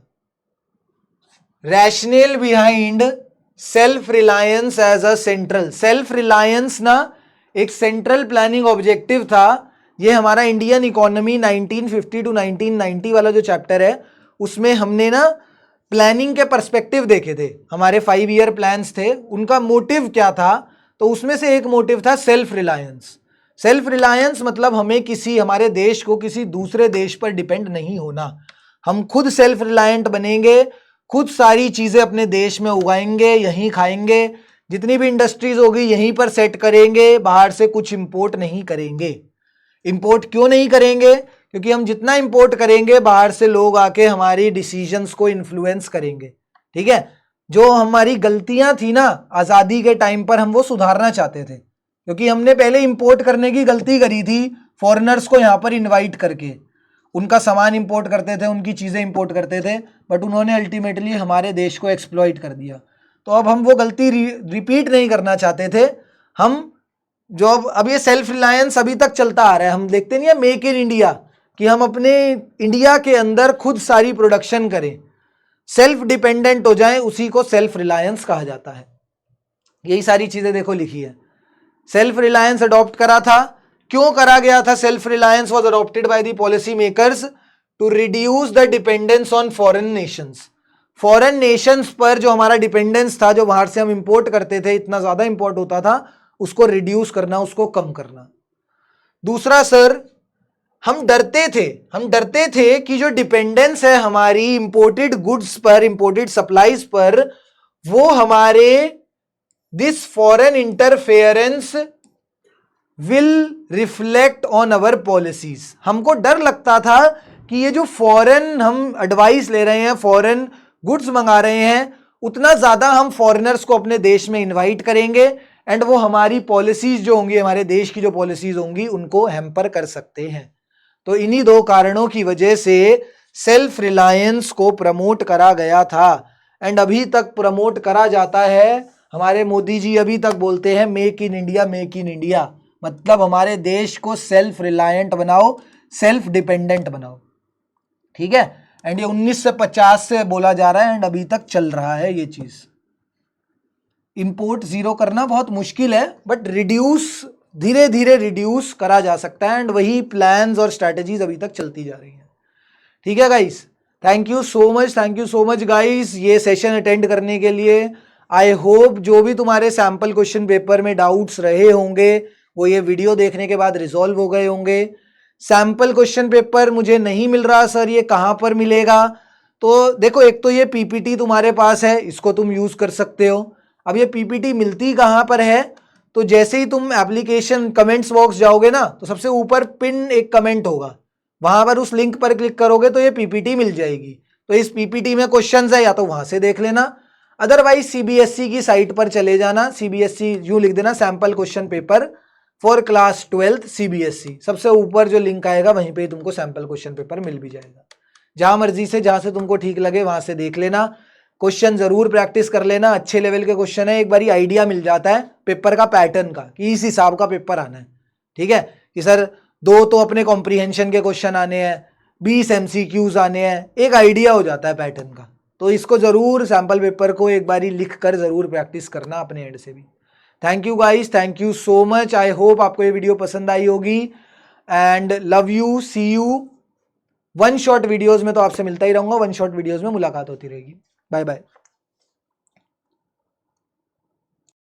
Rational behind self reliance as a central. Self reliance ना एक सेंट्रल प्लानिंग ऑब्जेक्टिव था। ये हमारा इंडियन इकोनॉमी 1950 टू 1990 वाला जो चैप्टर है उसमें हमने ना प्लानिंग के पर्सपेक्टिव देखे थे। हमारे 5 ईयर प्लान्स थे, उनका मोटिव क्या था? तो उसमें से एक मोटिव था सेल्फ रिलायंस। सेल्फ रिलायंस मतलब हमें किसी, हमारे देश को किसी दूसरे देश पर डिपेंड नहीं होना। हम खुद सेल्फ रिलायंट बनेंगे, खुद सारी चीजें अपने देश में उगाएंगे, यहीं खाएंगे, जितनी भी इंडस्ट्रीज होगी यहीं पर सेट करेंगे, बाहर से कुछ इंपोर्ट नहीं करेंगे। इंपोर्ट क्यों नहीं करेंगे? क्योंकि हम जितना इंपोर्ट करेंगे बाहर से लोग आके हमारी डिसीजंस को इन्फ्लुएंस करेंगे। ठीक है, जो हमारी गलतियां थी ना आजादी के टाइम पर, हम वो सुधारना चाहते थे, क्योंकि हमने पहले इंपोर्ट करने की गलती करी थी, फॉरेनर्स को यहाँ पर इनवाइट करके उनका सामान इंपोर्ट करते थे, उनकी चीजें इंपोर्ट करते थे, बट उन्होंने अल्टीमेटली हमारे देश को एक्सप्लॉइट कर दिया। तो अब हम वो गलती रिपीट नहीं करना चाहते थे। हम जो अब ये सेल्फ रिलायंस अभी तक चलता आ रहा है, हम देखते नहीं है मेक इन इंडिया, कि हम अपने इंडिया के अंदर खुद सारी प्रोडक्शन करें, सेल्फ डिपेंडेंट हो जाएं, उसी को सेल्फ रिलायंस कहा जाता है। यही सारी चीजें देखो लिखी है। सेल्फ रिलायंस अडॉप्ट करा था, क्यों करा गया था? Self reliance was adopted by the policy makers to reduce the dependence on foreign nations. Foreign nations पर जो हमारा डिपेंडेंस था, जो बाहर से हम इंपोर्ट करते थे, इतना ज्यादा इंपोर्ट होता था, उसको रिड्यूस करना, उसको कम करना। दूसरा सर, हम डरते थे कि जो डिपेंडेंस है हमारी इंपोर्टेड गुड्स पर, इंपोर्टेड सप्लाईज पर, वो हमारे this foreign interference will reflect on our policies. हमको डर लगता था कि ये जो फॉरेन हम एडवाइस ले रहे हैं, फॉरेन गुड्स मंगा रहे हैं, उतना ज्यादा हम फॉरेनर्स को अपने देश में इनवाइट करेंगे एंड वो हमारी पॉलिसीज जो होंगी, हमारे देश की जो पॉलिसीज होंगी, उनको हैम्पर कर सकते हैं। तो इन्हीं दो कारणों की वजह से सेल्फ रिलायंस को प्रमोट करा गया था एंड अभी तक प्रमोट करा जाता है। हमारे मोदी जी अभी तक बोलते हैं make in India, make in India, मतलब हमारे देश को सेल्फ रिलायंट बनाओ, सेल्फ डिपेंडेंट बनाओ। ठीक है, एंड ये 1950 से बोला जा रहा है एंड अभी तक चल रहा है ये चीज। इंपोर्ट जीरो करना बहुत मुश्किल है, बट रिड्यूस, धीरे धीरे रिड्यूस करा जा सकता है एंड वही प्लान्स और स्ट्रैटेजीज अभी तक चलती जा रही हैं। ठीक है guys, thank you so much guys ये सेशन अटेंड करने के लिए। आई होप जो भी तुम्हारे सैंपल क्वेश्चन पेपर में डाउट्स रहे होंगे वो ये वीडियो देखने के बाद रिजॉल्व हो गए होंगे। सैंपल क्वेश्चन पेपर मुझे नहीं मिल रहा सर, ये कहाँ पर मिलेगा? तो देखो, एक तो ये पीपीटी तुम्हारे पास है, इसको तुम यूज कर सकते हो। अब ये पीपीटी मिलती कहाँ पर है? तो जैसे ही तुम एप्लीकेशन कमेंट्स बॉक्स जाओगे ना, तो सबसे ऊपर पिन एक कमेंट होगा, वहां पर उस लिंक पर क्लिक करोगे तो ये पीपीटी मिल जाएगी। तो इस पीपीटी में क्वेश्चंस है, या तो वहां से देख लेना, अदरवाइज सीबीएसई की साइट पर चले जाना। सीबीएसई यूं लिख देना, sample question paper for class 12th CBSE, सबसे ऊपर जो लिंक आएगा वहीं पे तुमको सैंपल क्वेश्चन पेपर मिल भी जाएगा। जहां मर्जी से, जहां से तुमको ठीक लगे वहां से देख लेना। क्वेश्चन जरूर प्रैक्टिस कर लेना, अच्छे लेवल के क्वेश्चन है, एक बारी आइडिया मिल जाता है पेपर का पैटर्न का कि इस हिसाब का पेपर आना है। ठीक है, कि सर 2 तो अपने कॉम्प्रीहेंशन के क्वेश्चन आने हैं, 20 एमसीक्यूज आने हैं, एक आइडिया हो जाता है पैटर्न का। तो इसको जरूर, सैंपल पेपर को एक बारी लिख कर जरूर प्रैक्टिस करना अपने एंड से भी। Thank you guys, thank you so much. I hope आपको ये वीडियो पसंद आई होगी and love you, see you. One shot videos में तो आपसे मिलता ही रहूंगा, वन शॉट वीडियोस में मुलाकात होती रहेगी। Bye bye.